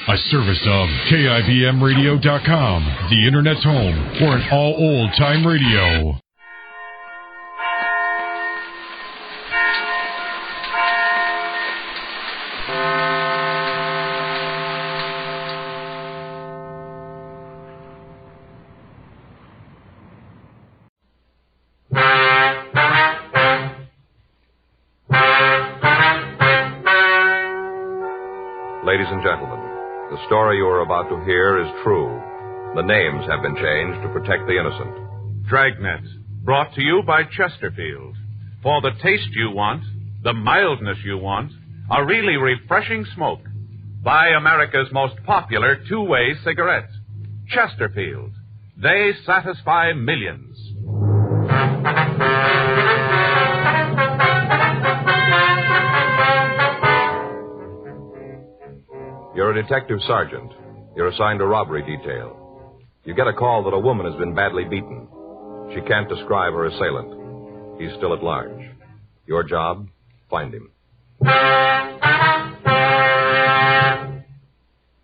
A service of KIBMradio.com, the Internet's home for an all old-time radio. Ladies and gentlemen, the story you are about to hear is true. The names have been changed to protect the innocent. Dragnet, brought to you by Chesterfield. For the taste you want, the mildness you want, a really refreshing smoke. Buy America's most popular two-way cigarette, Chesterfield. They satisfy millions. You're a detective sergeant. You're assigned a robbery detail. You get a call that a woman has been badly beaten. She can't describe her assailant. He's still at large. Your job, find him.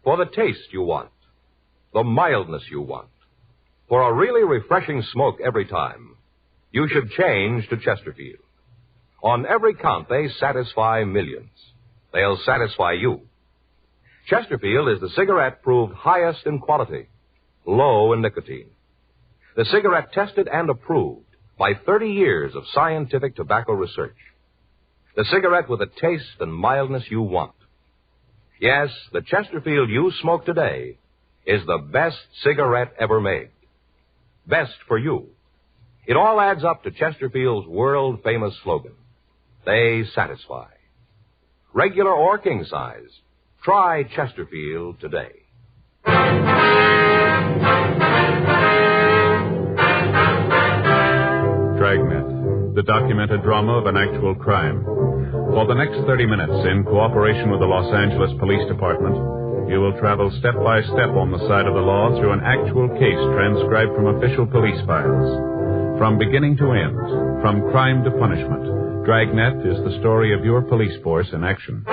For the taste you want, the mildness you want, for a really refreshing smoke every time, you should change to Chesterfield. On every count, they satisfy millions. They'll satisfy you. Chesterfield is the cigarette proved highest in quality, low in nicotine. The cigarette tested and approved by 30 years of scientific tobacco research. The cigarette with the taste and mildness you want. Yes, the Chesterfield you smoke today is the best cigarette ever made. Best for you. It all adds up to Chesterfield's world-famous slogan. They satisfy. Regular or king size. Try Chesterfield today. Dragnet, the documented drama of an actual crime. For the next 30 minutes, in cooperation with the Los Angeles Police Department, you will travel step by step on the side of the law through an actual case transcribed from official police files. From beginning to end, from crime to punishment, Dragnet is the story of your police force in action.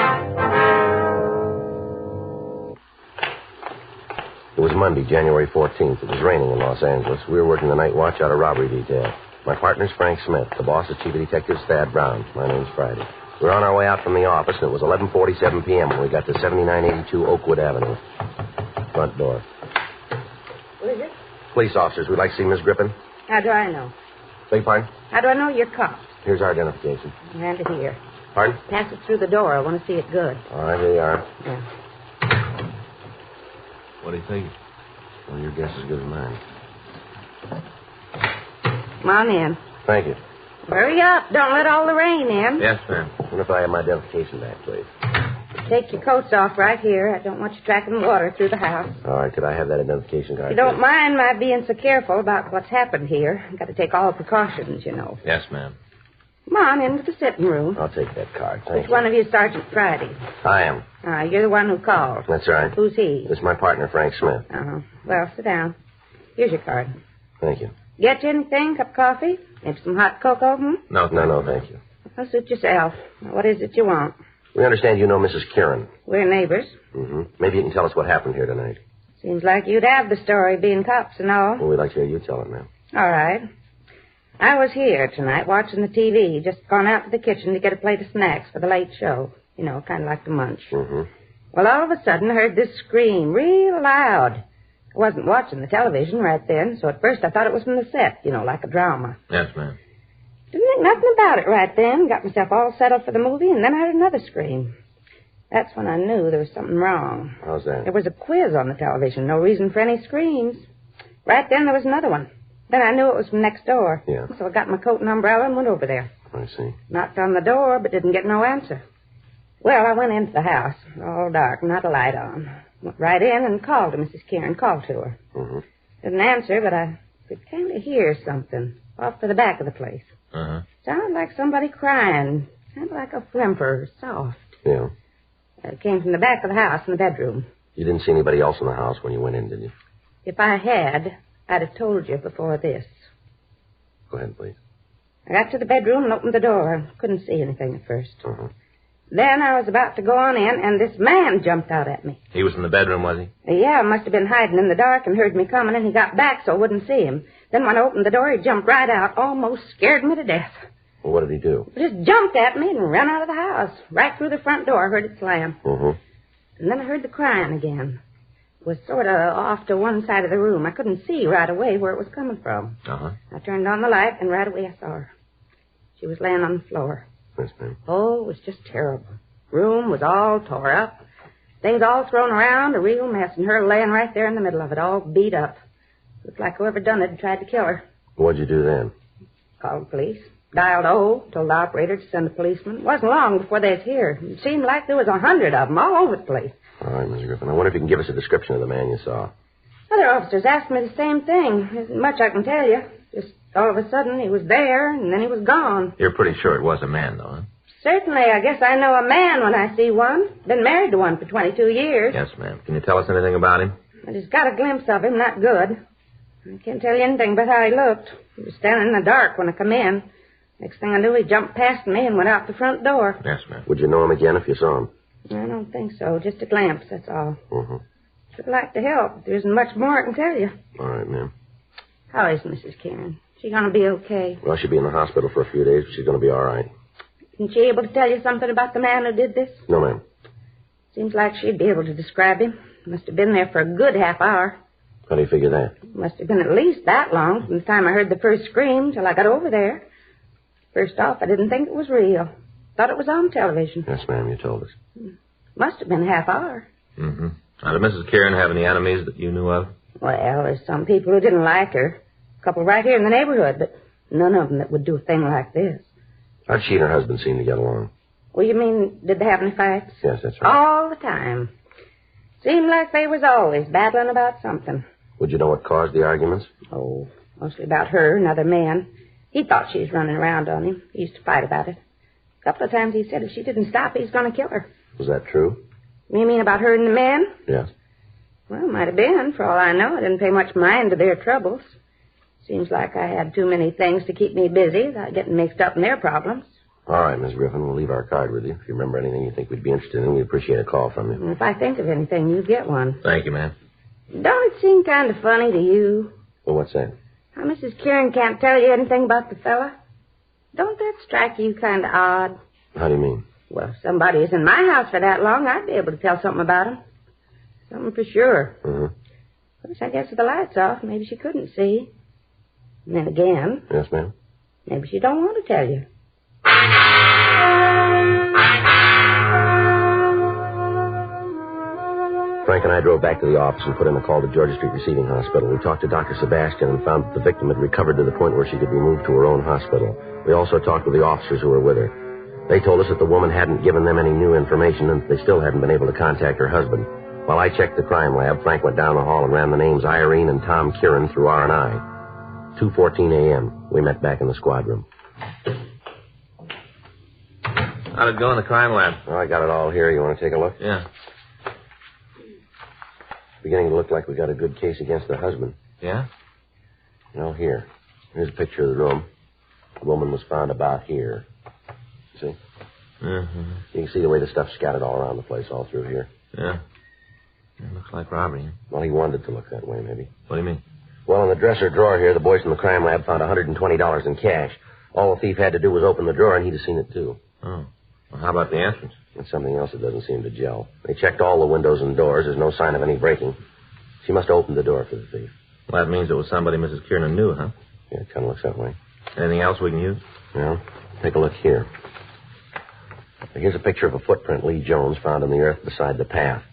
It was Monday, January 14th. It was raining in Los Angeles. We were working the night watch out of robbery detail. My partner's Frank Smith. The boss is Chief of Detectives Thad Brown. My name's Friday. We were on our way out from the office, and it was 11:47 p.m. when we got to 7982 Oakwood Avenue. Front door. What is it? Police officers. We'd like to see Miss Griffin. How do I know? Beg pardon? How do I know you're cops? Here's our identification. Hand it here. Pardon? Pass it through the door. I want to see it good. All right, here you are. Yeah. What do you think? Well, your guess is as good as mine. Come on in. Thank you. Hurry up. Don't let all the rain in. Yes, ma'am. And if I have my identification back, please. Take your coats off right here. I don't want you tracking water through the house. All right, could I have that identification card? You don't please? mind my being so careful about what's happened here. I've got to take all precautions, you know. Yes, ma'am. Come on into the sitting room. I'll take that card. Thank Which you. one of you is Sergeant Friday? I am. You're the one who called. That's right. Who's he? This is my partner, Frank Smith. Uh-huh. Well, sit down. Here's your card. Thank you. Get you anything? Cup of coffee? Maybe some hot cocoa? No, thank you. Well, suit yourself. What is it you want? We understand you know Mrs. Kieran. We're neighbors. Mm-hmm. Maybe you can tell us what happened here tonight. Seems like you'd have the story, being cops and all. Well, we'd like to hear you tell it, ma'am. All right. I was here tonight watching the TV, just gone out to the kitchen to get a plate of snacks for the late show. You know, kind of like to munch. Mm-hmm. Well, all of a sudden, I heard this scream real loud. I wasn't watching the television right then, so at first I thought it was from the set, you know, like a drama. Yes, ma'am. Didn't think nothing about it right then. Got myself all settled for the movie, and then I heard another scream. That's when I knew there was something wrong. How's that? There was a quiz on the television. No reason for any screams. Right then, there was another one. Then I knew it was from next door. Yeah. So I got my coat and umbrella and went over there. I see. Knocked on the door, but didn't get no answer. Well, I went into the house, all dark, not a light on. Went right in and called to Mrs. Kieran, called to her. Mm-hmm. Didn't answer, but I could kind of hear something off to the back of the place. Uh-huh. Sounded like somebody crying. Sounded like a whimper, soft. Yeah. It came from the back of the house in the bedroom. You didn't see anybody else in the house when you went in, did you? If I had, I'd have told you before this. Go ahead, please. I got to the bedroom and opened the door. I couldn't see anything at first. Uh-huh. Then I was about to go on in, and this man jumped out at me. He was in the bedroom, was he? Yeah, must have been hiding in the dark and heard me coming, and he got back so I wouldn't see him. Then when I opened the door, he jumped right out, almost scared me to death. Well, what did he do? He just jumped at me and ran out of the house, right through the front door. I heard it slam. Mm-hmm. And then I heard the crying again. It was sort of off to one side of the room. I couldn't see right away where it was coming from. Uh-huh. I turned on the light, and right away I saw her. She was laying on the floor. Yes, ma'am. Oh, it was just terrible. Room was all tore up. Things all thrown around, a real mess, and her laying right there in the middle of it, all beat up. Looked like whoever done it had tried to kill her. What'd you do then? Called the police. Dialed told the operator to send a policeman. It wasn't long before they was here. It seemed like there was 100 of them all over the place. All right, Miss Griffin. I wonder if you can give us a description of the man you saw. Other officers asked me the same thing. There isn't much I can tell you. Just all of a sudden he was there, and then he was gone. You're pretty sure it was a man, though, huh? Certainly, I guess I know a man when I see one. Been married to one for 22 years. Yes, ma'am. Can you tell us anything about him? I just got a glimpse of him, not good. I can't tell you anything but how he looked. He was standing in the dark when I come in. Next thing I knew, he jumped past me and went out the front door. Yes, ma'am. Would you know him again if you saw him? I don't think so. Just a glimpse, that's all. Mm-hmm. Should like to help. There isn't much more I can tell you. All right, ma'am. How is Mrs. Karen? She going to be okay? Well, she'll be in the hospital for a few days, but she's going to be all right. Isn't she able to tell you something about the man who did this? No, ma'am. Seems like she'd be able to describe him. Must have been there for a good half hour. How do you figure that? Must have been at least that long from the time I heard the first scream till I got over there. First off, I didn't think it was real. Thought it was on television. Yes, ma'am, you told us. Must have been a half hour. Mm-hmm. Now, did Mrs. Karen have any enemies that you knew of? Well, there's some people who didn't like her. A couple right here in the neighborhood, but none of them that would do a thing like this. How'd she and her husband seem to get along? Well, you mean, did they have any fights? Yes, that's right. All the time. Seemed like they was always battling about something. Would you know what caused the arguments? Oh, mostly about her, another man. He thought she was running around on him. He used to fight about it. A couple of times he said if she didn't stop, he's going to kill her. Was that true? You mean about her and the man? Yes. Well, might have been. For all I know, I didn't pay much mind to their troubles. Seems like I had too many things to keep me busy without getting mixed up in their problems. All right, Miss Griffin, we'll leave our card with you. If you remember anything you think we'd be interested in, we'd appreciate a call from you. And if I think of anything, you get one. Thank you, ma'am. Don't it seem kind of funny to you? Well, what's that? How Mrs. Kieran can't tell you anything about the fella? Don't that strike you kind of odd? How do you mean? Well, if somebody is in my house for that long, I'd be able to tell something about him. Something for sure. Mm-hmm. Of course, I guess with the lights off, maybe she couldn't see. And then again... Yes, ma'am? Maybe she don't want to tell you. Frank and I drove back to the office and put in a call to Georgia Street Receiving Hospital. We talked to Dr. Sebastian and found that the victim had recovered to the point where she could be moved to her own hospital. We also talked with the officers who were with her. They told us that the woman hadn't given them any new information and they still hadn't been able to contact her husband. While I checked the crime lab, Frank went down the hall and ran the names Irene and Tom Kieran through R&I. 2:14 a.m. We met back in the squad room. How'd it go in the crime lab? Oh, I got it all here. You want to take a look? Yeah. Beginning to look like we got a good case against the husband. Yeah? No, here. Here's a picture of the room. The woman was found about here. See? Mm-hmm. You can see the way the stuff's scattered all around the place, all through here. Yeah. It looks like robbery. Well, he wanted it to look that way, maybe. What do you mean? Well, in the dresser drawer here, the boys from the crime lab found $120 in cash. All the thief had to do was open the drawer, and he'd have seen it, too. Oh. Well, how about the entrance? That's something else that doesn't seem to gel. They checked all the windows and doors. There's no sign of any breaking. She must have opened the door for the thief. Well, that means it was somebody Mrs. Kiernan knew, huh? Yeah, it kind of looks that way. Anything else we can use? Well, take a look here. Here's a picture of a footprint Lee Jones found in the earth beside the path.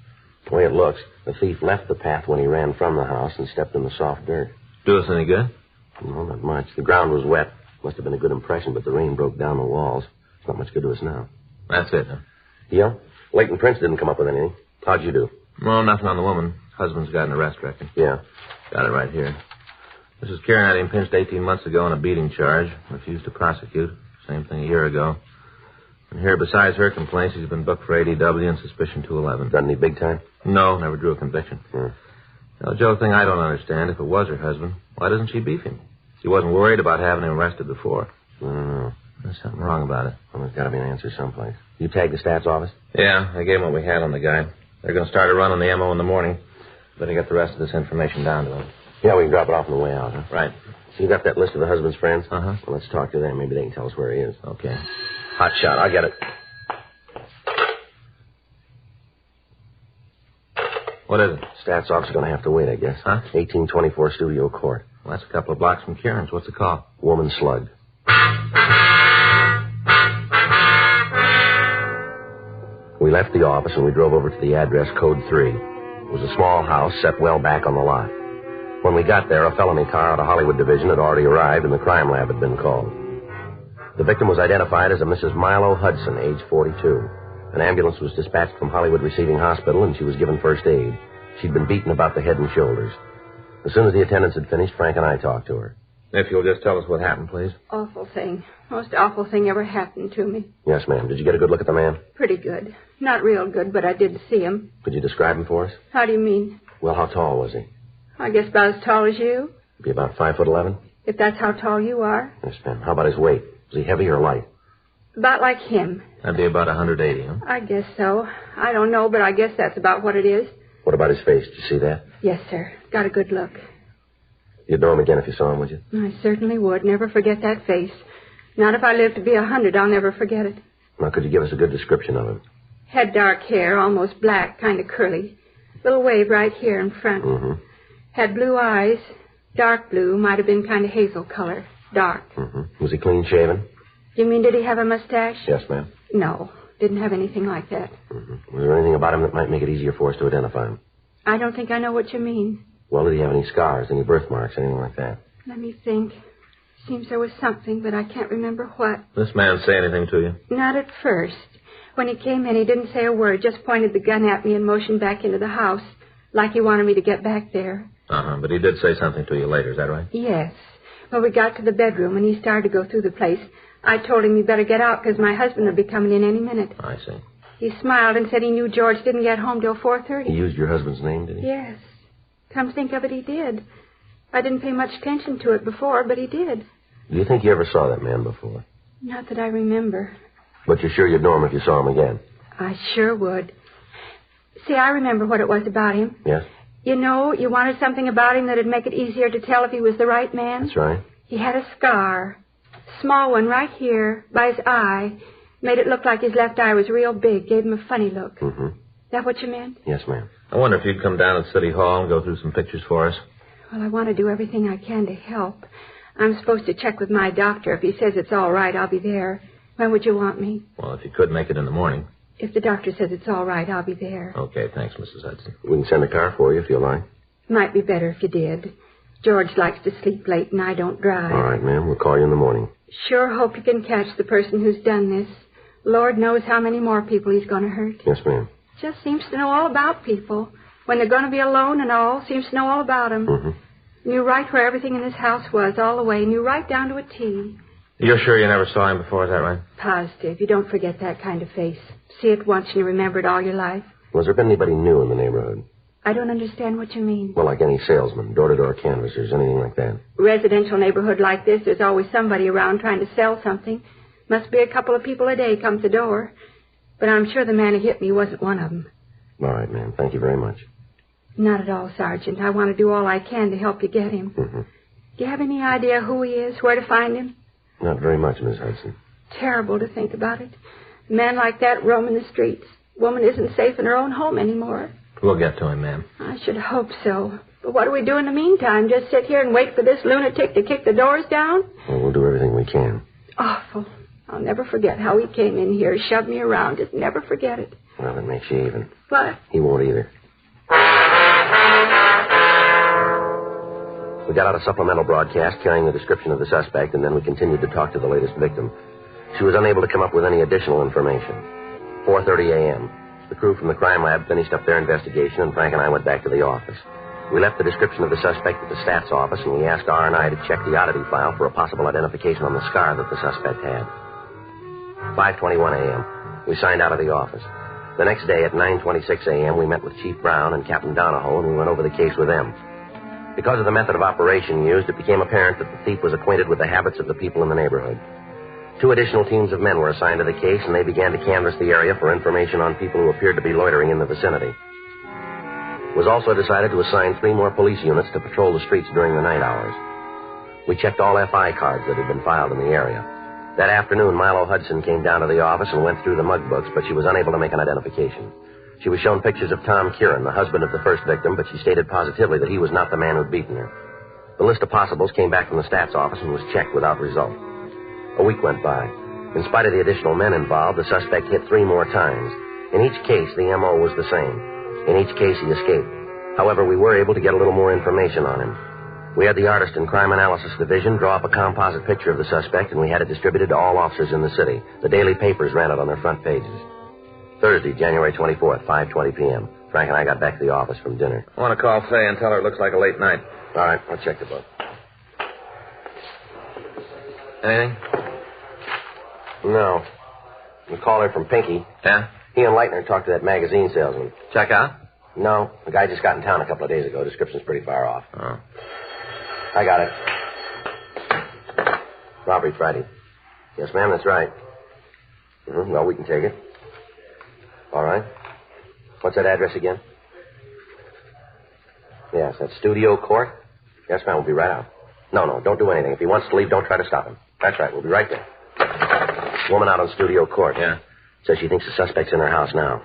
The way it looks, the thief left the path when he ran from the house and stepped in the soft dirt. Do us any good? No, not much. The ground was wet. Must have been a good impression, but the rain broke down the walls. It's not much good to us now. That's it, huh? Yeah? Leighton Prince didn't come up with anything. How'd you do? Well, nothing on the woman. Husband's got an arrest record. Yeah. Got it right here. Mrs. Kieran had him pinched 18 months ago on a beating charge. Refused to prosecute. Same thing a year ago. And here, besides her complaints, he's been booked for ADW and suspicion 211. Done any big time? No, never drew a conviction. Hmm. Now, Joe, thing I don't understand, if it was her husband, why doesn't she beef him? She wasn't worried about having him arrested before. I don't know. There's something wrong about it. Well, there's got to be an answer someplace. You tagged the stats office? Yeah, I gave them what we had on the guy. They're going to start a run on the MO in the morning. Better get the rest of this information down to them. Yeah, we can drop it off on the way out, huh? Right. So you got that list of the husband's friends? Uh-huh. Well, let's talk to them. Maybe they can tell us where he is. Okay. Hot shot. I'll get it. What is it? Stats office is going to have to wait, I guess. Huh? 1824 Studio Court. Well, that's a couple of blocks from Kieran's. What's the call? Woman slugged. We left the office and we drove over to the address code 3. It was a small house set well back on the lot. When we got there, a felony car out of Hollywood Division had already arrived and the crime lab had been called. The victim was identified as a Mrs. Milo Hudson, age 42. An ambulance was dispatched from Hollywood Receiving Hospital and she was given first aid. She'd been beaten about the head and shoulders. As soon as the attendants had finished, Frank and I talked to her. If you'll just tell us what happened, please. Awful thing. Most awful thing ever happened to me. Yes, ma'am. Did you get a good look at the man? Pretty good. Not real good, but I did see him. Could you describe him for us? How do you mean? Well, how tall was he? I guess about as tall as you. Be about 5'11"? If that's how tall you are. Yes, ma'am. How about his weight? Was he heavy or light? About like him. That'd be about 180, huh? I guess so. I don't know, but I guess that's about what it is. What about his face? Did you see that? Yes, sir. Got a good look. You'd know him again if you saw him, would you? I certainly would. Never forget that face. Not if I live to be 100, I'll never forget it. Now, could you give us a good description of him? Had dark hair, almost black, kind of curly. Little wave right here in front. Mm-hmm. Had blue eyes, dark blue, might have been kind of hazel color, dark. Mm-hmm. Was he clean shaven? You mean did he have a mustache? Yes, ma'am. No, didn't have anything like that. Mm-hmm. Was there anything about him that might make it easier for us to identify him? I don't think I know what you mean. Well, did he have any scars, any birthmarks, anything like that? Let me think. Seems there was something, but I can't remember what. This man say anything to you? Not at first. When he came in, he didn't say a word, just pointed the gun at me and motioned back into the house, like he wanted me to get back there. Uh-huh, but he did say something to you later, is that right? Yes. When we got to the bedroom and he started to go through the place, I told him he better get out because my husband would be coming in any minute. I see. He smiled and said he knew George didn't get home till 4:30. He used your husband's name, did he? Yes. Come to think of it, he did. I didn't pay much attention to it before, but he did. Do you think you ever saw that man before? Not that I remember. But you're sure you'd know him if you saw him again? I sure would. See, I remember what it was about him. Yes? You know, you wanted something about him that'd make it easier to tell if he was the right man. That's right. He had a scar. Small one right here, by his eye. Made it look like his left eye was real big. Gave him a funny look. Mm-hmm. That what you meant? Yes, ma'am. I wonder if you'd come down to City Hall and go through some pictures for us. Well, I want to do everything I can to help. I'm supposed to check with my doctor. If he says it's all right, I'll be there. When would you want me? Well, if you could make it in the morning. If the doctor says it's all right, I'll be there. Okay, thanks, Mrs. Hudson. We can send a car for you if you like. Might be better if you did. George likes to sleep late and I don't drive. All right, ma'am. We'll call you in the morning. Sure hope you can catch the person who's done this. Lord knows how many more people he's going to hurt. Yes, ma'am. Just seems to know all about people. When they're going to be alone and all, seems to know all about them. Mm-hmm. Knew right where everything in this house was, all the way. Knew right down to a T. You're sure you never saw him before, is that right? Positive. You don't forget that kind of face. See it once and you remember it all your life. Was there been anybody new in the neighborhood? I don't understand what you mean. Well, like any salesman, door-to-door canvassers, anything like that. Residential neighborhood like this, there's always somebody around trying to sell something. Must be a couple of people a day comes the door. But I'm sure the man who hit me wasn't one of them. All right, ma'am. Thank you very much. Not at all, Sergeant. I want to do all I can to help you get him. Mm-hmm. Do you have any idea who he is, where to find him? Not very much, Miss Hudson. Terrible to think about it. A man like that roaming the streets. Woman isn't safe in her own home anymore. We'll get to him, ma'am. I should hope so. But what do we do in the meantime? Just sit here and wait for this lunatic to kick the doors down? Well, we'll do everything we can. Awful. I'll never forget how he came in here, shoved me around. Just never forget it. Well, that makes you even. What? He won't either. We got out a supplemental broadcast carrying the description of the suspect, and then we continued to talk to the latest victim. She was unable to come up with any additional information. 4:30 a.m. The crew from the crime lab finished up their investigation, and Frank and I went back to the office. We left the description of the suspect at the stats office, and we asked R&I to check the oddity file for a possible identification on the scar that the suspect had. 5:21 a.m. We signed out of the office. The next day at 9:26 a.m., we met with Chief Brown and Captain Donahoe, and we went over the case with them. Because of the method of operation used, it became apparent that the thief was acquainted with the habits of the people in the neighborhood. 2 additional teams of men were assigned to the case, and they began to canvass the area for information on people who appeared to be loitering in the vicinity. It was also decided to assign 3 more police units to patrol the streets during the night hours. We checked all FI cards that had been filed in the area. That afternoon, Milo Hudson came down to the office and went through the mug books, but she was unable to make an identification. She was shown pictures of Tom Kieran, the husband of the first victim, but she stated positively that he was not the man who'd beaten her. The list of possibles came back from the stats office and was checked without result. A week went by. In spite of the additional men involved, the suspect hit 3 more times. In each case, the M.O. was the same. In each case, he escaped. However, we were able to get a little more information on him. We had the Artist and Crime Analysis Division draw up a composite picture of the suspect, and we had it distributed to all officers in the city. The daily papers ran it on their front pages. Thursday, January 24th, 5:20 p.m. Frank and I got back to the office from dinner. I want to call Faye and tell her it looks like a late night. All right, I'll check the book. Anything? No. We called her from Pinky. Yeah? He and Leitner talked to that magazine salesman. Check out? No. The guy just got in town a couple of days ago. Description's pretty far off. Oh. I got it. Robbery Friday. Yes, ma'am, that's right. Well, we can take it. All right. What's that address again? Yes, that's Studio Court. Yes, ma'am, we'll be right out. No, don't do anything. If he wants to leave, don't try to stop him. That's right, we'll be right there. Woman out on Studio Court. Yeah. Says she thinks the suspect's in her house now.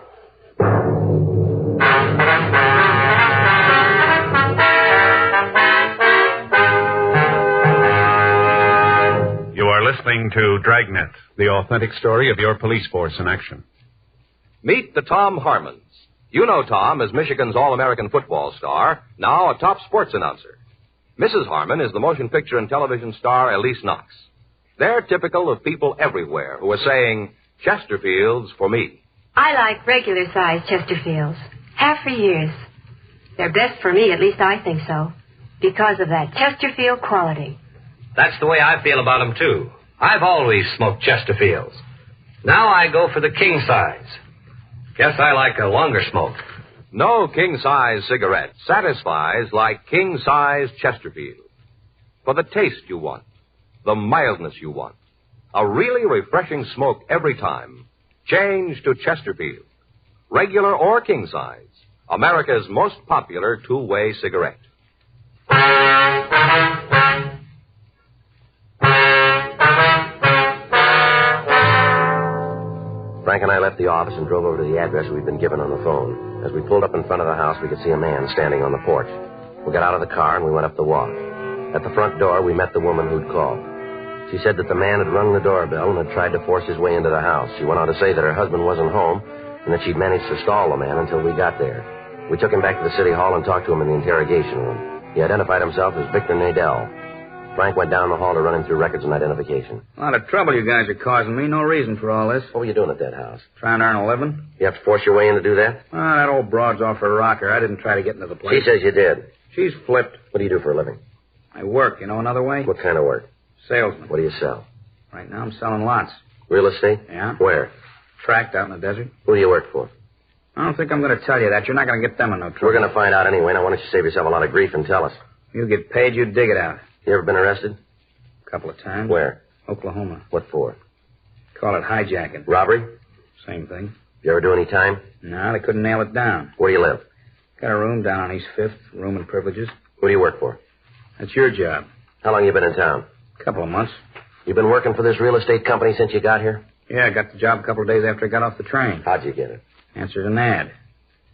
You are listening to Dragnet, the authentic story of your police force in action. Meet the Tom Harmons. You know Tom as Michigan's All-American football star, now a top sports announcer. Mrs. Harmon is the motion picture and television star Elise Knox. They're typical of people everywhere who are saying, Chesterfields for me. I like regular-sized Chesterfields. Have for years. They're best for me, at least I think so, because of that Chesterfield quality. That's the way I feel about them, too. I've always smoked Chesterfields. Now I go for the king size. Guess I like a longer smoke. No king-size cigarette satisfies like king-size Chesterfield. For the taste you want, the mildness you want, a really refreshing smoke every time, change to Chesterfield. Regular or king-size, America's most popular two-way cigarette. Frank and I left the office and drove over to the address we'd been given on the phone. As we pulled up in front of the house, we could see a man standing on the porch. We got out of the car and we went up the walk. At the front door, we met the woman who'd called. She said that the man had rung the doorbell and had tried to force his way into the house. She went on to say that her husband wasn't home and that she'd managed to stall the man until we got there. We took him back to the city hall and talked to him in the interrogation room. He identified himself as Victor Nadell. Frank went down the hall to run him through records and identification. A lot of trouble you guys are causing me. No reason for all this. What were you doing at that house? Trying to earn a living. You have to force your way in to do that? That old broad's off her rocker. I didn't try to get into the place. She says you did. She's flipped. What do you do for a living? I work, you know another way? What kind of work? Salesman. What do you sell? Right now I'm selling lots. Real estate? Yeah. Where? Tract out in the desert. Who do you work for? I don't think I'm going to tell you that. You're not going to get them in no trouble. We're going to find out anyway. Now, why don't you save yourself a lot of grief and tell us? You get paid, you dig it out. You ever been arrested? A couple of times. Where? Oklahoma. What for? Call it hijacking. Robbery? Same thing. You ever do any time? No, they couldn't nail it down. Where do you live? Got a room down on East 5th, room and privileges. Who do you work for? That's your job. How long you been in town? A couple of months. You been working for this real estate company since you got here? Yeah, I got the job a couple of days after I got off the train. How'd you get it? Answered an ad.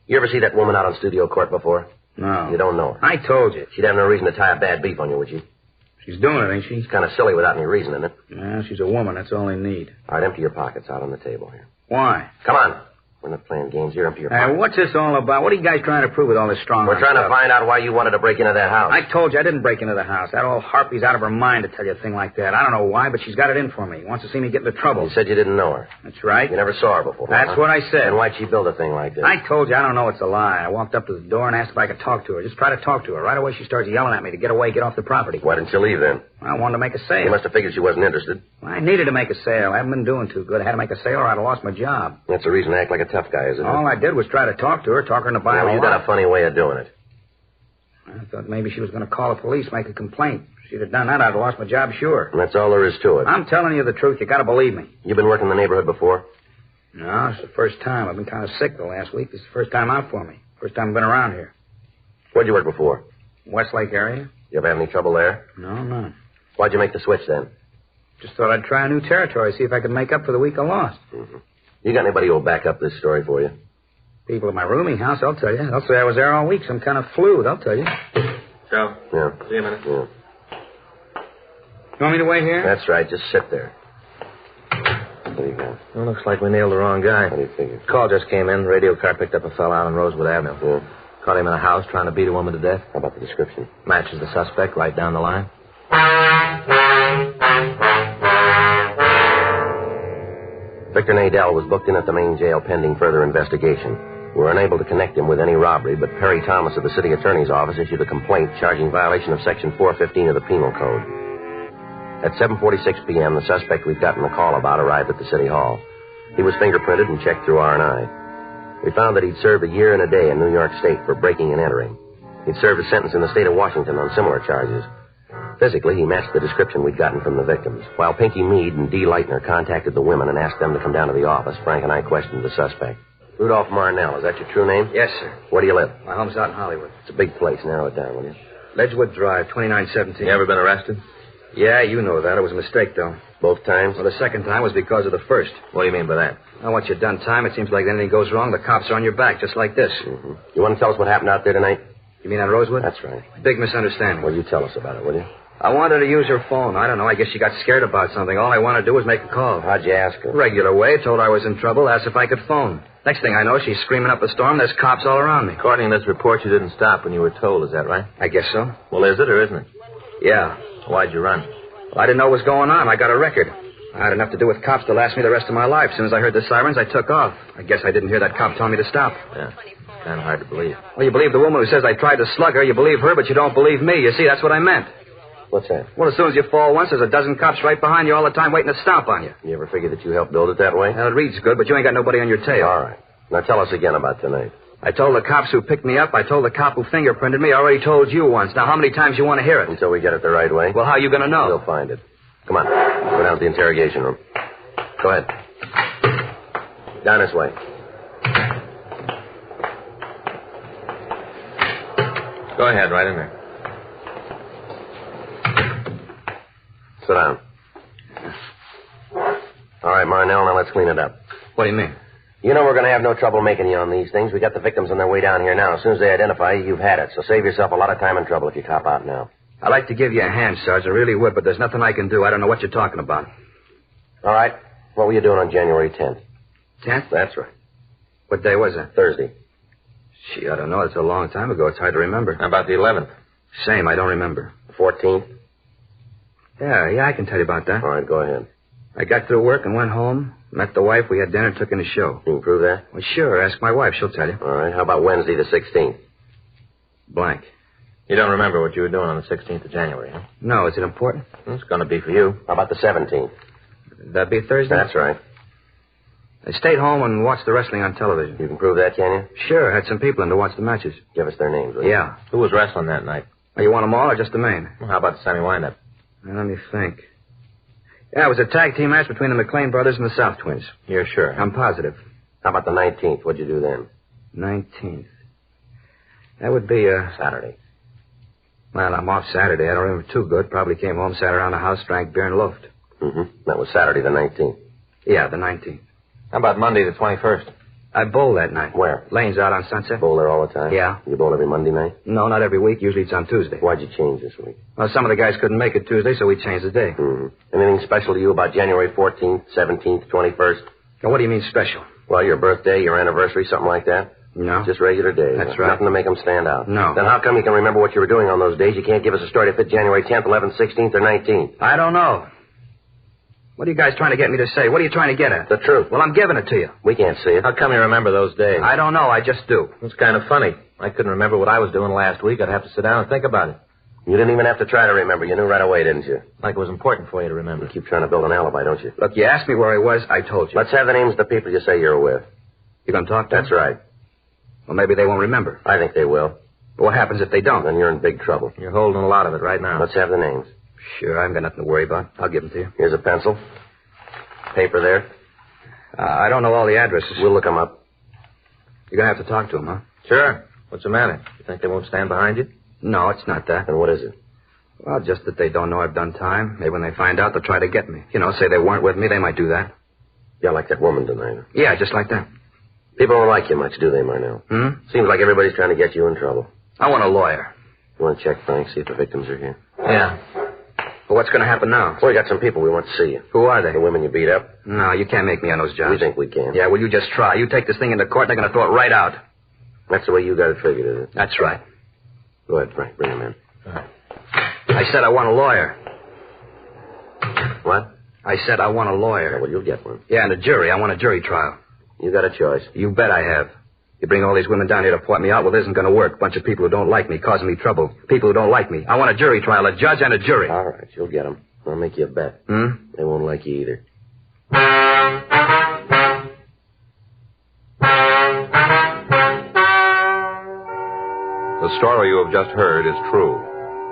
You ever see that woman out on Studio Court before? No. You don't know her? I told you. She'd have no reason to tie a bad beef on you, would she? She's doing it, ain't she? It's kind of silly without any reason in it. Yeah, she's a woman. That's all they need. All right, empty your pockets out on the table here. Why? Come on. We're not playing games here. Empty your pockets. What's this all about? What are you guys trying to prove with all this strong We're trying to find out why you wanted to break into that house. I told you I didn't break into the house. That old harpy's out of her mind to tell you a thing like that. I don't know why, but she's got it in for me. Wants to see me get into trouble. You said you didn't know her. That's right. You never saw her before. That's what I said. And why'd she build a thing like this? I told you I don't know it's a lie. I walked up to the door and asked if I could talk to her. Just try to talk to her. Right away she starts yelling at me to get away, get off the property. Why didn't you leave then? I wanted to make a sale. You must have figured she wasn't interested. I needed to make a sale. I haven't been doing too good. I had to make a sale or I'd have lost my job. That's the reason to act like a tough guy, isn't it? All I did was try to talk to her into buying you got a funny way of doing it. I thought maybe she was going to call the police, make a complaint. If she'd have done that, I'd have lost my job, sure. And that's all there is to it. I'm telling you the truth. You got to believe me. You've been working in the neighborhood before? No, it's the first time. I've been kind of sick the last week. This is the first time out for me. First time I've been around here. Where'd you work before? Westlake area? You ever have any trouble there? No, none. Why'd you make the switch then? Just thought I'd try a new territory, see if I could make up for the week I lost. Mm-hmm. You got anybody who'll back up this story for you? People at my rooming house, I'll tell you. They'll say I was there all week, some kind of flu, they'll tell you. Joe? Yeah. See you in a minute. Yeah. You want me to wait here? That's right. Just sit there. What do you got? Well, looks like we nailed the wrong guy. What do you figure? Call just came in. Radio car picked up a fellow out on Rosewood Avenue. Yeah. Caught him in a house trying to beat a woman to death. How about the description? Matches the suspect right down the line. Victor Nadell was booked in at the main jail pending further investigation. We were unable to connect him with any robbery, but Perry Thomas of the city attorney's office issued a complaint charging violation of Section 415 of the Penal Code. At 7:46 p.m., the suspect we'd gotten a call about arrived at the city hall. He was fingerprinted and checked through R&I. We found that he'd served a year and a day in New York State for breaking and entering. He'd served a sentence in the state of Washington on similar charges. Physically, he matched the description we'd gotten from the victims. While Pinky Meade and Dee Leitner contacted the women and asked them to come down to the office, Frank and I questioned the suspect. Rudolph Marnell, is that your true name? Yes, sir. Where do you live? My home's out in Hollywood. It's a big place. Narrow it down, will you? Ledgewood Drive, 2917. You ever been arrested? Yeah, you know that. It was a mistake, though. Both times? Well, the second time was because of the first. What do you mean by that? Now, once you've done time, it seems like anything goes wrong, the cops are on your back, just like this. Mm-hmm. You want to tell us what happened out there tonight? You mean on Rosewood? That's right. Big misunderstanding. Well, you tell us about it, will you? I wanted to use her phone. I don't know. I guess she got scared about something. All I wanted to do was make a call. How'd you ask her? Regular way. Told her I was in trouble. Asked if I could phone. Next thing I know, she's screaming up a storm. There's cops all around me. According to this report, you didn't stop when you were told. Is that right? I guess so. Well, is it or isn't it? Yeah. Why'd you run? Well, I didn't know what was going on. I got a record. I had enough to do with cops to last me the rest of my life. As soon as I heard the sirens, I took off. I guess I didn't hear that cop tell me to stop. Yeah. Kind of hard to believe. Well, you believe the woman who says I tried to slug her. You believe her, but you don't believe me. You see, that's what I meant. What's that? Well, as soon as you fall once, there's a dozen cops right behind you all the time waiting to stomp on you. You ever figure that you helped build it that way? Well, it reads good, but you ain't got nobody on your tail. All right. Now tell us again about tonight. I told the cops who picked me up. I told the cop who fingerprinted me. I already told you once. Now, how many times you want to hear it? Until we get it the right way. Well, how are you going to know? We'll find it. Come on. Go down to the interrogation room. Go ahead. Down this way. Go ahead, right in there. Sit down. All right, Marnell, now let's clean it up. What do you mean? You know we're going to have no trouble making you on these things. We got the victims on their way down here now. As soon as they identify you, you've had it. So save yourself a lot of time and trouble if you cop out now. I'd like to give you a hand, Sarge. I really would, but there's nothing I can do. I don't know what you're talking about. All right. What were you doing on January 10th? 10th? That's right. What day was that? Thursday. Gee, I don't know. It's a long time ago. It's hard to remember. How about the 11th? Same. I don't remember. 14th? Yeah, I can tell you about that. All right, go ahead. I got through work and went home, met the wife, we had dinner, took in a show. You can prove that? Well, sure. Ask my wife. She'll tell you. All right. How about Wednesday the 16th? Blank. You don't remember what you were doing on the 16th of January, huh? No, is it important? It's going to be for you. How about the 17th? That'd be Thursday? That's right. I stayed home and watched the wrestling on television. You can prove that, can you? Sure. Had some people in to watch the matches. Give us their names, will you? Yeah. Who was wrestling that night? Oh, you want them all or just the main? Well, how about the semi-windup? Let me think. Yeah, it was a tag team match between the McLean brothers and the South Twins. You're sure? I'm positive. How about the 19th? What'd you do then? 19th. That would be Saturday. Well, I'm off Saturday. I don't remember too good. Probably came home, sat around the house, drank beer, and loafed. Mm-hmm. That was Saturday the 19th. Yeah, the 19th. How about Monday the 21st? I bowled that night. Where? Lane's out on Sunset. Bowl there all the time? Yeah. You bowl every Monday night? No, not every week. Usually it's on Tuesday. Why'd you change this week? Well, some of the guys couldn't make it Tuesday, so we changed the day. Mm-hmm. Anything special to you about January 14th, 17th, 21st? Now, what do you mean special? Well, your birthday, your anniversary, something like that? No. Just regular days. That's right. Nothing to make them stand out. No. Then how come you can remember what you were doing on those days? You can't give us a story to fit January 10th, 11th, 16th, or 19th. I don't know. What are you guys trying to get me to say? What are you trying to get at? The truth. Well, I'm giving it to you. We can't see it. How come you remember those days? I don't know. I just do. It's kind of funny. I couldn't remember what I was doing last week. I'd have to sit down and think about it. You didn't even have to try to remember. You knew right away, didn't you? Like it was important for you to remember. You keep trying to build an alibi, don't you? Look, you asked me where I was. I told you. Let's have the names of the people you say you're with. You going to talk to That's them? right. Well, maybe they won't remember. I think they will. But what happens if they don't? Then you're in big trouble. You're holding a lot of it right now. Let's have the names. Sure, I haven't got nothing to worry about. I'll give them to you. Here's a pencil. Paper there. I don't know all the addresses. We'll look them up. You're going to have to talk to them, huh? Sure. What's the matter? You think they won't stand behind you? No, it's not that. And what is it? Well, just that they don't know I've done time. Maybe when they find out, they'll try to get me. You know, say they weren't with me, they might do that. Yeah, like that woman tonight. Yeah, just like that. People don't like you much, do they, Marnell? Seems like everybody's trying to get you in trouble. I want a lawyer. You want to check, Frank, see if the victims are here? Yeah. Well, what's going to happen now? Well, we got some people we want to see you. Who are they? The women you beat up. No, you can't make me on those jobs. We think we can. Yeah, well, you just try. You take this thing into court, and they're going to throw it right out. That's the way you got it figured, is it? That's right. Go ahead, Frank. Bring him in. I said I want a lawyer. What? I said I want a Yeah, lawyer. well, you'll get one. Yeah, and a jury. I want a jury trial. You got a choice. You bet I have. You bring all these women down here to point me out, well, it isn't going to work. Bunch of people who don't like me, causing me trouble. People who don't like me. I want a jury trial, a judge and a jury. All right, you'll get them. I'll make you a bet. They won't like you either. The story you have just heard is true.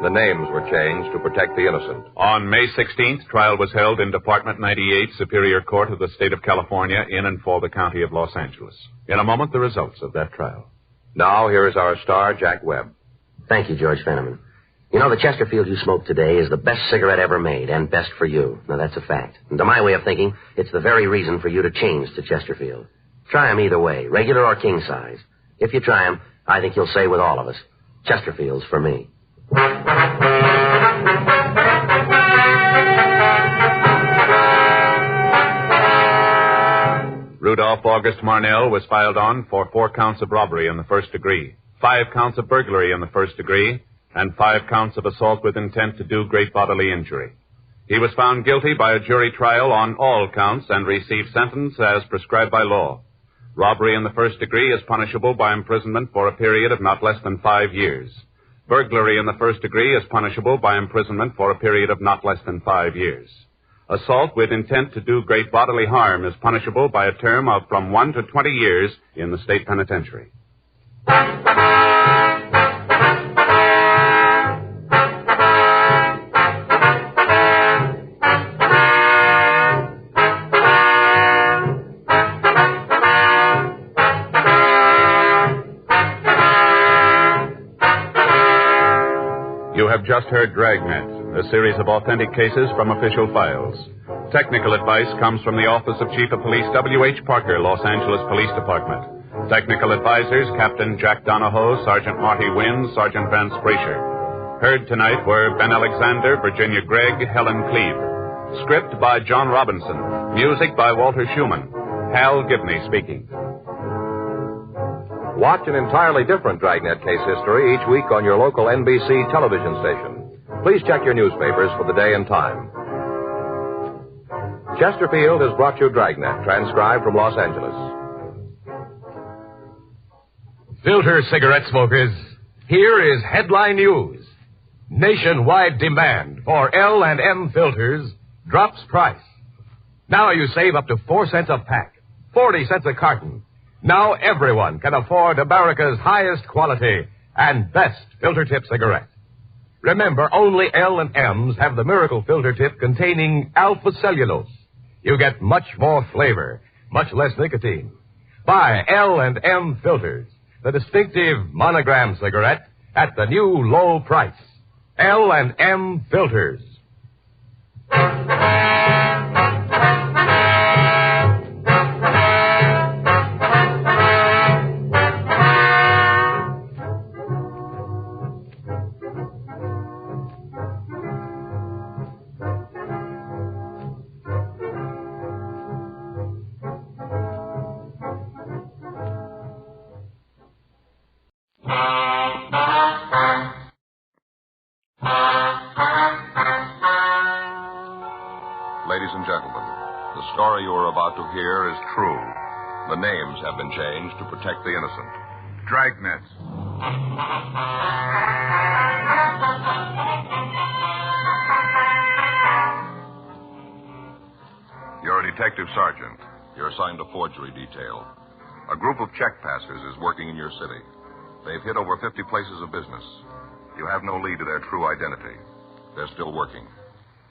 The names were changed to protect the innocent. On May 16th, trial was held in Department 98, Superior Court of the State of California, in and for the County of Los Angeles. In a moment, the results of that trial. Now, here is our star, Jack Webb. Thank you, George Fenneman. You know, the Chesterfield you smoked today is the best cigarette ever made, and best for you. Now, that's a fact. And to my way of thinking, it's the very reason for you to change to Chesterfield. Try 'em either way, regular or king size. If you try 'em, I think you'll say with all of us, Chesterfield's for me. Rudolph August Marnell was filed on for 4 counts of robbery in the first degree, 5 counts of burglary in the first degree, and 5 counts of assault with intent to do great bodily injury. He was found guilty by a jury trial on all counts and received sentence as prescribed by law. Robbery in the first degree is punishable by imprisonment for a period of not less than 5 years. Burglary in the first degree is punishable by imprisonment for a period of not less than 5 years. Assault with intent to do great bodily harm is punishable by a term of from 1 to 20 years in the state penitentiary. You have just heard Dragnet, a series of authentic cases from official files. Technical advice comes from the Office of Chief of Police W.H. Parker, Los Angeles Police Department. Technical advisors, Captain Jack Donahoe, Sergeant Marty Wynn, Sergeant Vance Brasher. Heard tonight were Ben Alexander, Virginia Gregg, Helen Cleave. Script by John Robinson. Music by Walter Schumann. Hal Gibney speaking. Watch an entirely different Dragnet case history each week on your local NBC television station. Please check your newspapers for the day and time. Chesterfield has brought you Dragnet, transcribed from Los Angeles. Filter cigarette smokers, here is headline news. Nationwide demand for L&M filters drops price. Now you save up to 4 cents a pack, 40 cents a carton. Now everyone can afford America's highest quality and best filter tip cigarette. Remember, only L&M's have the miracle filter tip containing alpha cellulose. You get much more flavor, much less nicotine. Buy L&M filters, the distinctive monogram cigarette at the new low price. L&M filters. Ladies and gentlemen, the story you are about to hear is true. The names have been changed to protect the innocent. Dragnet. You're a detective sergeant. You're assigned to forgery detail. A group of check passers is working in your city. They've hit over 50 places of business. You have no lead to their true identity. They're still working.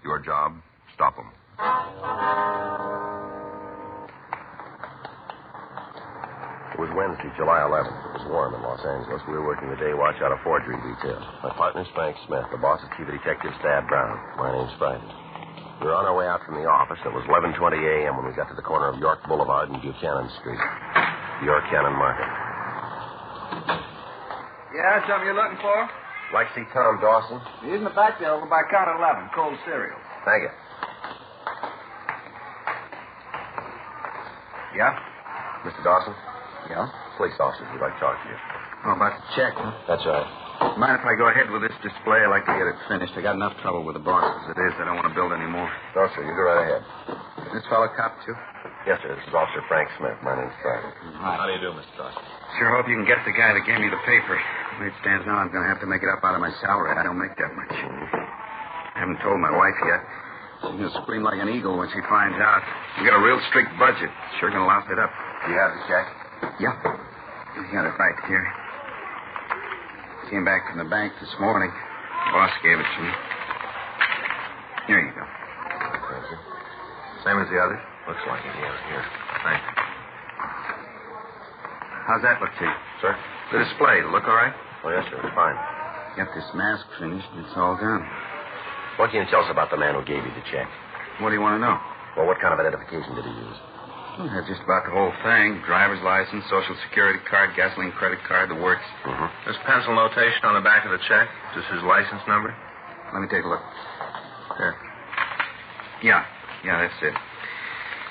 Your job, stop them. It was Wednesday, July 11th. It was warm in Los Angeles. We were working the day watch out of forgery detail. My partner's Frank Smith. The boss is Chief Detective Thad Brown. My name's Friday. We were on our way out from the office. It was 11:20 a.m. when we got to the corner of York Boulevard and Buchanan Street. The York Cannon Market. Yeah, something you're looking for? Like to see Tom Dawson? He's in the back there over by counter 11, cold cereal. Thank you. Yeah? Mr. Dawson? Yeah? Police officers would like to talk to you. Oh, about the check, huh? That's right. Mind if I go ahead with this display? I'd like to get it finished. I got enough trouble with the boss as it is. I don't want to build any more. No, sir. You go right ahead. Is this fellow cop, too? Yes, sir. This is Officer Frank Smith. My name's Friday. Hi. How do you do, Mr. Dawson? Sure hope you can get the guy that gave me the paper. The way it stands now, I'm going to have to make it up out of my salary. I don't make that much. I haven't told my wife yet. She's going to scream like an eagle when she finds out. We got a real strict budget. Sure going to louse it up. Do you have the check? Yeah. I got it right here. Came back from the bank this morning. The boss gave it to me. Here you go. Thank you. Same as the others? Looks like it, yeah. Here. Thanks. How's that look to you? Sir? The display, look all right? Oh, yes, sir. It's fine. Got this mask finished and it's all done. What can you tell us about the man who gave you the check? What do you want to know? Well, what kind of identification did he use? Well, just about the whole thing. Driver's license, social security card, gasoline credit card, the works. Mm-hmm. There's pencil notation on the back of the check. Is this his license number? Let me take a look. There. Yeah, that's it.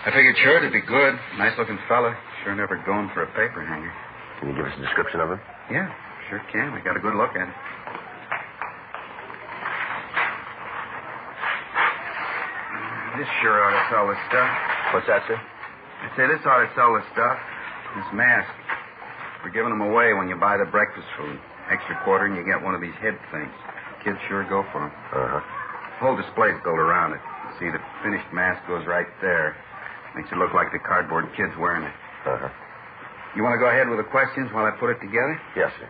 I figured sure it'd be good. Nice-looking fella. Sure never going for a paper hanger. Can you give us a description of him? Yeah, sure can. I got a good look at it. This sure ought to sell this stuff. What's that, sir? I say this ought to sell this stuff. This mask. We're giving them away when you buy the breakfast food. Extra quarter and you get one of these head things. Kids sure go for them. Uh-huh. The whole display's built around it. You see, the finished mask goes right there. Makes it look like the cardboard kid's wearing it. Uh-huh. You want to go ahead with the questions while I put it together? Yes, sir.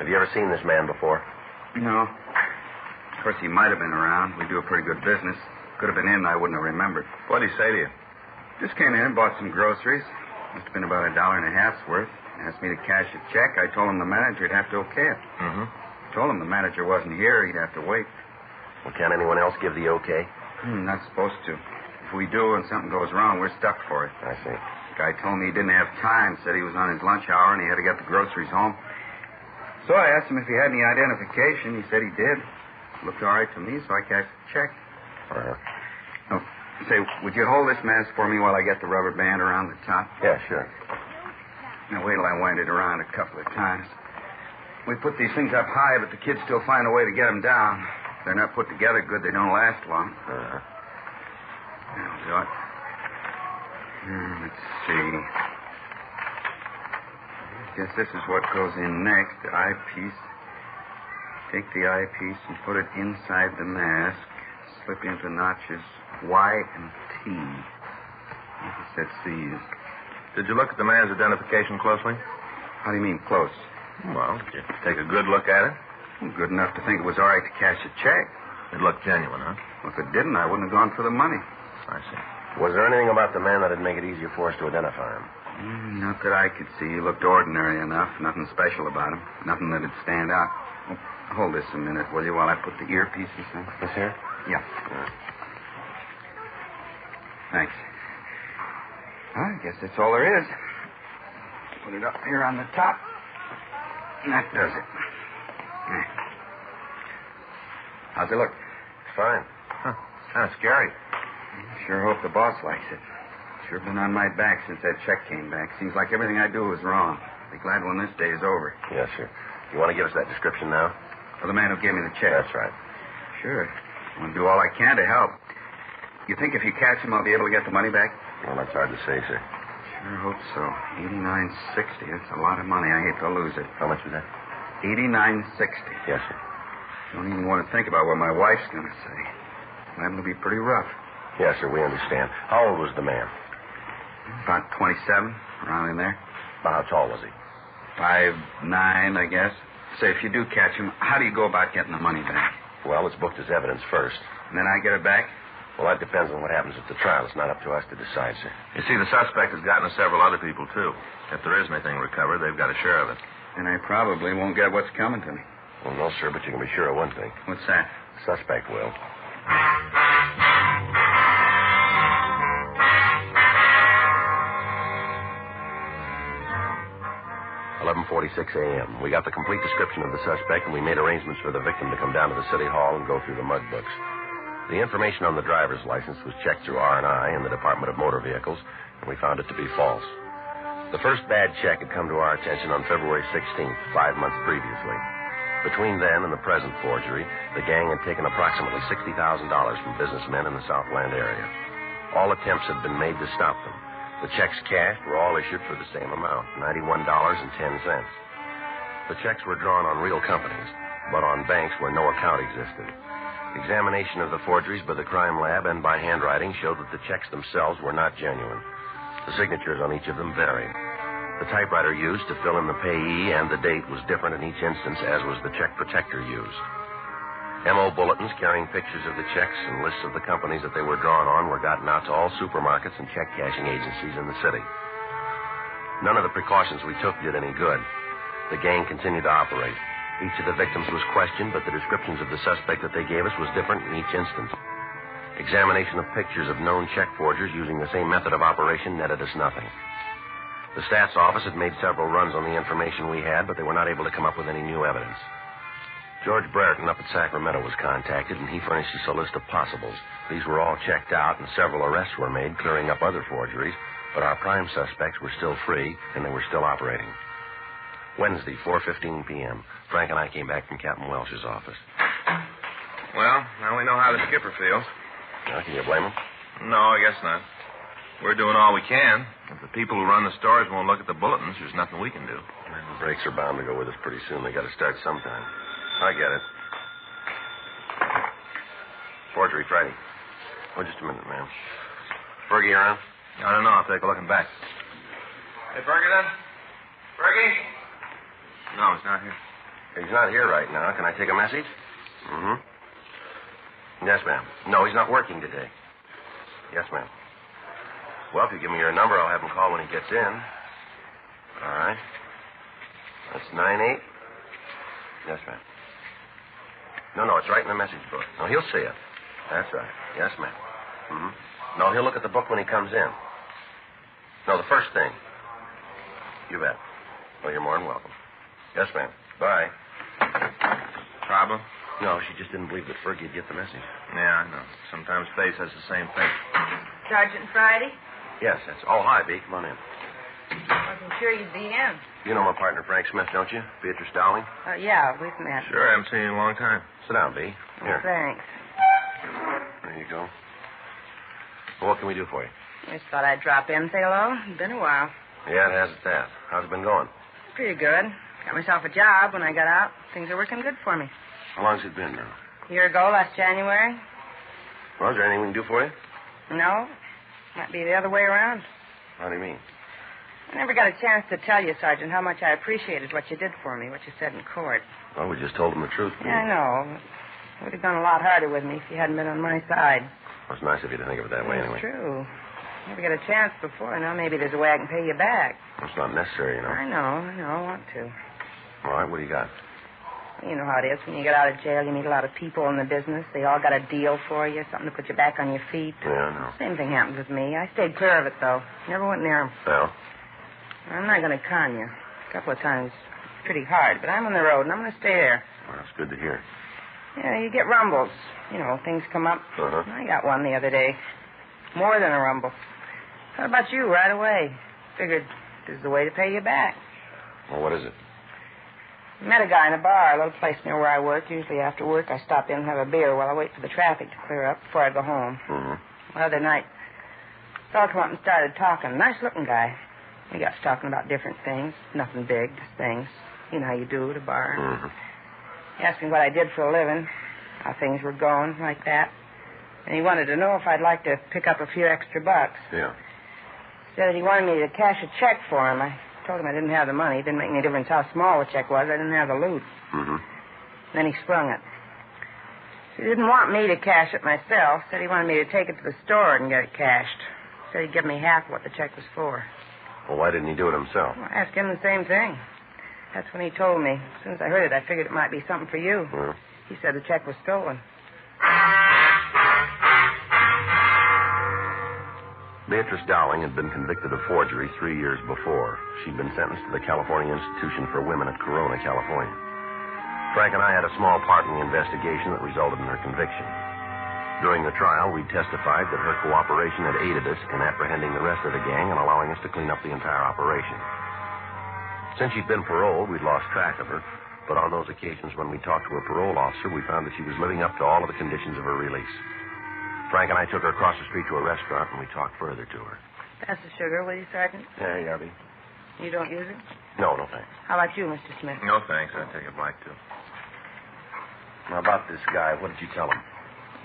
Have you ever seen this man before? No. Of course, he might have been around. We do a pretty good business. Could have been in, I wouldn't have remembered. What did he say to you? Just came in, bought some groceries. Must have been about $1.50 worth. Asked me to cash a check. I told him the manager would have to okay it. Mm-hmm. Told him the manager wasn't here. He'd have to wait. Well, can't anyone else give the okay? Not supposed to. If we do and something goes wrong, we're stuck for it. I see. The guy told me he didn't have time. Said he was on his lunch hour and he had to get the groceries home. So I asked him if he had any identification. He said he did. Looked all right to me, so I cashed the check. Uh-huh. Say, would you hold this mask for me while I get the rubber band around the top? Yeah, sure. Now, wait till I wind it around a couple of times. We put these things up high, but the kids still find a way to get them down. If they're not put together good, they don't last long. Uh-huh. Now, do it. Let's see. I guess this is what goes in next, the eyepiece. Take the eyepiece and put it inside the mask. Slip into notches Y and T. I guess that's these. Did you look at the man's identification closely? How do you mean, close? Well, did you take a good look at it? Well, good enough to think it was all right to cash a check. It looked genuine, huh? Well, if it didn't, I wouldn't have gone for the money. I see. Was there anything about the man that'd make it easier for us to identify him? Not that I could see. He looked ordinary enough. Nothing special about him. Nothing that'd stand out. Oh, hold this a minute, will you, while I put the earpieces in? Yes, sir? Yeah. Thanks. Well, I guess that's all there is. Put it up here on the top. And that does it. There. How's it look? Fine. Huh. Kind of scary. Sure hope the boss likes it. Sure been on my back since that check came back. Seems like everything I do is wrong. Be glad when this day is over. Yes, sir. You want to give us that description now? For the man who gave me the check. That's right. Sure. I want to do all I can to help. You think if you catch him, I'll be able to get the money back? Well, that's hard to say, sir. Sure hope so. $89.60. That's a lot of money. I hate to lose it. How much was that? $89.60. Yes, sir. Don't even want to think about what my wife's going to say. Liable to be pretty rough. Yes, sir, we understand. How old was the man? About 27, around in there. About how tall was he? 5'9", I guess. Say, if you do catch him, how do you go about getting the money back? Well, it's booked as evidence first. And then I get it back? Well, that depends on what happens at the trial. It's not up to us to decide, sir. You see, the suspect has gotten to several other people, too. If there is anything recovered, they've got a share of it. And I probably won't get what's coming to me. Well, no, sir, but you can be sure of one thing. What's that? The suspect will. 11:46 a.m. We got the complete description of the suspect, and we made arrangements for the victim to come down to the city hall and go through the mug books. The information on the driver's license was checked through R&I in the Department of Motor Vehicles, and we found it to be false. The first bad check had come to our attention on February 16th, 5 months previously. Between then and the present forgery, the gang had taken approximately $60,000 from businessmen in the Southland area. All attempts had been made to stop them. The checks cashed were all issued for the same amount, $91.10. The checks were drawn on real companies, but on banks where no account existed. Examination of the forgeries by the crime lab and by handwriting showed that the checks themselves were not genuine. The signatures on each of them varied. The typewriter used to fill in the payee and the date was different in each instance, as was the check protector used. M.O. bulletins carrying pictures of the checks and lists of the companies that they were drawn on were gotten out to all supermarkets and check cashing agencies in the city. None of the precautions we took did any good. The gang continued to operate. Each of the victims was questioned, but the descriptions of the suspect that they gave us was different in each instance. Examination of pictures of known check forgers using the same method of operation netted us nothing. The stats office had made several runs on the information we had, but they were not able to come up with any new evidence. George Brereton up at Sacramento was contacted, and he furnished us a list of possibles. These were all checked out, and several arrests were made, clearing up other forgeries, but our prime suspects were still free, and they were still operating. Wednesday, 4:15 p.m., Frank and I came back from Captain Welsh's office. Well, now we know how the skipper feels. Now, can you blame him? No, I guess not. We're doing all we can. If the people who run the stores won't look at the bulletins, there's nothing we can do. The brakes are bound to go with us pretty soon. They got to start sometime. I get it. Forgery Friday. Oh, just a minute, ma'am. Fergie around? I don't know. I'll take a look and back. Hey, Fergie, then? Fergie? No, he's not here. He's not here right now. Can I take a message? Mm-hmm. Yes, ma'am. No, he's not working today. Yes, ma'am. Well, if you give me your number, I'll have him call when he gets in. All right. That's 98. Yes, ma'am. No, it's right in the message book. No, he'll see it. That's right. Yes, ma'am. Mm-hmm. No, he'll look at the book when he comes in. No, the first thing. You bet. Well, you're more than welcome. Yes, ma'am. Bye. Problem? No, she just didn't believe that Fergie'd get the message. Yeah, I know. Sometimes Faith has the same thing. Sergeant Friday? Yes, that's... Oh, hi, B. Come on in. I wasn't sure you'd be in. You know my partner, Frank Smith, don't you? Beatrice Dowling? Yeah, we've met. Sure, I haven't seen you in a long time. Sit down, B. Here. Thanks. There you go. Well, what can we do for you? I just thought I'd drop in and say hello. It's been a while. Yeah, it has at that. How's it been going? Pretty good. Got myself a job when I got out. Things are working good for me. How long's it been now? A year ago, last January. Well, is there anything we can do for you? No. Might be the other way around. How do you mean? I never got a chance to tell you, Sergeant, how much I appreciated what you did for me, what you said in court. Well, we just told them the truth. Yeah, I know. It would have gone a lot harder with me if you hadn't been on my side. Well, it's nice of you to think of it that way, anyway. It's true. Never got a chance before. Now maybe there's a way I can pay you back. It's not necessary, you know. I know. I want to. All right, what do you got? You know how it is. When you get out of jail, you meet a lot of people in the business. They all got a deal for you, something to put you back on your feet. Yeah, I know. Same thing happened with me. I stayed clear of it, though. Never went near 'em. Well? I'm not going to con you. A couple of times, pretty hard, but I'm on the road, and I'm going to stay there. Well, that's good to hear. Yeah, you get rumbles. You know, things come up. Uh-huh. I got one the other day. More than a rumble. How about you right away? Figured this is the way to pay you back. Well, what is it? Met a guy in a bar, a little place near where I work. Usually after work, I stop in and have a beer while I wait for the traffic to clear up before I go home. Mm-hmm. The other night, a fellow came up and started talking. Nice-looking guy. We got to talking about different things. Nothing big, just things. You know how you do at a bar. Mm-hmm. He asked me what I did for a living, how things were going, like that. And he wanted to know if I'd like to pick up a few extra bucks. Yeah. Said that he wanted me to cash a check for him. I told him I didn't have the money. It didn't make any difference how small the check was. I didn't have the loot. Mm-hmm. Then he sprung it. He didn't want me to cash it myself. Said he wanted me to take it to the store and get it cashed. Said he'd give me half what the check was for. Well, why didn't he do it himself? Well, I asked him the same thing. That's when he told me. As soon as I heard it, I figured it might be something for you. Well. He said the check was stolen. Beatrice Dowling had been convicted of forgery 3 years before. She'd been sentenced to the California Institution for Women at Corona, California. Frank and I had a small part in the investigation that resulted in her conviction. During the trial, we testified that her cooperation had aided us in apprehending the rest of the gang and allowing us to clean up the entire operation. Since she'd been paroled, we'd lost track of her, but on those occasions when we talked to her parole officer, we found that she was living up to all of the conditions of her release. Frank and I took her across the street to a restaurant, and we talked further to her. Pass the sugar, will you, Sergeant? Yeah, Yarby. You don't use it? No, thanks. How about you, Mr. Smith? No, thanks. I'd take a black, too. Now, about this guy, what did you tell him?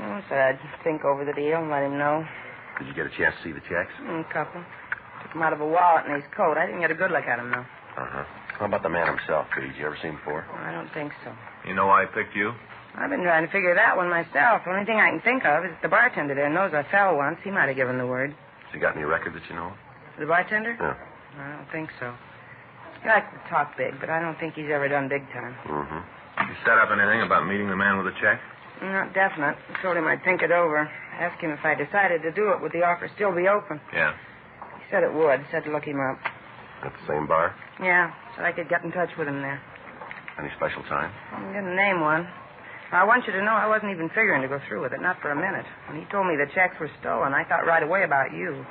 I said I'd think over the deal and let him know. Did you get a chance to see the checks? A couple. Took him out of a wallet in his coat. I didn't get a good look at him, though. Uh-huh. How about the man himself? Did you ever see him before? I don't think so. You know why I picked you? I've been trying to figure that one myself. The only thing I can think of is that the bartender there knows I fell once. He might have given the word. Has he got any record that you know of? The bartender? Yeah. I don't think so. He likes to talk big, but I don't think he's ever done big time. Mm-hmm. You set up anything about meeting the man with the check? Not definite. I told him I'd think it over. Asked him if I decided to do it, would the offer still be open? Yeah. He said it would. Said to look him up. At the same bar? Yeah. Said I could get in touch with him there. Any special time? I didn't name one. I want you to know I wasn't even figuring to go through with it, not for a minute. When he told me the checks were stolen, I thought right away about you.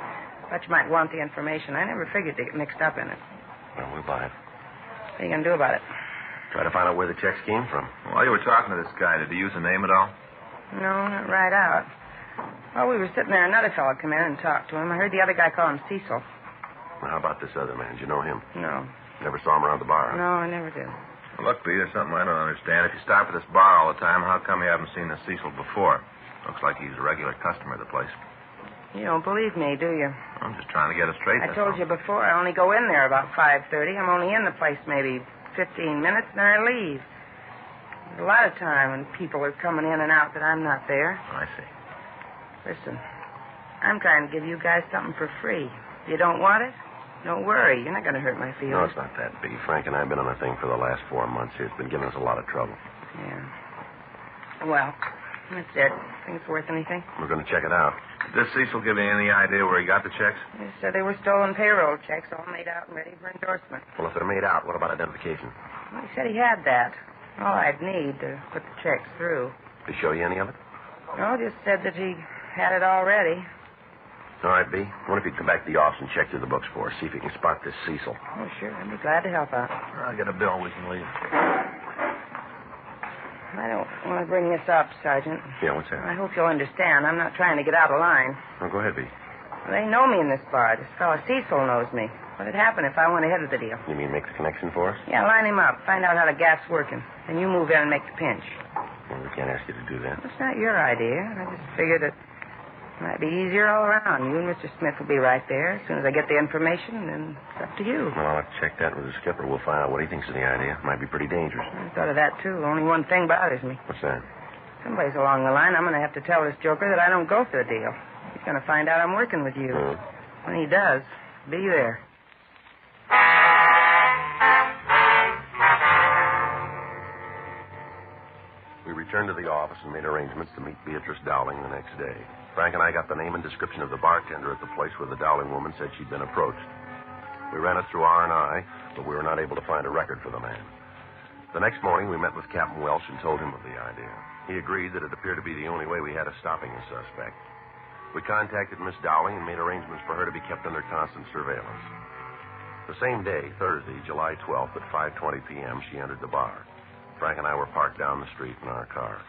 Thought you might want the information. I never figured to get mixed up in it. Well, we'll buy it. What are you going to do about it? Try to find out where the checks came from. While you were talking to this guy, did he use a name at all? No, not right out. While we were sitting there, another fellow came in and talked to him. I heard the other guy call him Cecil. Well, how about this other man? Did you know him? No. Never saw him around the bar? Huh? No, I never did. Well, look, Pete, there's something I don't understand. If you stop at this bar all the time, how come you haven't seen this Cecil before? Looks like he's a regular customer of the place. You don't believe me, do you? I'm just trying to get it straight. I told you before, I only go in there about 5:30. I'm only in the place maybe 15 minutes, and then I leave. There's a lot of time when people are coming in and out that I'm not there. I see. Listen, I'm trying to give you guys something for free. If you don't want it, don't worry. You're not going to hurt my feelings. No, it's not that big. Frank and I have been on a thing for the last 4 months here. It's been giving us a lot of trouble. Yeah. Well, that's it. Think it's worth anything? We're going to check it out. Did this Cecil give you any idea where he got the checks? He said they were stolen payroll checks, all made out and ready for endorsement. Well, if they're made out, what about identification? Well, he said he had that. All I'd need to put the checks through. Did he show you any of it? No, just said that he had it already. All right, B. I wonder if you'd come back to the office and check through the books for us. See if you can spot this Cecil. Oh, sure. I'd be glad to help out. I'll get a bill. We can leave. I don't want to bring this up, Sergeant. Yeah, what's that? I hope you'll understand. I'm not trying to get out of line. Oh, go ahead, B. Well, they know me in this bar. This fellow Cecil knows me. What'd happen if I went ahead of the deal? You mean make the connection for us? Yeah, line him up. Find out how the gap's working. Then you move in and make the pinch. Well, we can't ask you to do that. It's not your idea. I just figured it might be easier all around. You and Mr. Smith will be right there. As soon as I get the information, then it's up to you. Well, I'll have to check that with the skipper. We'll find out what he thinks of the idea. Might be pretty dangerous. I thought of that, too. Only one thing bothers me. What's that? Someplace along the line, I'm going to have to tell this joker that I don't go for the deal. He's going to find out I'm working with you. When he does, be there. We returned to the office and made arrangements to meet Beatrice Dowling the next day. Frank and I got the name and description of the bartender at the place where the Dowling woman said she'd been approached. We ran it through R&I, but we were not able to find a record for the man. The next morning, we met with Captain Welsh and told him of the idea. He agreed that it appeared to be the only way we had of stopping the suspect. We contacted Miss Dowling and made arrangements for her to be kept under constant surveillance. The same day, Thursday, July 12th, at 5:20 p.m., she entered the bar. Frank and I were parked down the street in our car.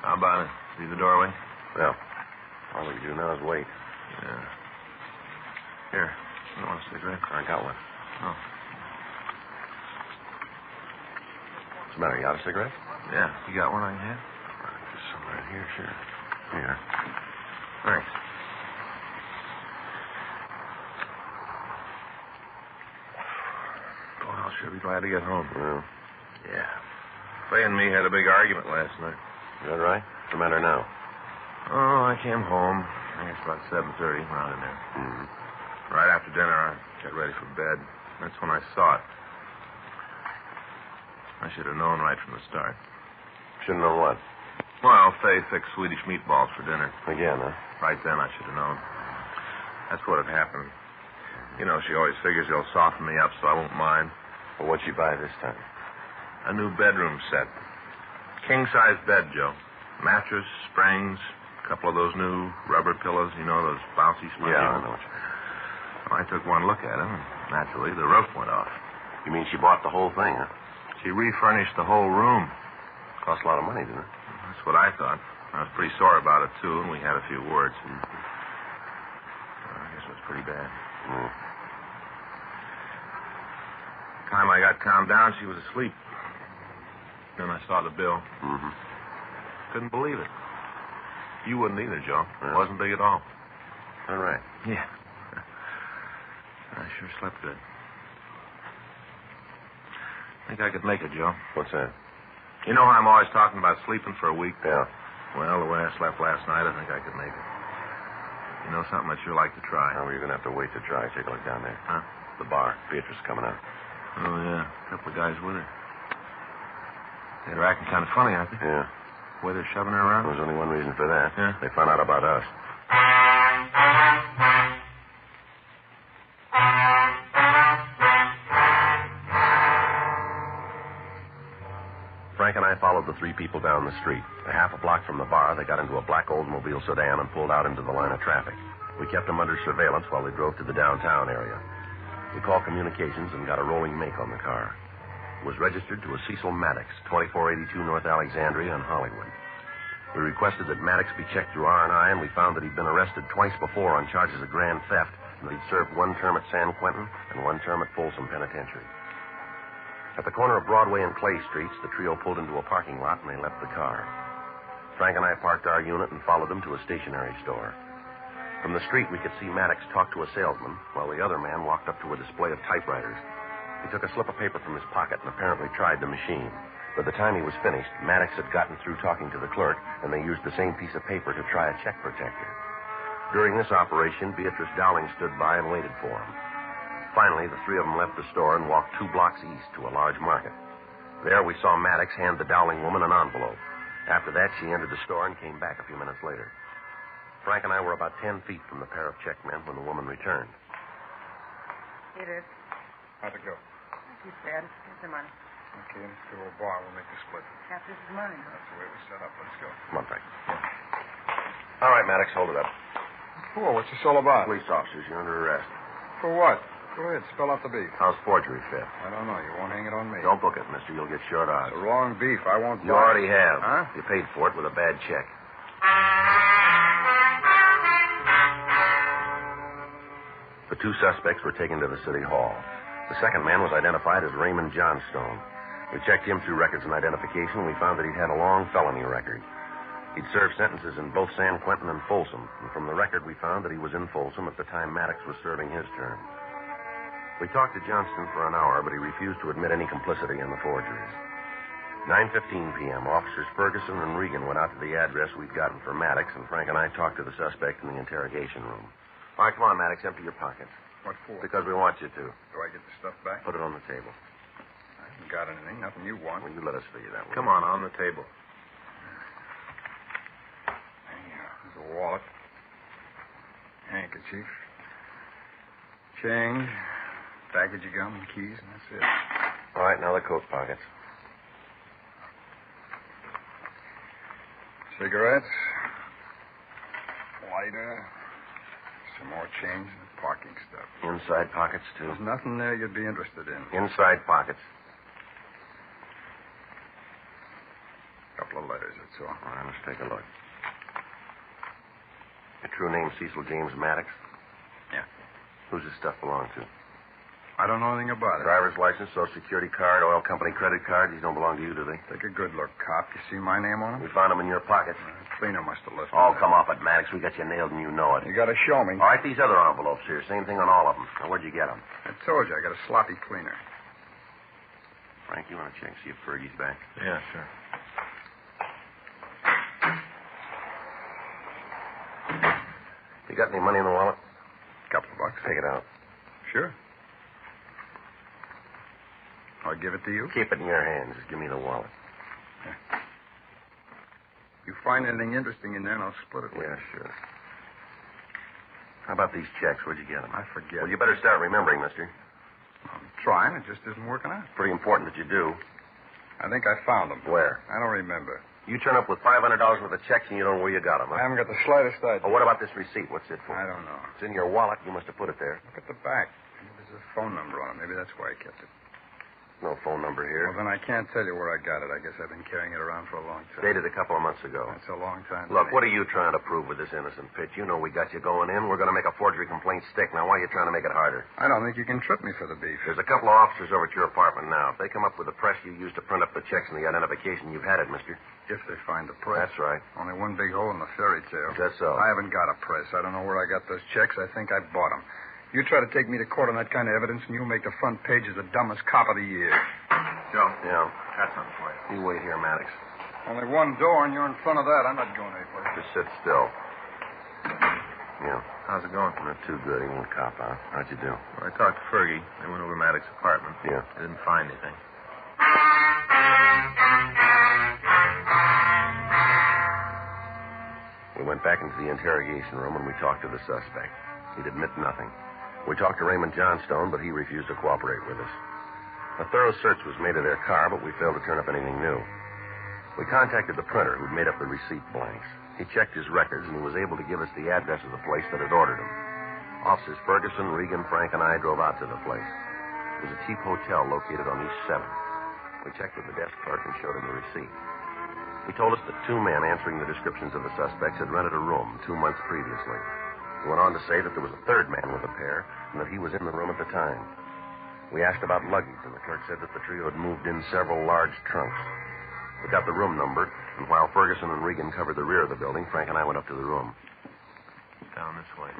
How about it? See the doorway? Well, all we can do now is wait. Yeah. Here. You want a cigarette? I got one. Oh. What's the matter? You got a cigarette? Yeah. You got one I can have? There's some right here, sure. Here. Thanks. Boy, I'll sure be glad to get home. Well, yeah. Fay and me had a big argument last night. Is that right? What's the matter now? Oh, I came home. I guess about 7:30, around in there. Mm-hmm. Right after dinner, I got ready for bed. That's when I saw it. I should have known right from the start. Shouldn't know what? Well, Faye fixed Swedish meatballs for dinner. Again, huh? Right then, I should have known. That's what had happened. You know, she always figures they'll soften me up so I won't mind. Well, what'd she buy this time? A new bedroom set. King-size bed, Joe. Mattress, springs, a couple of those new rubber pillows, you know, those bouncy spongy Yeah, I ones. know what you mean. Well, I took one look at them, and naturally, the roof went off. You mean she bought the whole thing, huh? She refurnished the whole room. Cost a lot of money, didn't it? That's what I thought. I was pretty sore about it, too, and we had a few words. I guess it was pretty bad. Mm. The time I got calmed down, she was asleep. Then I saw the bill. Mm-hmm. Couldn't believe it. You wouldn't either, Joe. Yeah. It wasn't big at all. All right. Yeah. I sure slept good. Think I could make it, Joe. What's that? You know how I'm always talking about sleeping for a week? Yeah. Well, the way I slept last night, I think I could make it. You know something I'd sure like to try? Now, you're going to have to wait to try. Take a look down there. Huh? The bar. Beatrice is coming out. Oh, yeah. A couple of guys with her. They're acting kind of funny, aren't they? Yeah. The way they're shoving her around? There's only one reason for that. Yeah? They found out about us. Frank and I followed the three people down the street. A half a block from the bar, they got into a black Oldsmobile sedan and pulled out into the line of traffic. We kept them under surveillance while they drove to the downtown area. We called communications and got a rolling make on the car. It was registered to a Cecil Maddox, 2482 North Alexandria in Hollywood. We requested that Maddox be checked through R&I, and we found that he'd been arrested twice before on charges of grand theft, and that he'd served one term at San Quentin and one term at Folsom Penitentiary. At the corner of Broadway and Clay Streets, the trio pulled into a parking lot, and they left the car. Frank and I parked our unit and followed them to a stationery store. From the street, we could see Maddox talk to a salesman, while the other man walked up to a display of typewriters. He took a slip of paper from his pocket and apparently tried the machine. By the time he was finished, Maddox had gotten through talking to the clerk, and they used the same piece of paper to try a check protector. During this operation, Beatrice Dowling stood by and waited for him. Finally, the three of them left the store and walked 2 blocks east to a large market. There, we saw Maddox hand the Dowling woman an envelope. After that, she entered the store and came back a few minutes later. Frank and I were about 10 feet from the pair of checkmen when the woman returned. It is. How'd it go? Too bad. Here's the money. Okay, let's go to a bar. We'll make the split. Half this is mine. That's the way we set up. Let's go. Come on, Frank. All right, Maddox, hold it up. Cool. What's this all about? Police officers, you're under arrest. For what? Go ahead. Spell out the beef. How's forgery fit? I don't know. You won't hang it on me. Don't book it, mister. You'll get short odds. It's the wrong beef. I won't You buy already it. have. Huh? You paid for it with a bad check. The 2 suspects were taken to the city hall. The second man was identified as Raymond Johnstone. We checked him through records and identification, and we found that he'd had a long felony record. He'd served sentences in both San Quentin and Folsom, and from the record we found that he was in Folsom at the time Maddox was serving his term. We talked to Johnston for an hour, but he refused to admit any complicity in the forgeries. 9:15 p.m., Officers Ferguson and Regan went out to the address we'd gotten for Maddox, and Frank and I talked to the suspect in the interrogation room. All right, come on, Maddox, empty your pockets. What for? Because we want you to. Do I get the stuff back? Put it on the table. I haven't got anything. Nothing you want. Well, you let us figure that one. Come on the table. There's a wallet. Handkerchief. Change. Package of gum and keys, and that's it. All right, now the coat pockets. Cigarettes. Lighter. Some more change and parking stuff. Inside pockets, too. There's nothing there you'd be interested in. Inside pockets. A couple of letters, that's all. All right, let's take a look. Your true name, Cecil James Maddox? Yeah. Who's this stuff belong to? I don't know anything about it. Driver's license, social security card, oil company credit card. These don't belong to you, do they? Take a good look, cop. You see my name on them? We found them in your pockets. Cleaner must have left Oh, them come off it, Maddox. We got you nailed and you know it. You got to show me. All right, these other envelopes here. Same thing on all of them. Now, where'd you get them? I told you, I got a sloppy cleaner. Frank, you want to check, see if Fergie's back? Yeah, sure. You got any money in the wallet? Couple of bucks. Take it out. Sure. I'll give it to you. Keep it in your hands. Just give me the wallet. You find anything interesting in there, and I'll split it with you. Yeah, sure. How about these checks? Where'd you get them? I forget. Well, you better start remembering, mister. I'm trying. It just isn't working out. It's pretty important that you do. I think I found them. Where? I don't remember. You turn up with $500 worth of checks and you don't know where you got them, huh? I haven't got the slightest idea. Oh, what about this receipt? What's it for? I don't know. It's in your wallet. You must have put it there. Look at the back. There's a phone number on it. Maybe that's why I kept it. No phone number here. Well, then I can't tell you where I got it. I guess I've been carrying it around for a long time. Dated a couple of months ago. That's a long time. Look, what are you trying to prove with this innocent pitch? You know we got you going in. We're going to make a forgery complaint stick. Now, why are you trying to make it harder? I don't think you can trip me for the beef. There's a couple of officers over at your apartment now. If they come up with the press you used to print up the checks and the identification, you've had it, mister. If they find the press. That's right. Only one big hole in the fairy tale. That's so. I haven't got a press. I don't know where I got those checks. I think I bought them. You try to take me to court on that kind of evidence, and you'll make the front page as the dumbest cop of the year. Joe. Yeah. Got something for you. You wait here, Maddox. Only one door, and you're in front of that. I'm not going anyplace. Just sit still. Yeah. How's it going? Not too good. He won't cop out. How'd you do? Well, I talked to Fergie. They went over to Maddox's apartment. Yeah. They didn't find anything. We went back into the interrogation room and we talked to the suspect. He'd admit nothing. We talked to Raymond Johnstone, but he refused to cooperate with us. A thorough search was made of their car, but we failed to turn up anything new. We contacted the printer who'd made up the receipt blanks. He checked his records, and he was able to give us the address of the place that had ordered them. Officers Ferguson, Regan, Frank, and I drove out to the place. It was a cheap hotel located on East 7th. We checked with the desk clerk and showed him the receipt. He told us that two men answering the descriptions of the suspects had rented a room 2 months previously. He went on to say that there was a third man with a pair and that he was in the room at the time. We asked about luggage, and the clerk said that the trio had moved in several large trunks. We got the room numbered, and while Ferguson and Regan covered the rear of the building, Frank and I went up to the room. Down this way.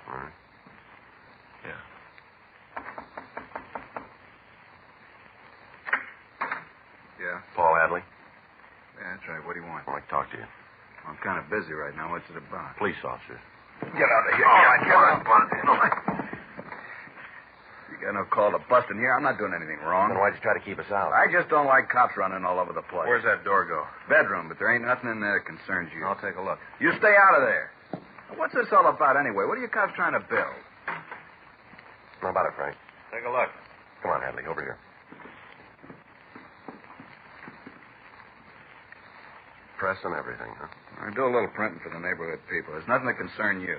All right. Yeah. Yeah? Paul Hadley? Yeah, that's right. What do you want? I'd like to talk to you. I'm kind of busy right now. What's it about? Police officers. Get out of here. All right, get out. You got no call to bust in here. I'm not doing anything wrong. Then why'd you try to keep us out? I just don't like cops running all over the place. Where's that door go? Bedroom, but there ain't nothing in there that concerns you. I'll take a look. You stay out of there. What's this all about anyway? What are you cops trying to build? How about it, Frank? Take a look. Come on, Hadley, over here. Press and everything, huh? I do a little printing for the neighborhood people. There's nothing that concern you.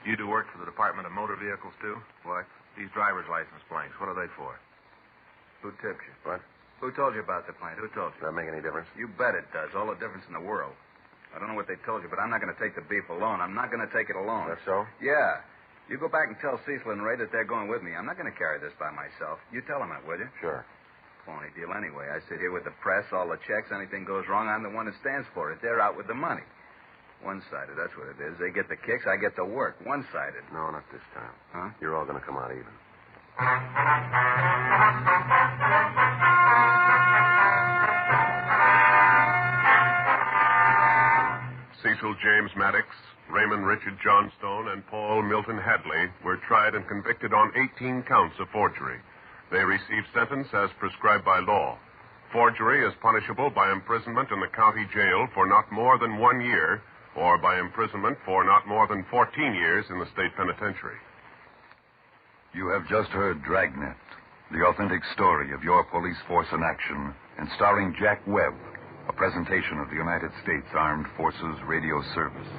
You do work for the Department of Motor Vehicles, too? What? These driver's license blanks, what are they for? Who tipped you? What? Who told you about the plant? Who told you? Does that make any difference? You bet it does. All the difference in the world. I don't know what they told you, but I'm not going to take the beef alone. I'm not going to take it alone. That's so? Yeah. You go back and tell Cecil and Ray that they're going with me. I'm not going to carry this by myself. You tell them that, will you? Sure. Phony deal anyway. I sit here with the press, all the checks. Anything goes wrong, I'm the one that stands for it. They're out with the money. One-sided, that's what it is. They get the kicks, I get the work. One-sided. No, not this time. Huh? You're all going to come out even. Cecil James Maddox, Raymond Richard Johnstone, and Paul Milton Hadley were tried and convicted on 18 counts of forgery. They received sentence as prescribed by law. Forgery is punishable by imprisonment in the county jail for not more than 1 year, or by imprisonment for not more than 14 years in the state penitentiary. You have just heard Dragnet, the authentic story of your police force in action, and starring Jack Webb, a presentation of the United States Armed Forces Radio Service.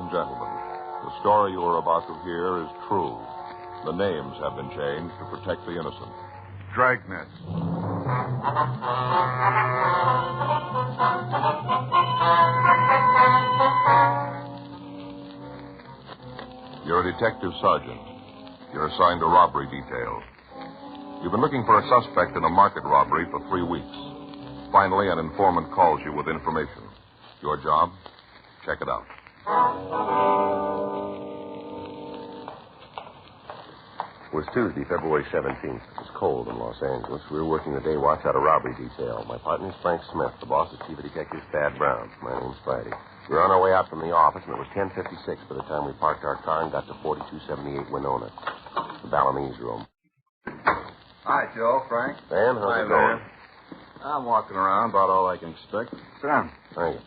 and gentlemen, the story you are about to hear is true. The names have been changed to protect the innocent. Dragnet. You're a detective sergeant. You're assigned a robbery detail. You've been looking for a suspect in a market robbery for 3 weeks. Finally, an informant calls you with information. Your job? Check it out. It was Tuesday, February 17th. It was cold in Los Angeles. We were working the day watch out a robbery detail. My partner's Frank Smith. The boss is Chief of Detectives Thad Brown. My name's Friday. We were on our way out from the office, and it was 10:56 by the time we parked our car and got to 4278 Winona, the Balinese room. Hi, Joe, Frank. Van, how's Hi, it going? Van. I'm walking around, about all I can expect. Sit down. Thank you.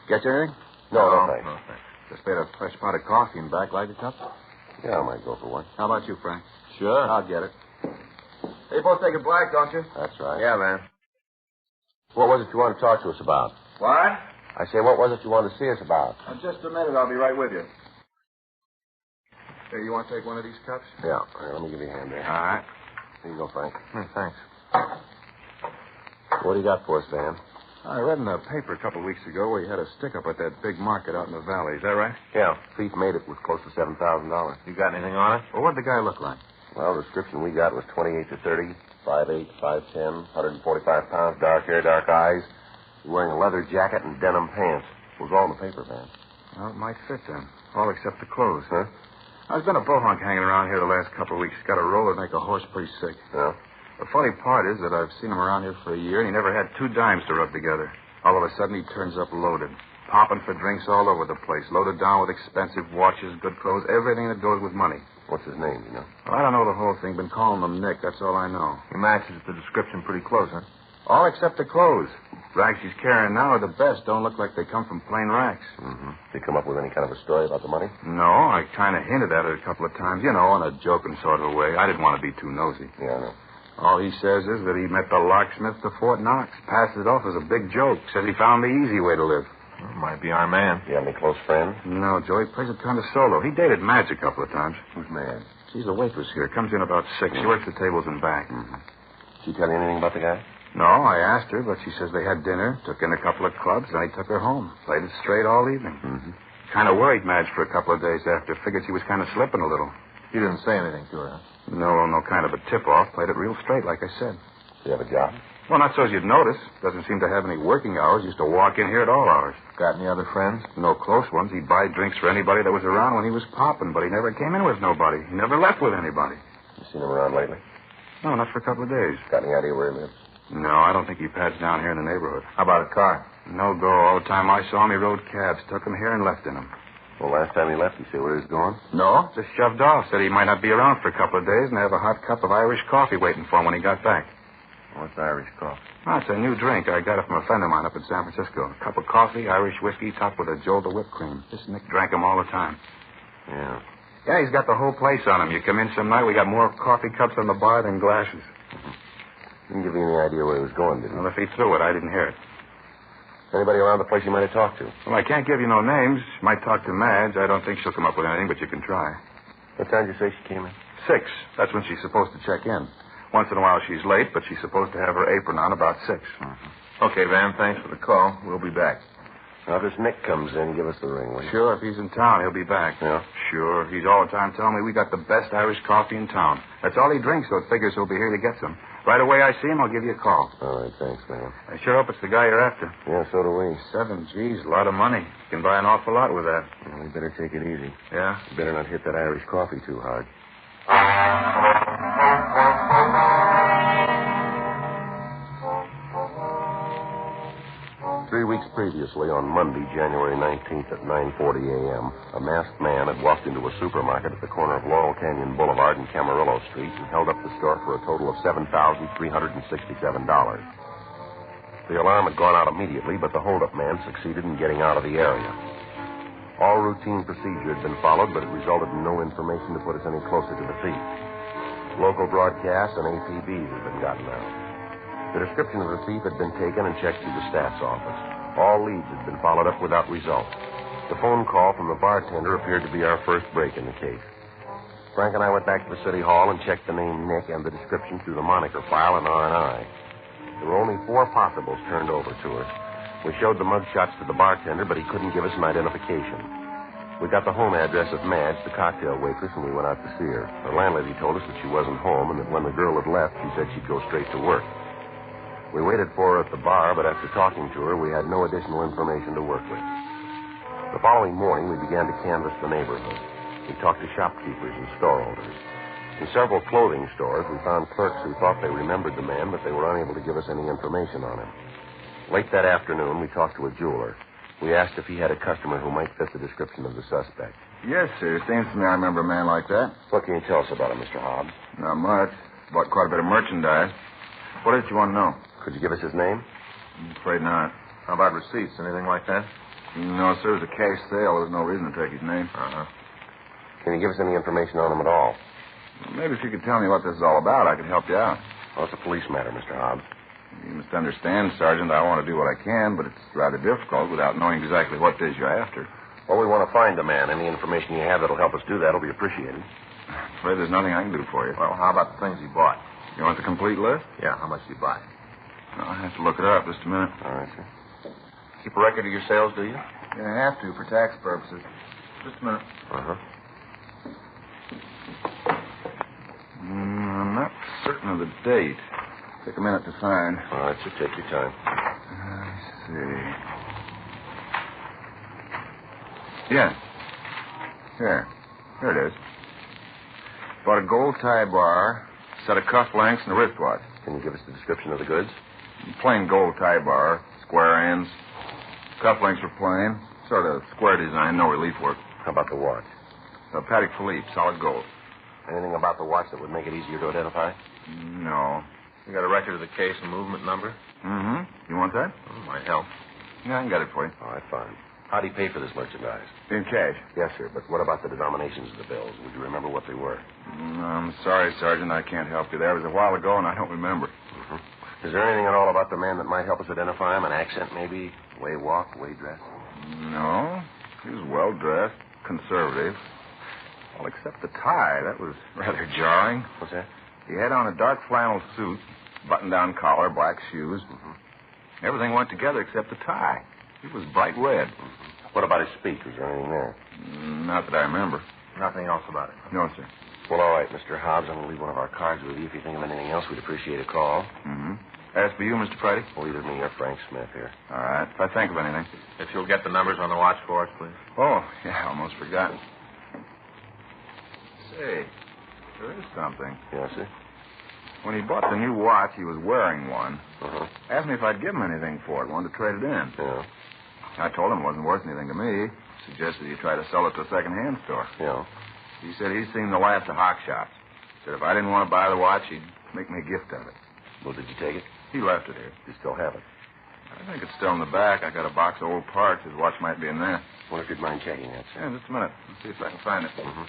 Get you anything? No, thanks. No, thanks. Just made a fresh pot of coffee in back. Like a cup? Yeah, I might go for one. How about you, Frank? Sure. I'll get it. Hey, you both take it black, don't you? That's right. Yeah, man. What was it you wanted to talk to us about? What? I say, what was it you wanted to see us about? Just a minute. I'll be right with you. Hey, you want to take one of these cups? Yeah. Here, let me give you a hand there. All right. Here you go, Frank. Thanks. What do you got for us, Van? I read in the paper a couple of weeks ago where you had a stick-up at that big market out in the valley. Is that right? Yeah. Thief made it with close to $7,000. You got anything on it? Well, what did the guy look like? Well, the description we got was 28 to 30, 5'8", 5'10", 145 pounds, dark hair, dark eyes. He's wearing a leather jacket and denim pants. It was all in the paper, Van. Well, it might fit then. All except the clothes. Huh? There's been a bohunk hanging around here the last couple of weeks. Got a roller to make a horse pretty sick. Yeah? The funny part is that I've seen him around here for a year, and he never had 2 dimes to rub together. All of a sudden, he turns up loaded, popping for drinks all over the place, loaded down with expensive watches, good clothes, everything that goes with money. What's his name, you know? Well, I don't know the whole thing. Been calling him Nick. That's all I know. He matches the description pretty close, huh? All except the clothes. Rags he's carrying now are the best. Don't look like they come from plain racks. Mm-hmm. Did you come up with any kind of a story about the money? No, I kind of hinted at it a couple of times, in a joking sort of way. I didn't want to be too nosy. Yeah, I know. All he says is that he met the locksmith to Fort Knox. Passed it off as a big joke. Says he found the easy way to live. Well, might be our man. You have any close friends? No, Joe. He plays it kind of solo. He dated Madge a couple of times. Who's Madge? She's a waitress here. Comes in about 6. She works the tables in back. Mm-hmm. Did she tell you anything about the guy? No, I asked her, but she says they had dinner, took in a couple of clubs, and he took her home. Played it straight all evening. Mm-hmm. Kind of worried Madge for a couple of days after. Figured she was kind of slipping a little. You didn't say anything to her, huh? No kind of a tip-off. Played it real straight, like I said. Do you have a job? Well, not so as you'd notice. Doesn't seem to have any working hours. Used to walk in here at all hours. Got any other friends? No close ones. He'd buy drinks for anybody that was around when he was popping, but he never came in with nobody. He never left with anybody. You seen him around lately? No, not for a couple of days. Got any idea where he lives? No, I don't think he pads down here in the neighborhood. How about a car? No go. All the time I saw him, he rode cabs. Took him here and left in them. Well, last time he left, he said where he was going? No, just shoved off. Said he might not be around for a couple of days and have a hot cup of Irish coffee waiting for him when he got back. What's Irish coffee? Oh, it's a new drink. I got it from a friend of mine up in San Francisco. A cup of coffee, Irish whiskey, topped with a jolt of whipped cream. This Nick drank them all the time. Yeah. Yeah, he's got the whole place on him. You come in some night, we got more coffee cups on the bar than glasses. Didn't give you any idea where he was going, did he? Well, if he threw it, I didn't hear it. Anybody around the place you might have talked to? Well, I can't give you no names. Might talk to Madge. I don't think she'll come up with anything, but you can try. What time did you say she came in? 6. That's when she's supposed to check in. Once in a while she's late, but she's supposed to have her apron on about 6. Mm-hmm. Okay, Van, thanks for the call. We'll be back. Now, if this Nick comes in, give us the ring, will you? Sure, if he's in town, he'll be back. Yeah? Sure. He's all the time telling me we got the best Irish coffee in town. That's all he drinks, so it figures he'll be here to get some. Right away I see him, I'll give you a call. All right, thanks, man. I sure hope it's the guy you're after. Yeah, so do we. 7 G's, a lot of money. You can buy an awful lot with that. Well, we better take it easy. Yeah? You better not hit that Irish coffee too hard. 3 weeks previously, on Monday, January 19th at 9:40 a.m., a masked man had walked into a supermarket at the corner of Laurel Canyon Boulevard and Camarillo Street and held up the store for a total of $7,367. The alarm had gone out immediately, but the holdup man succeeded in getting out of the area. All routine procedure had been followed, but it resulted in no information to put us any closer to the thief. Local broadcasts and APBs had been gotten out. The description of the thief had been taken and checked through the staff's office. All leads had been followed up without result. The phone call from the bartender appeared to be our first break in the case. Frank and I went back to the city hall and checked the name Nick and the description through the moniker file in R&I. There were only 4 possibles turned over to us. We showed the mug shots to the bartender, but he couldn't give us an identification. We got the home address of Madge, the cocktail waitress, and we went out to see her. Her landlady told us that she wasn't home and that when the girl had left, she said she'd go straight to work. We waited for her at the bar, but after talking to her, we had no additional information to work with. The following morning, we began to canvass the neighborhood. We talked to shopkeepers and store owners. In several clothing stores, we found clerks who thought they remembered the man, but they were unable to give us any information on him. Late that afternoon, we talked to a jeweler. We asked if he had a customer who might fit the description of the suspect. Yes, sir. Seems to me I remember a man like that. What can you tell us about him, Mr. Hobbs? Not much. Bought quite a bit of merchandise. What did you want to know? Could you give us his name? I'm afraid not. How about receipts? Anything like that? No, sir. It was a cash sale. There's no reason to take his name. Uh-huh. Can you give us any information on him at all? Maybe if you could tell me what this is all about, I could help you out. Well, it's a police matter, Mr. Hobbs. You must understand, Sergeant, I want to do what I can, but it's rather difficult without knowing exactly what it is you're after. Well, we want to find the man. Any information you have that'll help us do that will be appreciated. I'm afraid there's nothing I can do for you. Well, how about the things he bought? You want the complete list? Yeah, how much did he buy? I'll have to look it up just a minute. All right, sir. Keep a record of your sales, do you? Yeah, I have to for tax purposes. Just a minute. Uh-huh. I'm not certain of the date. Take a minute to find. All right, sir. Take your time. Let's see. Yeah. Here it is. Bought a gold tie bar, set of cufflinks, and a wristwatch. Can you give us the description of the goods? Plain gold tie bar, square ends. Cufflinks were plain, sort of square design, no relief work. How about the watch? A Patek Philippe, solid gold. Anything about the watch that would make it easier to identify? No. You got a record of the case and movement number? Mm-hmm. You want that? Oh, might help. Yeah, I can get it for you. All right, fine. How'd he pay for this merchandise? In cash. Yes, sir, but what about the denominations of the bills? Would you remember what they were? I'm sorry, Sergeant, I can't help you there. It was a while ago, and I don't remember. Mm-hmm. Is there anything at all about the man that might help us identify him? An accent, maybe? Way walk, way dress? No. He was well-dressed, conservative. Well, except the tie. That was rather jarring. What's that? He had on a dark flannel suit, button-down collar, black shoes. Mm-hmm. Everything went together except the tie. It was bright red. Mm-hmm. What about his speech? Was there anything there? Not that I remember. Nothing else about it? No, sir. Well, all right, Mr. Hobbs. I'm going to leave one of our cards with you. If you think of anything else, we'd appreciate a call. Mm-hmm. As for you, Mr. Friday? Well, either me or Frank Smith here. All right. If I think of anything. If you'll get the numbers on the watch for us, please. Oh, yeah, almost forgotten. Say, there is something. Yes, sir? When he bought the new watch, he was wearing one. Uh-huh. Asked me if I'd give him anything for it. Wanted to trade it in. Yeah. I told him it wasn't worth anything to me. Suggested he try to sell it to a second-hand store. Yeah. He said he's seen the last of hock shops. Said if I didn't want to buy the watch, he'd make me a gift of it. Well, did you take it? He left it here. You still have it? I think it's still in the back. I got a box of old parts. His watch might be in there. Wonder if you'd mind checking that, sir. Yeah, just a minute. Let's see if I can find it. Mm-hmm.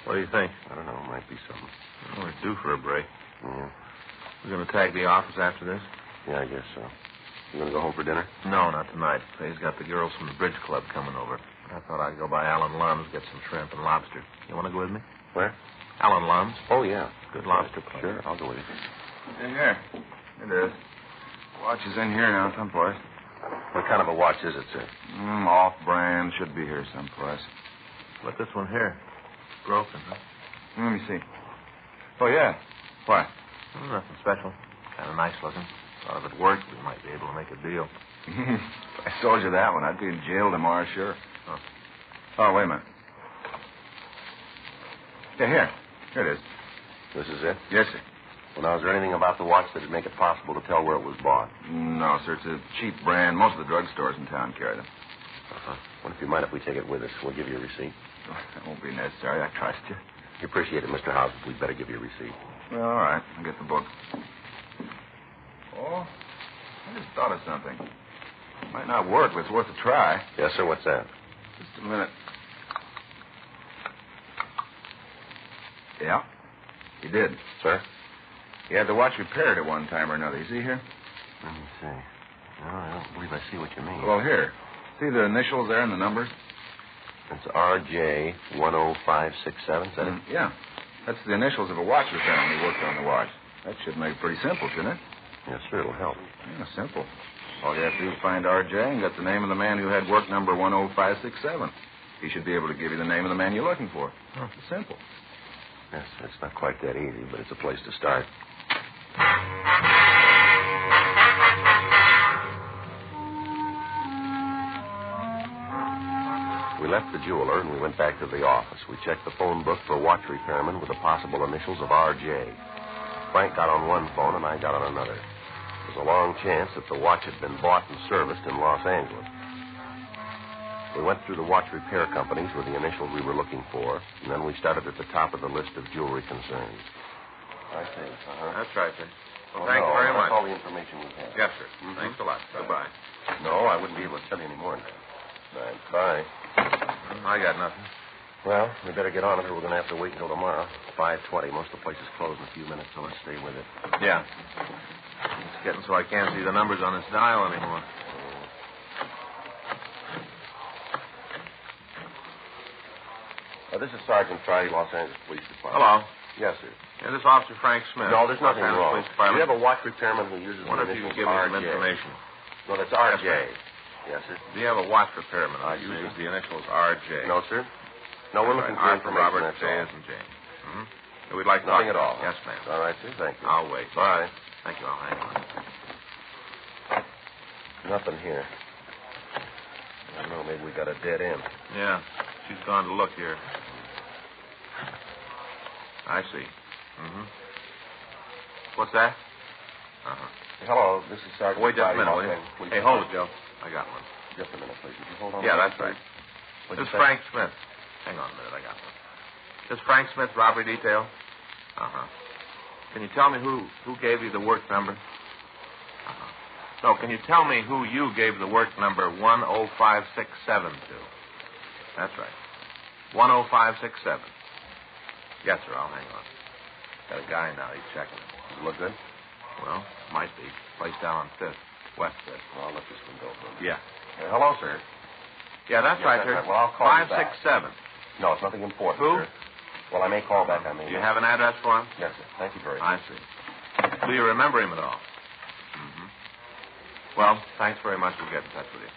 What do you think? I don't know. It might be something. Well, we're due for a break. Yeah. We're going to tag the office after this? Yeah, I guess so. You going to go home for dinner? No, not tonight. He's got the girls from the bridge club coming over. I thought I'd go by Alan Lum's, get some shrimp and lobster. You want to go with me? Where? Alan Lum's. Oh, yeah. Good lobster place. Sure, I'll go with you. In here. It is. Watch is in here now, someplace. What kind of a watch is it, sir? Off-brand. Should be here someplace. Look, this one here. Broken, huh? Let me see. Oh, yeah. Why? Nothing special. Kind of nice looking. Thought if it worked, we might be able to make a deal. If I sold you that one, I'd be in jail tomorrow, sure. Huh. Oh, wait a minute. Yeah, here. Here it is. This is it? Yes, sir. Well, now, is there anything about the watch that would make it possible to tell where it was bought? No, sir. It's a cheap brand. Most of the drugstores in town carry them. Uh-huh. Well, if you mind if we take it with us, we'll give you a receipt. That won't be necessary. I trust you. We appreciate it, Mr. House. We'd better give you a receipt. Well, all right. I'll get the book. Oh, I just thought of something. Might not work, but it's worth a try. Yes, sir. What's that? Just a minute. Yeah, he did. Sir? He had the watch repaired at one time or another. You see here? Let me see. I don't believe I see what you mean. Well, here. See the initials there and the numbers? It's RJ 10567, is that it? Yeah. That's the initials of a watch repairman who worked on the watch. That should make it pretty simple, shouldn't it? Yes, sir. It'll help. Yeah, simple. All you have to do is find RJ and get the name of the man who had work number 10567. He should be able to give you the name of the man you're looking for. It's simple. Yes, it's not quite that easy, but it's a place to start. We left the jeweler and we went back to the office. We checked the phone book for a watch repairman with the possible initials of RJ. Frank got on one phone and I got on another. There was a long chance that the watch had been bought and serviced in Los Angeles. We went through the watch repair companies with the initials we were looking for, and then we started at the top of the list of jewelry concerns. I see. That's right, sir. Well, thank you very much. That's all the information we have. Yes, sir. Thanks a lot. Goodbye. No, I wouldn't be able to tell you any more now. Bye. I got nothing. Well, we better get on it or we're going to have to wait until tomorrow. 5:20. Most of the place is closed in a few minutes, so let's stay with it. Yeah. It's getting so I can't see the numbers on this dial anymore. This is Sergeant Friday, Los Angeles Police Department. Hello. Yes, sir. Yeah, this is Officer Frank Smith. No, there's nothing Los wrong. Angeles Police Department. You have a watch repairman who uses Wonder the if you initials can give me some RJ. information. No, that's RJ. Yes, Yes, sir. Do you have a watch repairman who uses the initials RJ? No, sir. No, we're looking for R for information. Robert, J as in Jane. Mm-hmm. We'd like to Nothing talk at all. Yes, ma'am. All right, sir. Thank you. I'll wait. Bye. Thank you. I'll hang on. Nothing here. I don't know. Maybe we got a dead end. Yeah. She's gone to look here. I see. Mm-hmm. What's that? Uh-huh. Hello, this is Sergeant Wait just a Friday, minute, Los will you? Angeles Police Hey, hold it, Department. Joe. I got one. Just a minute, please. Would you hold on? Yeah, a minute, that's right. please? This is Frank Smith. Hang on a minute, I got one. This is Frank Smith, robbery detail? Uh-huh. Can you tell me who gave you the work number? Uh-huh. No, can you tell me who you gave the work number 10567 to? That's right. 10567. Yes, sir, I'll hang on. Got a guy now, he's checking. Does it look good? Well, might be. Place down on 5th. West 5th. Well, I'll let this one go for a minute. Yeah. Hello, sir. Yeah, that's right, sir. Right. Well, I'll call you back. 567. No, it's nothing important, Who? sir. Well, I may call back. I may. Do you have an address for him? Yes, sir. Thank you very much. I see. Do you remember him at all? Mm-hmm. Well, thanks very much. We'll get in touch with you.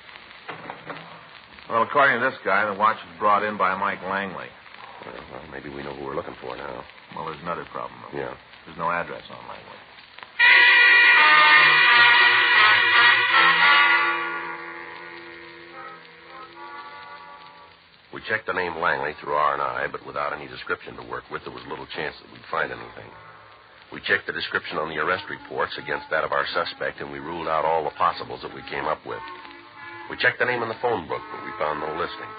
Well, according to this guy, the watch was brought in by Mike Langley. Well, maybe we know who we're looking for now. Well, there's another problem, though. Yeah. There's no address on Langley. We checked the name Langley through R&I, but without any description to work with, there was little chance that we'd find anything. We checked the description on the arrest reports against that of our suspect, and we ruled out all the possibles that we came up with. We checked the name in the phone book, but we found no listing.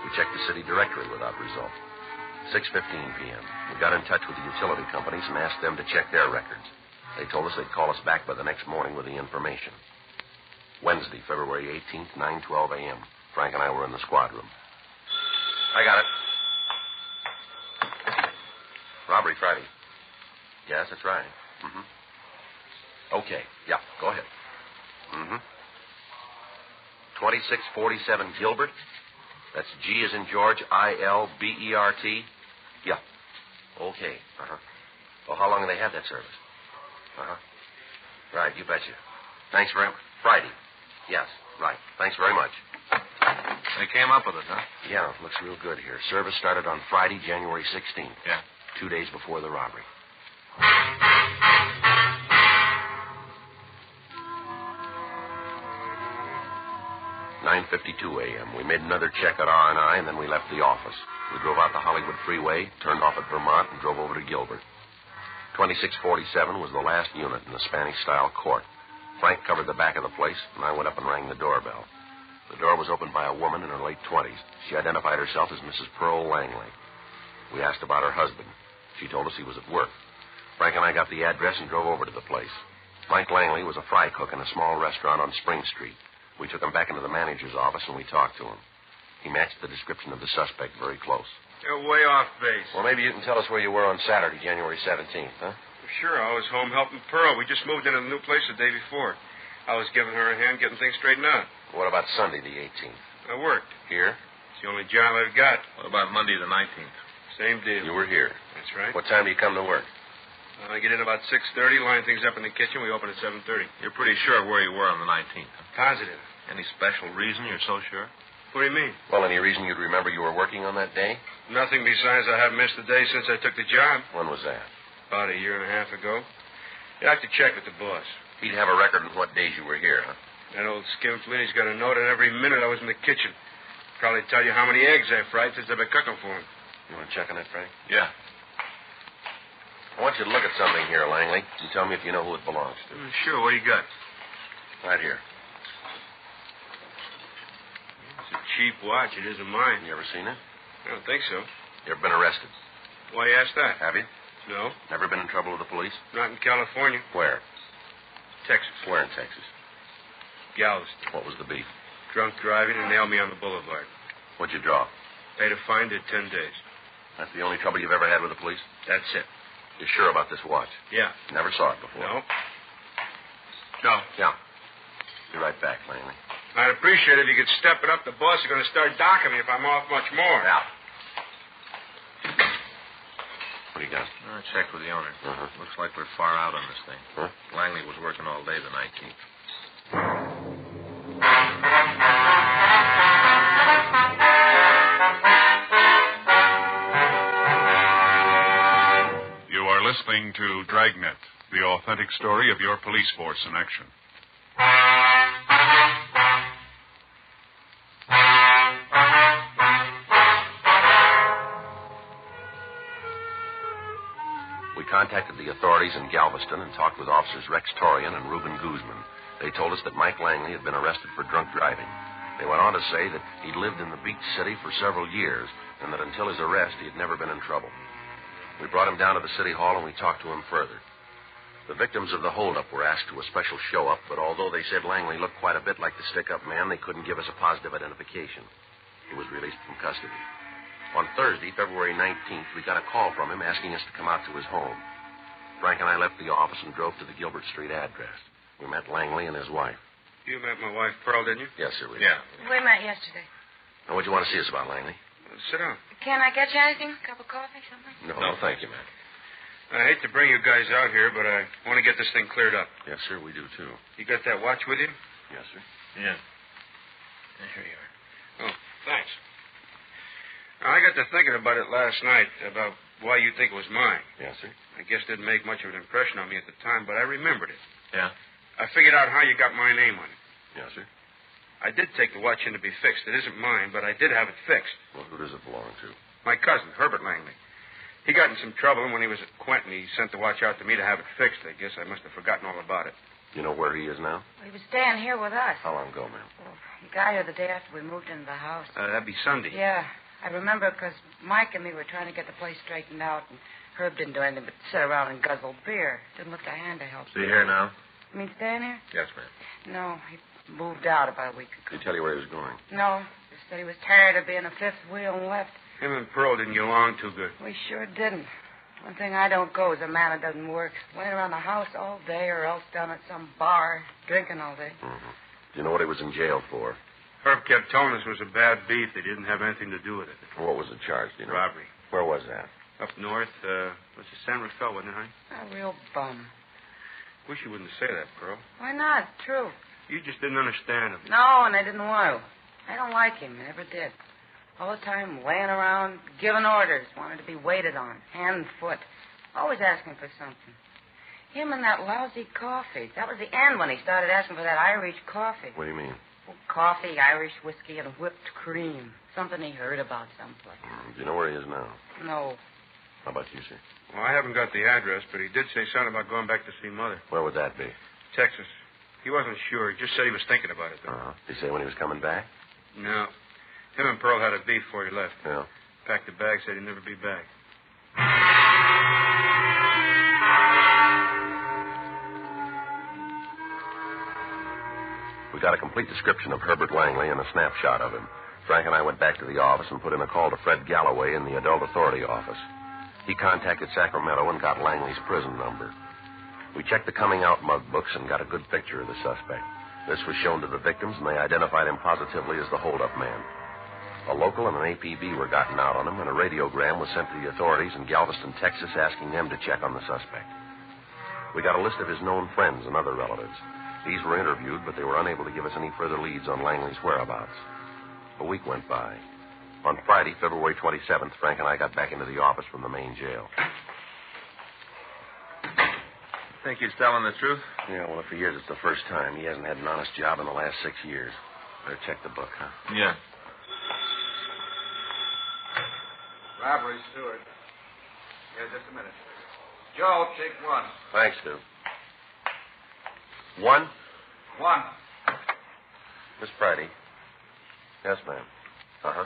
We checked the city directory without result. 6:15 p.m. We got in touch with the utility companies and asked them to check their records. They told us they'd call us back by the next morning with the information. Wednesday, February 18th, 9:12 a.m. Frank and I were in the squad room. I got it. Robbery Friday. Yes, that's right. Mm-hmm. Okay. Yeah, go ahead. Mm-hmm. 2647 Gilbert. That's G as in George, I-L-B-E-R-T. Yeah. Okay. Uh-huh. Well, how long have they had that service? Uh-huh. Right, you betcha. Thanks very much. Friday. Yes, right. Thanks very much. They came up with it, huh? Yeah, it looks real good here. Service started on Friday, January 16th. Yeah. 2 days before the robbery. (9:52 a.m.) We made another check at R&I, and then we left the office. We drove out the Hollywood Freeway, turned off at Vermont, and drove over to Gilbert. 2647 was the last unit in the Spanish-style court. Frank covered the back of the place, and I went up and rang the doorbell. The door was opened by a woman in her late 20s. She identified herself as Mrs. Pearl Langley. We asked about her husband. She told us he was at work. Frank and I got the address and drove over to the place. Mike Langley was a fry cook in a small restaurant on Spring Street. We took him back into the manager's office, and we talked to him. He matched the description of the suspect very close. You're way off base. Well, maybe you can tell us where you were on Saturday, January 17th, huh? Sure, I was home helping Pearl. We just moved into the new place the day before. I was giving her a hand getting things straightened out. What about Sunday, the 18th? I worked. Here? It's the only job I've got. What about Monday, the 19th? Same deal. You were here. That's right. What time do you come to work? I get in about 6:30, line things up in the kitchen. We open at 7:30. You're pretty sure where you were on the 19th. Positive. Any special reason you're so sure? What do you mean? Well, any reason you'd remember you were working on that day? Nothing besides I haven't missed a day since I took the job. When was that? About a year and a half ago. You have to check with the boss. He'd have a record of what days you were here, huh? That old skinflint, he's got a note on every minute I was in the kitchen. Probably tell you how many eggs I fried since I've been cooking for him. You want to check on that, Frank? Yeah. I want you to look at something here, Langley, and tell me if you know who it belongs to. Sure, what do you got? Right here. It's a cheap watch. It isn't mine. You ever seen it? I don't think so. You ever been arrested? Why you ask that? Have you? No. Never been in trouble with the police? Not in California. Where? Texas. Where in Texas? Galveston. What was the beef? Drunk driving and nailed me on the boulevard. What'd you draw? Paid a fine, did 10 days. That's the only trouble you've ever had with the police? That's it. You're sure about this watch? Yeah. Never saw it before? No. No. Yeah. Be right back, Langley. I'd appreciate it if you could step it up. The boss is going to start docking me if I'm off much more. Yeah. What do you got? I checked with the owner. Looks like we're far out on this thing. Huh? Langley was working all day the 19th. You are listening to Dragnet, the authentic story of your police force in action. We contacted the authorities in Galveston and talked with officers Rex Torian and Reuben Guzman. They told us that Mike Langley had been arrested for drunk driving. They went on to say that he'd lived in the beach city for several years and that until his arrest he had never been in trouble. We brought him down to the city hall and we talked to him further. The victims of the holdup were asked to a special show-up, but although they said Langley looked quite a bit like the stick-up man, they couldn't give us a positive identification. He was released from custody. On Thursday, February 19th, we got a call from him asking us to come out to his home. Frank and I left the office and drove to the Gilbert Street address. We met Langley and his wife. You met my wife, Pearl, didn't you? Yes, sir, we did. Yeah. We met yesterday. Now, what'd you want to see us about, Langley? Sit down. Can I get you anything? A cup of coffee, something? No, thank you, man. I hate to bring you guys out here, but I want to get this thing cleared up. Yes, sir, we do, too. You got that watch with you? Yes, sir. Yeah. Here you are. Oh, thanks. I got to thinking about it last night, about why you think it was mine. Yes, sir. I guess it didn't make much of an impression on me at the time, but I remembered it. Yeah? I figured out how you got my name on it. Yes, sir. I did take the watch in to be fixed. It isn't mine, but I did have it fixed. Well, who does it belong to? My cousin, Herbert Langley. He got in some trouble, and when he was at Quentin, he sent the watch out to me to have it fixed. I guess I must have forgotten all about it. You know where he is now? He was staying here with us. How long ago, ma'am? Well, he got here the day after we moved into the house. That'd be Sunday. Yeah, I remember because Mike and me were trying to get the place straightened out, and Herb didn't do anything but sit around and guzzle beer. Didn't lift a hand to help. Is he here now? You mean staying here? Yes, ma'am. No, he moved out about a week ago. Did he tell you where he was going? No, just said he was tired of being a fifth wheel and left. Him and Pearl didn't get along too good. We sure didn't. One thing I don't go is a man that doesn't work. Laying around the house all day or else down at some bar drinking all day. Mm-hmm. Do you know what he was in jail for? Herb kept telling us it was a bad beef. They didn't have anything to do with it. What was the charge, do you know? Robbery. Where was that? Up north, was it San Rafael, wasn't it, honey? A real bum. Wish you wouldn't say that, Pearl. Why not? True. You just didn't understand him. No, and I didn't want to. I don't like him. I never did. All the time laying around, giving orders, wanted to be waited on, hand and foot. Always asking for something. Him and that lousy coffee. That was the end when he started asking for that Irish coffee. What do you mean? Well, coffee, Irish whiskey, and whipped cream. Something he heard about someplace. Do you know where he is now? No. How about you, sir? Well, I haven't got the address, but he did say something about going back to see Mother. Where would that be? Texas. He wasn't sure. He just said he was thinking about it, though. Did he say when he was coming back? No. Him and Pearl had a beef before he left. Yeah. Packed the bag, said he'd never be back. We got a complete description of Herbert Langley and a snapshot of him. Frank and I went back to the office and put in a call to Fred Galloway in the Adult Authority office. He contacted Sacramento and got Langley's prison number. We checked the coming out mug books and got a good picture of the suspect. This was shown to the victims, and they identified him positively as the holdup man. A local and an APB were gotten out on him, and a radiogram was sent to the authorities in Galveston, Texas, asking them to check on the suspect. We got a list of his known friends and other relatives. These were interviewed, but they were unable to give us any further leads on Langley's whereabouts. A week went by. On Friday, February 27th, Frank and I got back into the office from the main jail. Think he's telling the truth? Yeah, well, if he is, it's the first time. He hasn't had an honest job in the last 6 years. Better check the book, huh? Yeah. Robbery, Stewart. Yeah, just a minute. Joe, take one. Thanks, Stu. One? One. Miss Friday. Yes, ma'am. Uh-huh.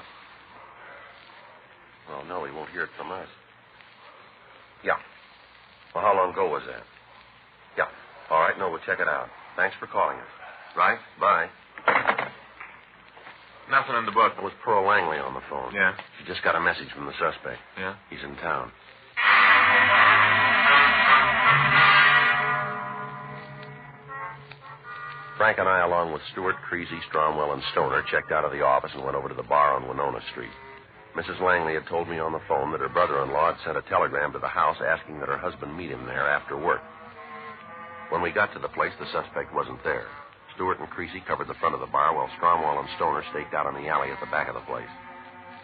Well, no, he won't hear it from us. Yeah. Well, how long ago was that? Yeah. All right, no, we'll check it out. Thanks for calling us. Right? Bye. Nothing in the book. It was Pearl Langley on the phone. Yeah? She just got a message from the suspect. Yeah? He's in town. Frank and I, along with Stewart, Creasy, Stromwell, and Stoner, checked out of the office and went over to the bar on Winona Street. Mrs. Langley had told me on the phone that her brother-in-law had sent a telegram to the house asking that her husband meet him there after work. When we got to the place, the suspect wasn't there. Stewart and Creasy covered the front of the bar while Stromwell and Stoner staked out on the alley at the back of the place.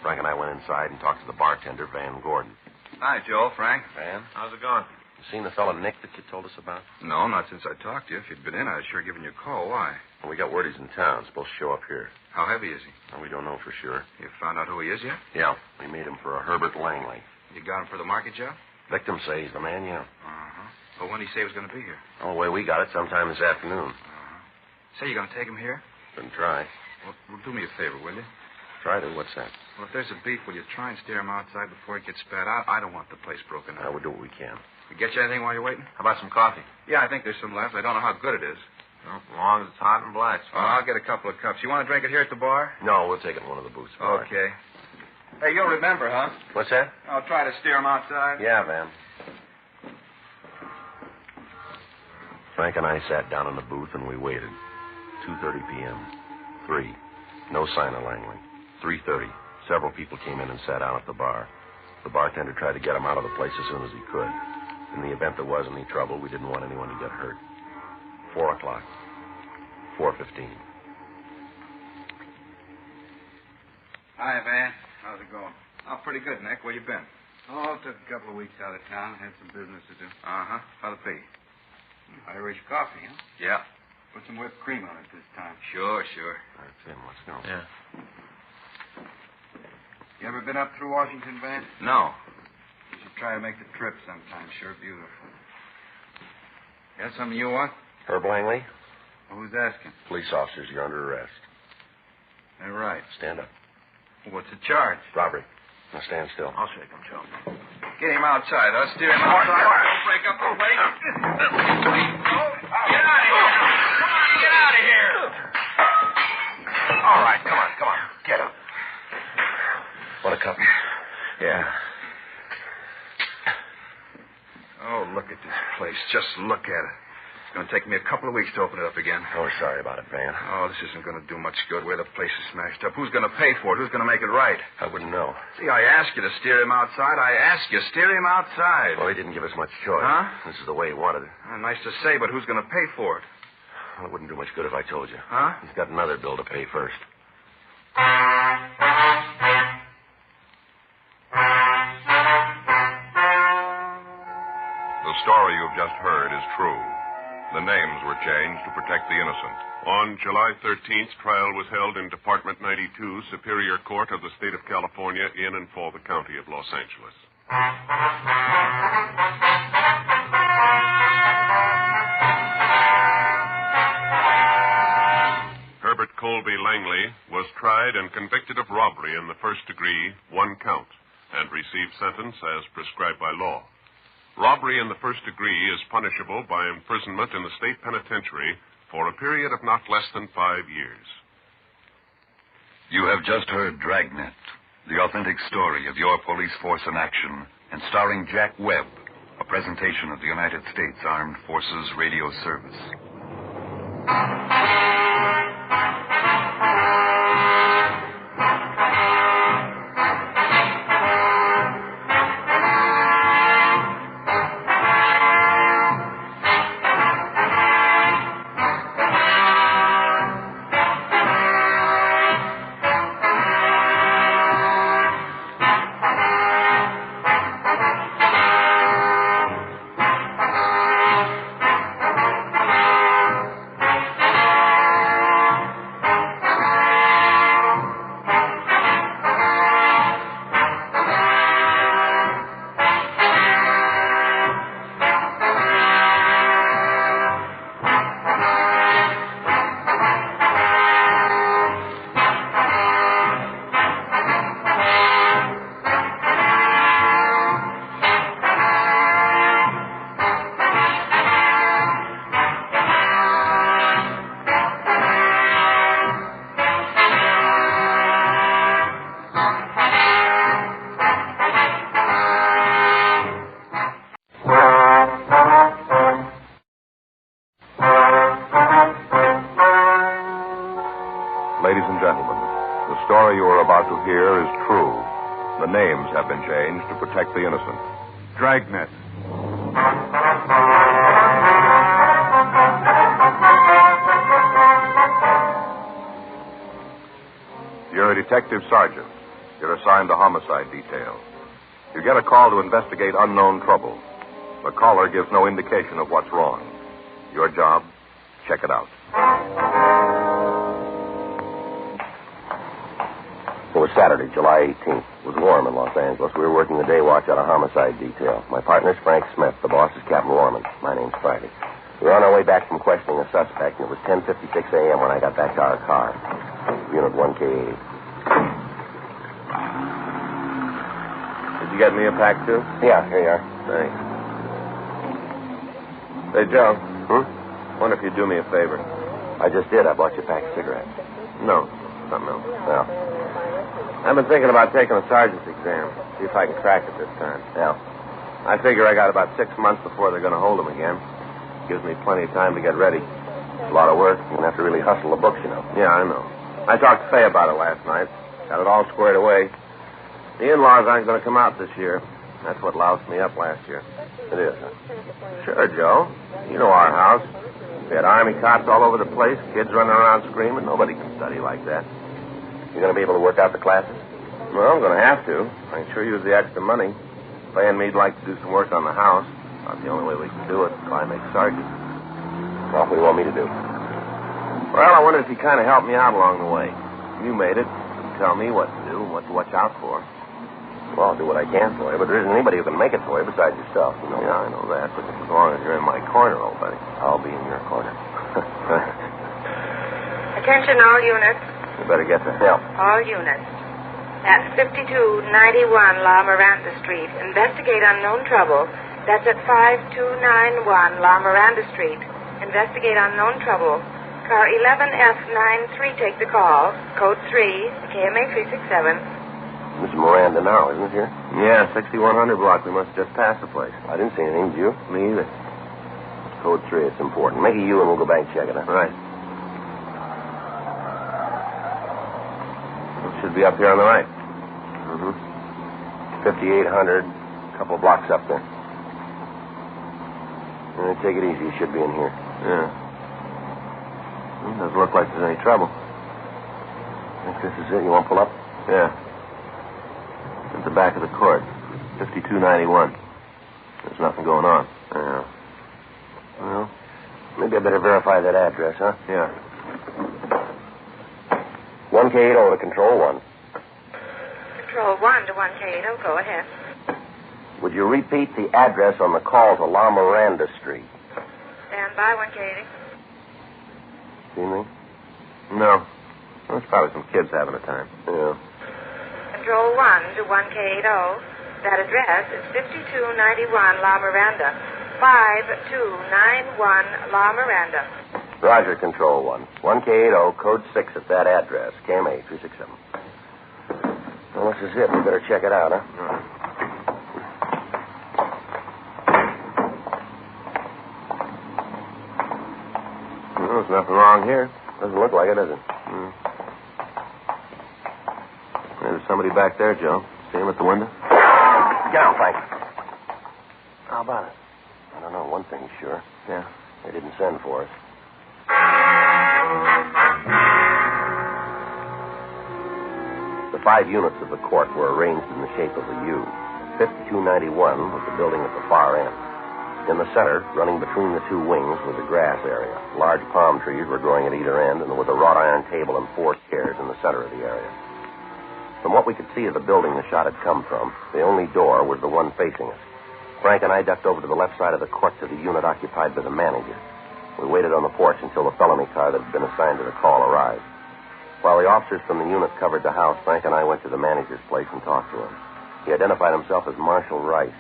Frank and I went inside and talked to the bartender, Van Gordon. Hi, Joe. Frank. Van? How's it going? You seen the fellow Nick that you told us about? No, not since I talked to you. If you'd been in, I'd sure given you a call. Why? Well, we got word he's in town. Supposed to show up here. How heavy is he? Well, we don't know for sure. You found out who he is yet? Yeah, we made him for a Herbert Langley. You got him for the market job? Victims say he's the man, yeah. Uh-huh. Well, when did he say he was going to be here? Oh, the way we got it, sometime this afternoon. Say you're going to take him here? Then try. Well, do me a favor, will you? Try to. What's that? Well, if there's a beef, will you try and steer him outside before he gets spat out? I don't want the place broken up. We'll do what we can. We get you anything while you're waiting? How about some coffee? Yeah, I think there's some left. I don't know how good it is. Well, as long as it's hot and black. I'll get a couple of cups. You want to drink it here at the bar? No, we'll take it in one of the booths. Okay. Hey, you'll remember, huh? What's that? I'll try to steer him outside. Yeah, Van. Frank and I sat down in the booth and we waited. 2:30 p.m. 3. No sign of Langley. 3:30. Several people came in and sat down at the bar. The bartender tried to get him out of the place as soon as he could. In the event there was any trouble, we didn't want anyone to get hurt. 4 o'clock. 4:15. Hi, Van. How's it going? Oh, pretty good, Nick. Where you been? Oh, took a couple of weeks out of town. Had some business to do. Uh-huh. How'd it be? Irish coffee, huh? Yeah. Put some whipped cream on it this time. Sure. That's him. Let's go. Yeah. You ever been up through Washington, Van? No. You should try to make the trip sometime. Sure beautiful. Got something you want? Herb Langley? Well, who's asking? Police officers, you're under arrest. They're right. Stand up. What's the charge? Robbery. Now stand still. I'll shake him, Joe. Get him outside. I'll steer him outside. Don't break up the place. Get out of here. Come on, get out of here. All right, come on. Get up. Want a cup? Yeah. Oh, look at this place. Just look at it. It's going to take me a couple of weeks to open it up again. Oh, sorry about it, Van. Oh, this isn't going to do much good where the place is smashed up. Who's going to pay for it? Who's going to make it right? I wouldn't know. See, I asked you to steer him outside. Steer him outside. Well, he didn't give us much choice. Huh? This is the way he wanted it. Nice to say, but who's going to pay for it? Well, it wouldn't do much good if I told you. Huh? He's got another bill to pay first. The story you've just heard is true. The names were changed to protect the innocent. On July 13th, trial was held in Department 92, Superior Court of the State of California, in and for the County of Los Angeles. Herbert Colby Langley was tried and convicted of robbery in the first degree, 1 count, and received sentence as prescribed by law. Robbery in the first degree is punishable by imprisonment in the state penitentiary for a period of not less than 5 years. You have just heard Dragnet, the authentic story of your police force in action, and starring Jack Webb, a presentation of the United States Armed Forces Radio Service. Ladies and gentlemen, the story you are about to hear is true. The names have been changed to protect the innocent. Dragnet. You're a detective sergeant. You're assigned to homicide detail. You get a call to investigate unknown trouble. The caller gives no indication of what's wrong. Your job, check it out. It was Saturday, July 18th. It was warm in Los Angeles. We were working the day watch out of homicide detail. My partner's Frank Smith. The boss is Captain Warman. My name's Friday. We were on our way back from questioning a suspect, and it was 10:56 a.m. when I got back to our car. Unit 1K8. Did you get me a pack, too? Yeah, here you are. Thanks. Hey, Joe. Wonder if you'd do me a favor. I just did. I bought you a pack of cigarettes. No, something else. Well, I've been thinking about taking a sergeant's exam. See if I can crack it this time. Yeah. I figure I got about 6 months before they're going to hold him again. Gives me plenty of time to get ready. It's a lot of work. You're going to have to really hustle the books, you know. Yeah, I know. I talked to Faye about it last night. Got it all squared away. The in-laws aren't going to come out this year. That's what loused me up last year. It is, huh? Sure, Joe. You know our house. We had army cops all over the place, kids running around screaming. Nobody can study like that. You going to be able to work out the classes? Well, I'm going to have to. I can sure use the extra money. Faye and me'd like to do some work on the house. Not the only way we can do it if I make sergeant. Well, what do you want me to do? Well, I wondered if you kind of helped me out along the way. You made it. You tell me what to do and what to watch out for. Well, I'll do what I can for you, but there isn't anybody who can make it for you besides yourself. You know? Yeah, I know that, but as long as you're in my corner, old buddy. I'll be in your corner. Attention all units. You better get the help. All units. At 5291 La Miranda Street, investigate unknown trouble. That's at 5291 La Miranda Street. Investigate unknown trouble. Car 11F93, take the call. Code 3, KMA 367. Mrs. Miranda now, isn't it here? Yeah, 6100 block. We must just pass the place. I didn't see anything, did you? Me either. Code 3, it's important. Make it you and we'll go back and check it out. Right. It should be up here on the right. 5800, a couple of blocks up there. Take it easy. You should be in here. Yeah. It doesn't look like there's any trouble. Think this is it? You want to pull up? Yeah. At the back of the court. 5291. There's nothing going on. Yeah. Well, maybe I better verify that address, huh? Yeah. 1K80 to Control 1. Control 1 to 1K80. Go ahead. Would you repeat the address on the call to La Miranda Street? Stand by 1K80. See anything? No. There's probably some kids having a time. Yeah. Control 1 to 1K80. That address is 5291 La Miranda. 5291 La Miranda. Roger, Control 1. 1K80, code 6 at that address. KMA 367. Well, this is it. We better check it out, huh? Well, there's nothing wrong here. Doesn't look like it, does it? There's somebody back there, Joe. See him at the window? Get down, Frank. How about it? I don't know. One thing's sure. Yeah. They didn't send for us. The 5 units of the court were arranged in the shape of a U. 5291 was the building at the far end. In the center, running between the 2 wings, was a grass area. Large palm trees were growing at either end, and there was a wrought iron table and 4 chairs in the center of the area. From what we could see of the building the shot had come from, the only door was the one facing us. Frank and I ducked over to the left side of the court to the unit occupied by the manager. We waited on the porch until the felony car that had been assigned to the call arrived. While the officers from the unit covered the house, Frank and I went to the manager's place and talked to him. He identified himself as Marshal Rice.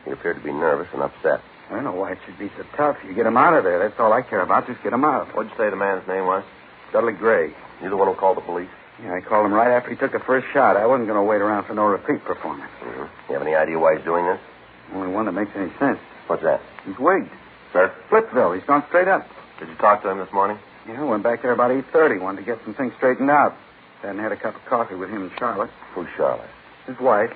He appeared to be nervous and upset. I don't know why it should be so tough. You get him out of there. That's all I care about. Just get him out. What'd you say the man's name was? Dudley Gray. You the one who called the police? Yeah, I called him right after he took the first shot. I wasn't going to wait around for no repeat performance. Mm-hmm. You have any idea why he's doing this? Only one that makes any sense. What's that? He's wigged. Sir? Flipville. He's gone straight up. Did you talk to him this morning? Yeah, went back there about 8:30. Wanted to get some things straightened out. Hadn't had a cup of coffee with him and Charlotte. Who's Charlotte? His wife.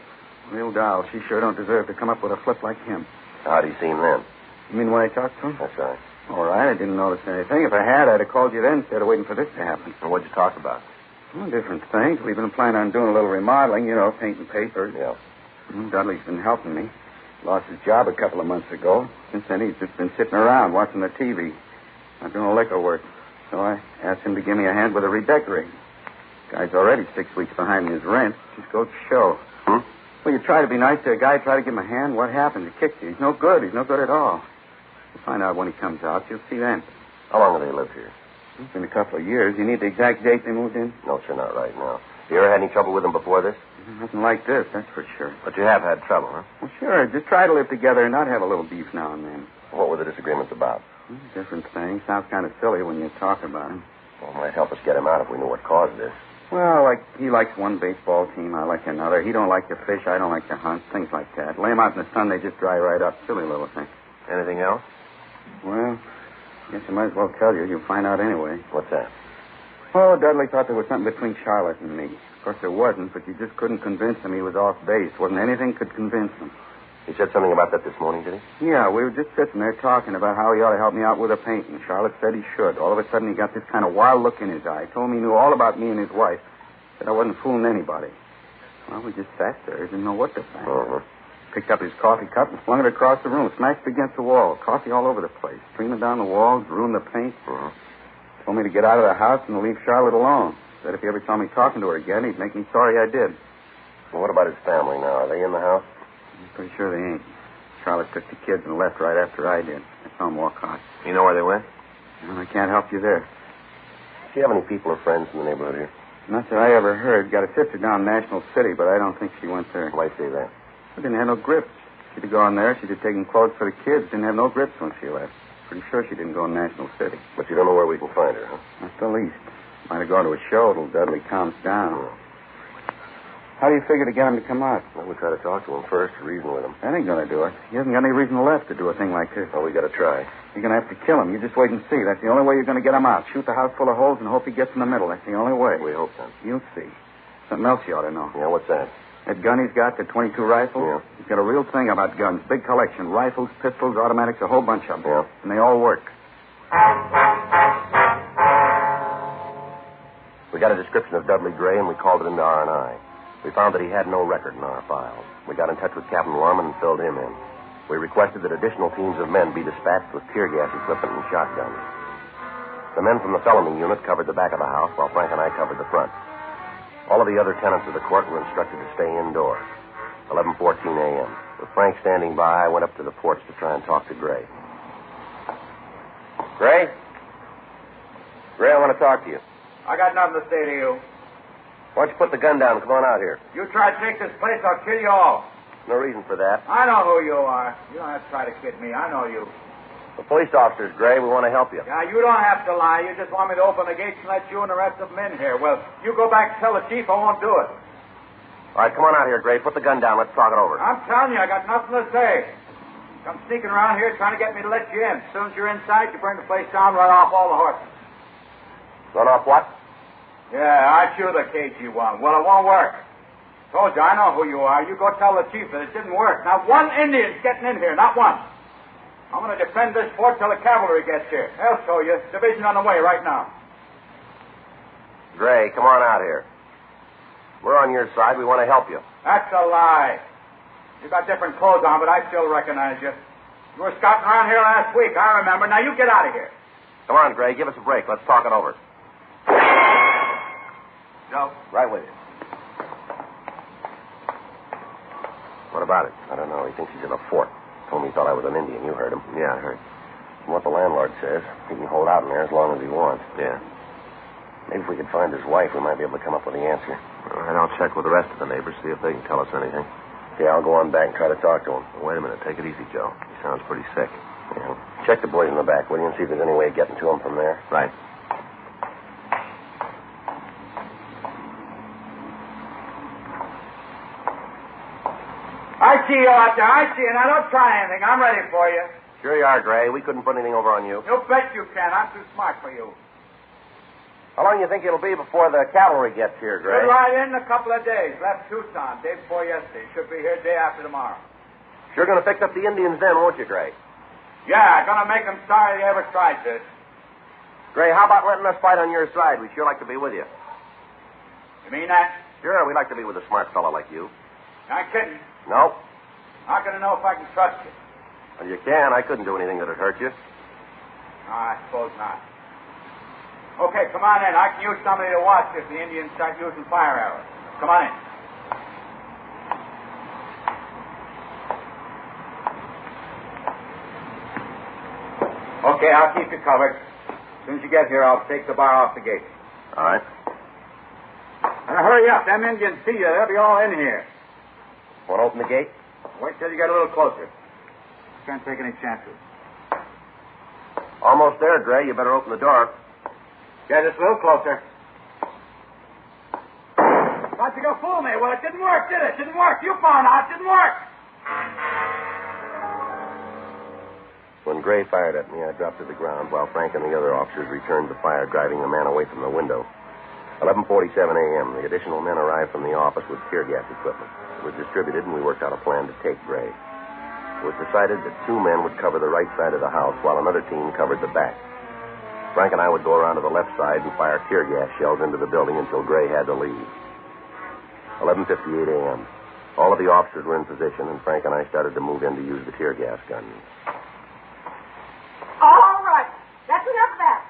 Real doll. She sure don't deserve to come up with a flip like him. How'd he seem then? You mean when I talked to him? That's right. All right. I didn't notice anything. If I had, I'd have called you then instead of waiting for this to happen. And what'd you talk about? Well, different things. We've been planning on doing a little remodeling, painting papers. Yeah. Dudley's been helping me. Lost his job a couple of months ago. Since then, he's just been sitting around watching the TV. Not doing no liquor work. So I asked him to give me a hand with a redecorating. Guy's already 6 weeks behind in his rent. Just goes to show. Well, you try to be nice to a guy, try to give him a hand. What happens? He kicks you. He's no good. He's no good at all. You'll find out when he comes out. You'll see then. How long have they lived here? It's been a couple of years. You need the exact date they moved in? No, sir, not right now. You ever had any trouble with them before this? Nothing like this, that's for sure. But you have had trouble, huh? Well, sure. Just try to live together and not have a little beef now and then. What were the disagreements about? Different things. Sounds kind of silly when you talk about him. Well, it might help us get him out if we knew what caused this. Well, he likes one baseball team, I like another. He don't like to fish, I don't like to hunt, things like that. Lay him out in the sun, they just dry right up. Silly little thing. Anything else? Well, guess I might as well tell you. You'll find out anyway. What's that? Oh, Dudley thought there was something between Charlotte and me. Of course, there wasn't, but you just couldn't convince him he was off base. Wasn't anything could convince him. He said something about that this morning, did he? Yeah, we were just sitting there talking about how he ought to help me out with a painting. Charlotte said he should. All of a sudden, he got this kind of wild look in his eye. Told me he knew all about me and his wife. Said I wasn't fooling anybody. Well, we just sat there. Didn't know what to think. Picked up his coffee cup and flung it across the room. Smashed it against the wall. Coffee all over the place. Streaming down the walls. Ruined the paint. Told me to get out of the house and to leave Charlotte alone. Said if he ever saw me talking to her again, he'd make me sorry I did. Well, what about his family now? Are they in the house? I'm pretty sure they ain't. Charlotte took the kids and left right after I did. I saw them walk out. You know where they went? Well, I can't help you there. Do you have any people or friends in the neighborhood here? Not that I ever heard. Got a sister down in National City, but I don't think she went there. Why say that? She didn't have no grips. She'd have gone there. She'd have taken clothes for the kids. Didn't have no grips when she left. Pretty sure she didn't go in National City. But you don't know where we can find her, huh? Not the least. Might have gone to a show till Dudley calms down. How do you figure to get him to come out? Well, we'll try to talk to him first, reason with him. That ain't going to do it. He hasn't got any reason left to do a thing like this. Well, we got to try. You're going to have to kill him. You just wait and see. That's the only way you're going to get him out. Shoot the house full of holes and hope he gets in the middle. That's the only way. We hope so. You'll see. Something else you ought to know. Yeah, what's that? That gun he's got, the .22 rifle? Yeah. He's got a real thing about guns. Big collection. Rifles, pistols, automatics, a whole bunch of them. Yeah. And they all work. We got a description of Dudley Gray, and we called it into R&I. We found that he had no record in our files. We got in touch with Captain Lorman and filled him in. We requested that additional teams of men be dispatched with tear gas equipment and shotguns. The men from the felony unit covered the back of the house, while Frank and I covered the front. All of the other tenants of the court were instructed to stay indoors. 11:14 a.m. With Frank standing by, I went up to the porch to try and talk to Gray. Gray? Gray, I want to talk to you. I got nothing to say to you. Why don't you put the gun down and come on out here? You try to take this place, I'll kill you all. No reason for that. I know who you are. You don't have to try to kid me. I know you. The police officers, Gray. We want to help you. Yeah, you don't have to lie. You just want me to open the gates and let you and the rest of them in here. Well, you go back and tell the chief I won't do it. All right, come on out here, Gray. Put the gun down. Let's talk it over. I'm telling you, I got nothing to say. Come sneaking around here trying to get me to let you in. As soon as you're inside, you burn the place down, run off all the horses. Run off what? Yeah, aren't you the KG1? Well, it won't work. Told you, I know who you are. You go tell the chief that it didn't work. Not one Indian's getting in here, not one. I'm going to defend this fort till the cavalry gets here. They'll show you. Division on the way right now. Gray, come on out here. We're on your side. We want to help you. That's a lie. You got different clothes on, but I still recognize you. You were scouting around here last week, I remember. Now you get out of here. Come on, Gray, give us a break. Let's talk it over. Joe? Right with you. What about it? I don't know. He thinks he's in a fort. Told me he thought I was an Indian. You heard him. Yeah, I heard. From what the landlord says, he can hold out in there as long as he wants. Yeah. Maybe if we could find his wife, we might be able to come up with the answer. All right, I'll check with the rest of the neighbors, see if they can tell us anything. Yeah, I'll go on back and try to talk to him. Wait a minute. Take it easy, Joe. He sounds pretty sick. Yeah. Check the boys in the back, will you, and see if there's any way of getting to him from there. Right. I see you out there. I see you. Now, don't try anything. I'm ready for you. Sure you are, Gray. We couldn't put anything over on you. You bet you can. I'm too smart for you. How long do you think it'll be before the cavalry gets here, Gray? Should ride in a couple of days. Left Tucson day before yesterday. Should be here day after tomorrow. Sure going to fix up the Indians then, won't you, Gray? Yeah, gonna make them sorry they ever tried this. Gray, how about letting us fight on your side? We'd sure like to be with you. You mean that? Sure, we'd like to be with a smart fellow like you. Not kidding. No. How can I know if I can trust you? Well, you can. I couldn't do anything that'd hurt you. No, I suppose not. Okay, come on in. I can use somebody to watch if the Indians start using fire arrows. Come on in. Okay, I'll keep you covered. As soon as you get here, I'll take the bar off the gate. All right. Now, hurry up. Them Indians see you. They'll be all in here. Want to open the gate? Wait till you get a little closer. Can't take any chances. Almost there, Gray. You better open the door. Get just a little closer. Thought you gonna fool me. Well, it didn't work, did it? Didn't work. You found out. It didn't work. When Gray fired at me, I dropped to the ground while Frank and the other officers returned the fire, driving the man away from the window. 11:47 a.m., the additional men arrived from the office with tear gas equipment. It was distributed, and we worked out a plan to take Gray. It was decided that 2 men would cover the right side of the house while another team covered the back. Frank and I would go around to the left side and fire tear gas shells into the building until Gray had to leave. 11:58 a.m. All of the officers were in position, and Frank and I started to move in to use the tear gas guns. All right. That's enough of that.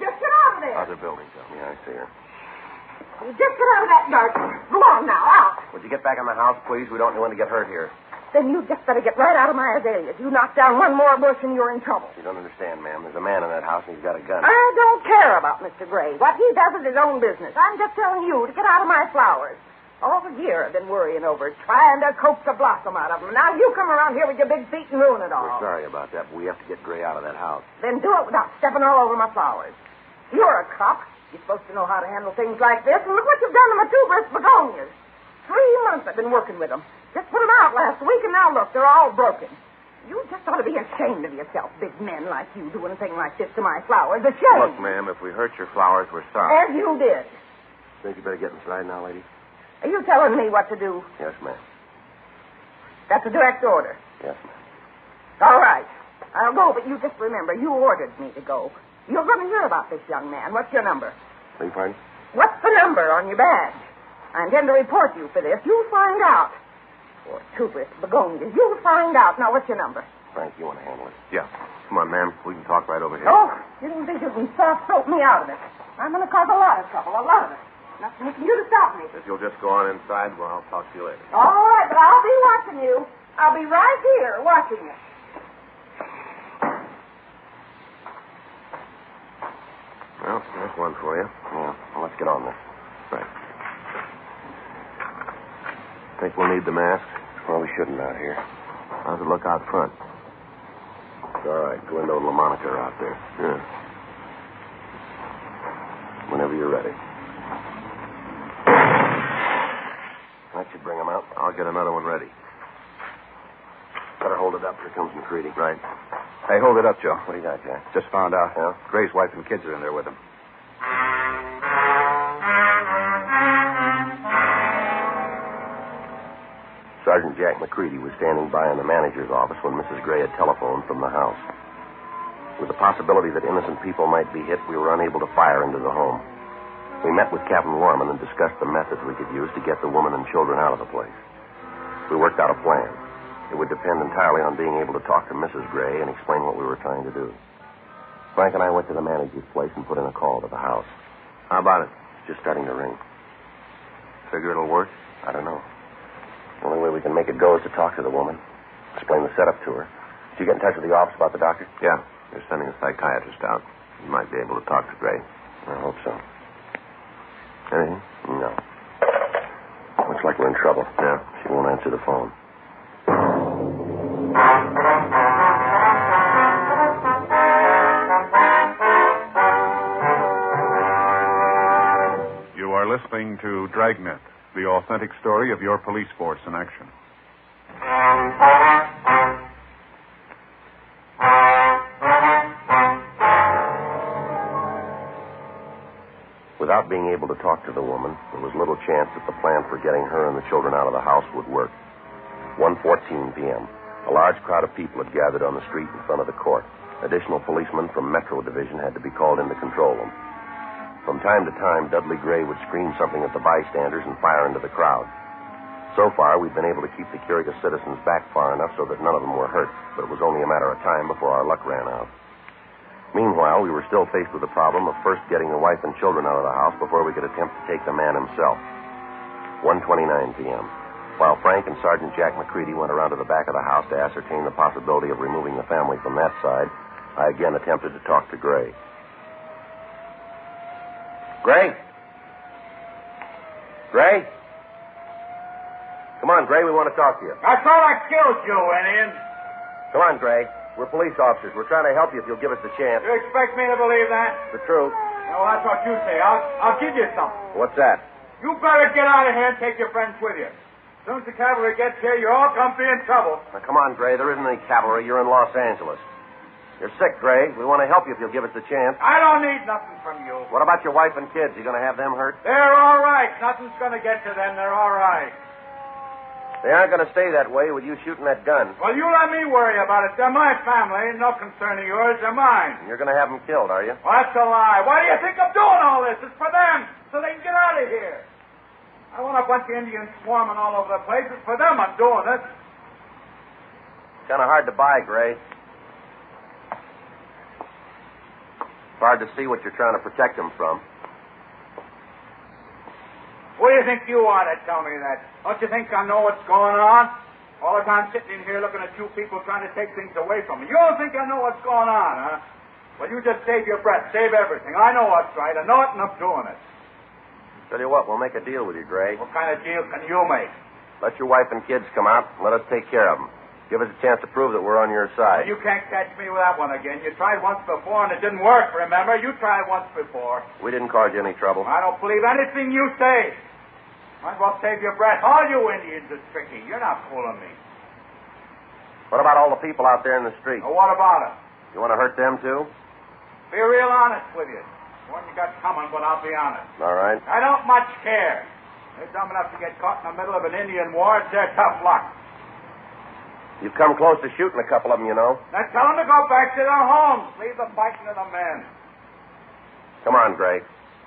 Just get out of there. Other building, tell me. I see her. Just get out of that darkness. Go on now, out. Would you get back in the house, please? We don't want to get hurt here. Then you just better get right out of my azaleas. You knock down one more bush and you're in trouble. You don't understand, ma'am. There's a man in that house and he's got a gun. I don't care about Mr. Gray. What he does is his own business. I'm just telling you to get out of my flowers. All the year I've been worrying over it, trying to coax a blossom out of them. Now you come around here with your big feet and ruin it all. We're sorry about that, but we have to get Gray out of that house. Then do it without stepping all over my flowers. You're a cop. You're supposed to know how to handle things like this. And look what you've done to my tuberous begonias. 3 months I've been working with them. Just put them out last week, and now look, they're all broken. You just ought to be ashamed of yourself, big men like you doing a thing like this to my flowers. A shame. Look, ma'am, if we hurt your flowers, we're sorry. As you did. Think you better get inside now, lady? Are you telling me what to do? Yes, ma'am. That's a direct order. Yes, ma'am. All right. I'll go, but you just remember, you ordered me to go. You're going to hear about this young man. What's your number? Beg your pardon? What's the number on your badge? I intend to report you for this. You'll find out. Poor tuberous begonias. You'll find out. Now, what's your number? Frank, you want to handle it? Yeah. Come on, ma'am. We can talk right over here. Oh, you don't think you can soft-throat me out of it. I'm going to cause a lot of trouble, a lot of it. Nothing for you to stop me. If you'll just go on inside, well, I'll talk to you later. All right, but I'll be watching you. I'll be right here watching you. Well, there's one for you. Yeah, well, let's get on there. Right. Think we'll need the mask? Well, we shouldn't out here. How's it look out front? It's all right. Glendo and LaMonica are out there. Yeah. Whenever you're ready. That should bring them out. I'll get another one ready. Better hold it up. Here comes McCready. Right. Hey, hold it up, Joe. What do you got, Jack? Just found out. Yeah? Gray's wife and kids are in there with him. Sergeant Jack McCready was standing by in the manager's office when Mrs. Gray had telephoned from the house. With the possibility that innocent people might be hit, we were unable to fire into the home. We met with Captain Warman and discussed the methods we could use to get the woman and children out of the place. We worked out a plan. It would depend entirely on being able to talk to Mrs. Gray and explain what we were trying to do. Frank and I went to the manager's place and put in a call to the house. How about it? Just starting to ring. Figure it'll work? I don't know. The only way we can make it go is to talk to the woman, explain the setup to her. Did you get in touch with the office about the doctor? Yeah. They're sending a psychiatrist out. He might be able to talk to Gray. I hope so. Anything? No. Looks like we're in trouble. Yeah. She won't answer the phone. You are listening to Dragnet, the authentic story of your police force in action. Without being able to talk to the woman, there was little chance that the plan for getting her and the children out of the house would work. 1:14 p.m. A large crowd of people had gathered on the street in front of the court. Additional policemen from Metro Division had to be called in to control them. From time to time, Dudley Gray would scream something at the bystanders and fire into the crowd. So far, we'd been able to keep the curious citizens back far enough so that none of them were hurt, but it was only a matter of time before our luck ran out. Meanwhile, we were still faced with the problem of first getting the wife and children out of the house before we could attempt to take the man himself. 1:29 p.m. While Frank and Sergeant Jack McCready went around to the back of the house to ascertain the possibility of removing the family from that side, I again attempted to talk to Gray. Gray? Gray? Come on, Gray, we want to talk to you. I thought I killed you, Indian. Come on, Gray. We're police officers. We're trying to help you if you'll give us the chance. You expect me to believe that? The truth. No, that's what you say. I'll give you something. What's that? You better get out of here and take your friends with you. As soon as the cavalry gets here, you're all going to be in trouble. Now, come on, Gray. There isn't any cavalry. You're in Los Angeles. You're sick, Gray. We want to help you if you'll give us the chance. I don't need nothing from you. What about your wife and kids? You going to have them hurt? They're all right. Nothing's going to get to them. They're all right. They aren't going to stay that way with you shooting that gun. Well, you let me worry about it. They're my family. No concern of yours. They're mine. And you're going to have them killed, are you? Well, that's a lie. Why do you think I'm doing all this? It's for them, so they can get out of here. I want a bunch of Indians swarming all over the place. It's for them I'm doing this. It's kind of hard to buy, Gray. It's hard to see what you're trying to protect them from. What do you think you are to tell me that? Don't you think I know what's going on? All the time sitting in here looking at you people trying to take things away from me. You don't think I know what's going on, huh? Well, you just save your breath. Save everything. I know what's right. I know it, and I'm doing it. Tell you what, we'll make a deal with you, Gray. What kind of deal can you make? Let your wife and kids come out and let us take care of them. Give us a chance to prove that we're on your side. You can't catch me with that one again. You tried once before, and it didn't work, remember? You tried once before. We didn't cause you any trouble. I don't believe anything you say. Might as well save your breath. All you Indians are tricky. You're not fooling me. What about all the people out there in the street? Well, what about them? You want to hurt them, too? Be real honest with you. One you got coming, but I'll be honest. All right. I don't much care. They're dumb enough to get caught in the middle of an Indian war. It's their tough luck. You've come close to shooting a couple of them, you know. Now tell them to go back to their homes. Leave the fighting to the men. Come on, Gray.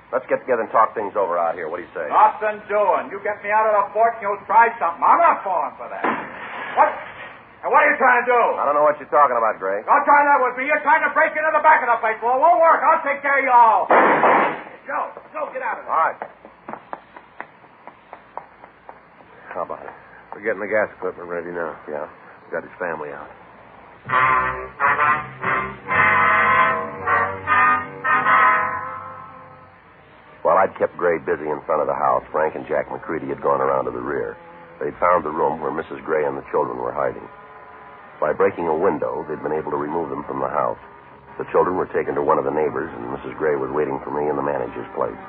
Let's get together and talk things over out here. What do you say? Nothing doing. You get me out of the fort and you'll try something. I'm not falling for that. What? And what are you trying to do? I don't know what you're talking about, Gray. Don't try that with me. You're trying to break into the back of the place. Well, it won't work. I'll take care of you all. Joe, get out of there. All right. How about it? We're getting the gas equipment ready now. Yeah. We've got his family out. While I'd kept Gray busy in front of the house, Frank and Jack McCready had gone around to the rear. They'd found the room where Mrs. Gray and the children were hiding. By breaking a window, they'd been able to remove them from the house. The children were taken to one of the neighbors, and Mrs. Gray was waiting for me in the manager's place.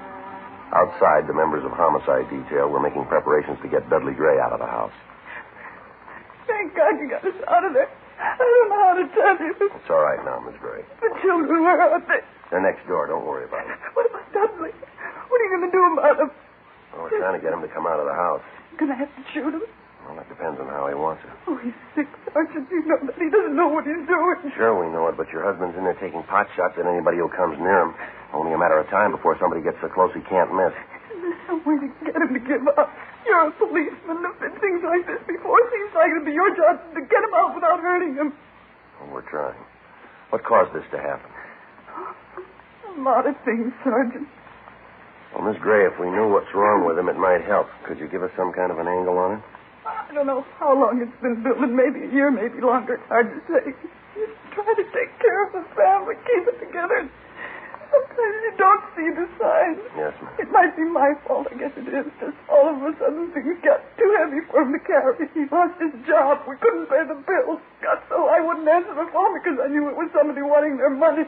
Outside, the members of homicide detail were making preparations to get Dudley Gray out of the house. Thank God you got us out of there. I don't know how to tell you. It's all right now, Miss Gray. The children were out there. They're next door. Don't worry about it. What about Dudley? What are you going to do about him? Well, we're trying to get him to come out of the house. Gonna have to shoot him? Well, that depends on how he wants it. Oh, he's sick, Sergeant. You know that. He doesn't know what he's doing. Sure, we know it, but your husband's in there taking pot shots at anybody who comes near him. Only a matter of time before somebody gets so close he can't miss. There's some way to get him to give up. You're a policeman. There's been things like this before. It seems like it'd be your job to get him out without hurting him. Well, we're trying. What caused this to happen? A lot of things, Sergeant. Well, Miss Gray, if we knew what's wrong with him, it might help. Could you give us some kind of an angle on it? I don't know how long it's been building. Maybe a year, maybe longer. It's hard to say. Just try to take care of the family, keep it together. Sometimes you don't see the signs. Yes, ma'am. It might be my fault. I guess it is. Just all of a sudden things got too heavy for him to carry. He lost his job. We couldn't pay the bills. Got so I wouldn't answer the phone because I knew it was somebody wanting their money.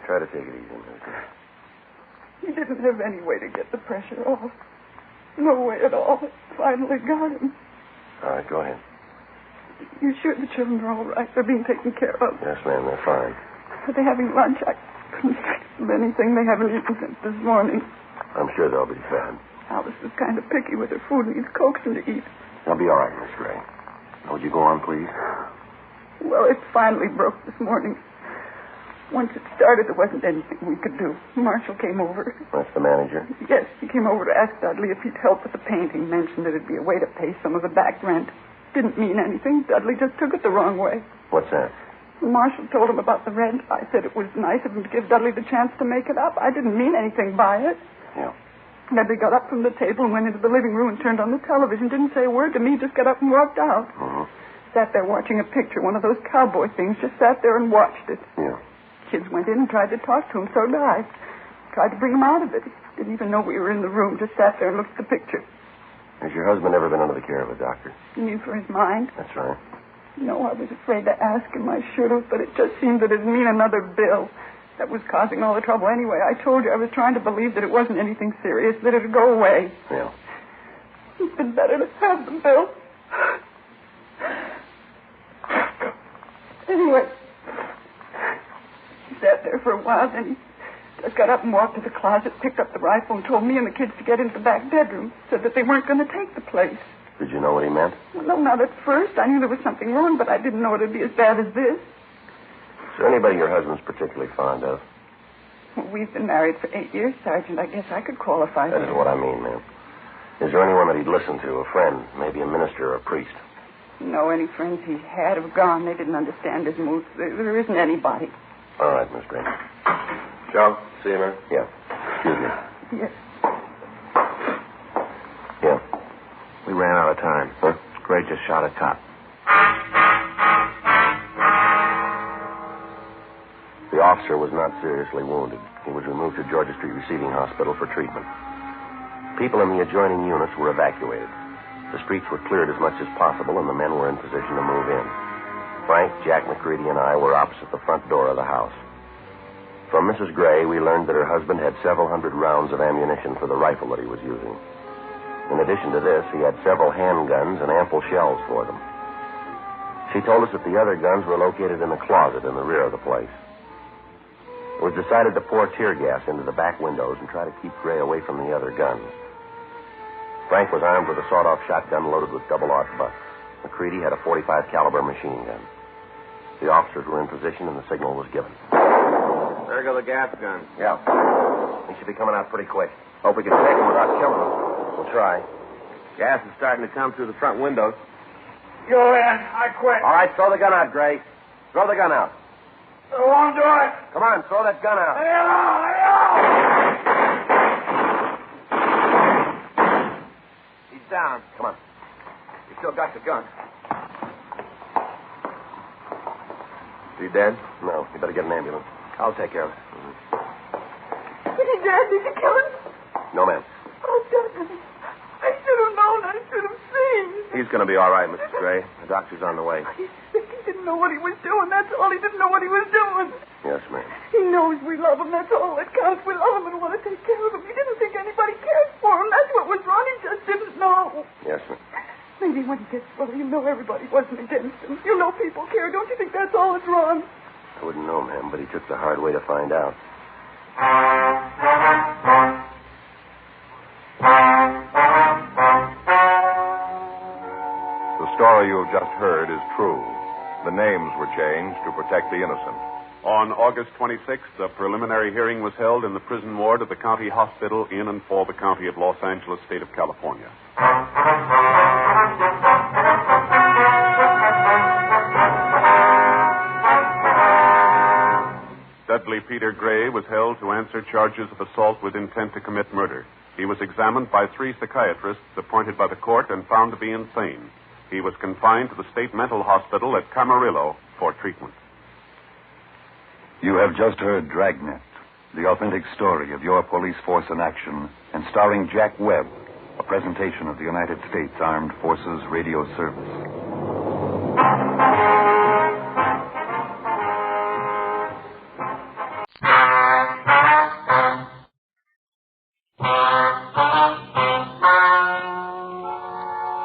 Try to take it easy, Miss Gray. He didn't have any way to get the pressure off. No way at all. Finally got him. All right, go ahead. You sure the children are all right? They're being taken care of? Yes, ma'am, they're fine. Are they having lunch? I couldn't fix them anything. They haven't eaten since this morning. I'm sure they'll be fed. Alice is kind of picky with her food and needs coaxing to eat. They'll be all right, Miss Gray. Would you go on, please? Well, it finally broke this morning. Once it started, there wasn't anything we could do. Marshall came over. That's the manager? Yes, he came over to ask Dudley if he'd help with the painting. Mentioned that it'd be a way to pay some of the back rent. Didn't mean anything. Dudley just took it the wrong way. What's that? Marshall told him about the rent. I said it was nice of him to give Dudley the chance to make it up. I didn't mean anything by it. Yeah. Dudley got up from the table and went into the living room and turned on the television. Didn't say a word to me, just got up and walked out. Mm-hmm. Sat there watching a picture, one of those cowboy things. Just sat there and watched it. Yeah. Kids went in and tried to talk to him, so did I. Tried to bring him out of it. Didn't even know we were in the room. Just sat there and looked at the picture. Has your husband ever been under the care of a doctor? You mean for his mind? That's right. No, I was afraid to ask him. I should have, but it just seemed that it'd mean another bill. That was causing all the trouble anyway. I told you I was trying to believe that it wasn't anything serious, that it'd go away. Yeah. It's been better to have the bill. Anyway, he sat there for a while, then he just got up and walked to the closet, picked up the rifle, and told me and the kids to get into the back bedroom. Said that they weren't going to take the place. Did you know what he meant? Well, no, not at first. I knew there was something wrong, but I didn't know it'd be as bad as this. Is there anybody your husband's particularly fond of? Well, we've been married for 8 years, Sergeant. I guess I could qualify That is what I mean, ma'am. Is there anyone that he'd listen to? A friend, maybe a minister or a priest? No, any friends he had have gone. They didn't understand his moods. There isn't anybody. All right, Miss Gray. Joe, see you, man? Yeah. Excuse me. Yes. Yeah. We ran out of time. Huh? Gray just shot a cop. The officer was not seriously wounded. He was removed to Georgia Street Receiving Hospital for treatment. People in the adjoining units were evacuated. The streets were cleared as much as possible, and the men were in position to move in. Frank, Jack McCready, and I were opposite the front door of the house. From Mrs. Gray, we learned that her husband had several hundred rounds of ammunition for the rifle that he was using. In addition to this, he had several handguns and ample shells for them. She told us that the other guns were located in a closet in the rear of the place. It was decided to pour tear gas into the back windows and try to keep Gray away from the other guns. Frank was armed with a sawed-off shotgun loaded with double-arc butts. McCready had a .45 caliber machine gun. The officers were in position and the signal was given. There go the gas guns. Yeah. They should be coming out pretty quick. Hope we can take them without killing them. We'll try. Gas is starting to come through the front windows. Go ahead. I quit. All right, throw the gun out, Gray. Throw the gun out. I won't do it. Come on, throw that gun out. Lay alone. Lay alone. He's down. Come on. You still got the gun. Is he dead? No. You better get an ambulance. I'll take care of it. Is he dead? Did you kill him? No, ma'am. Oh, Dudley. I should have known. I should have seen. He's going to be all right, Mrs. Gray. The doctor's on the way. He's sick. He didn't know what he was doing. That's all. He didn't know what he was doing. Yes, ma'am. He knows we love him. That's all that counts. We love him and want to take care of him. He didn't think anybody cared for him. That's what was wrong. He just didn't know. Yes, ma'am. Maybe when he gets well, you know everybody wasn't against him. You know people care. Don't you think that's all that's wrong? I wouldn't know, ma'am, but he took the hard way to find out. story you have just heard is true. The names were changed to protect the innocent. On August 26th, a preliminary hearing was held in the prison ward of the county hospital in and for the county of Los Angeles, state of California. Dudley Peter Gray was held to answer charges of assault with intent to commit murder. He was examined by 3 psychiatrists appointed by the court and found to be insane. He was confined to the state mental hospital at Camarillo for treatment. You have just heard Dragnet, the authentic story of your police force in action, and starring Jack Webb, a presentation of the United States Armed Forces Radio Service.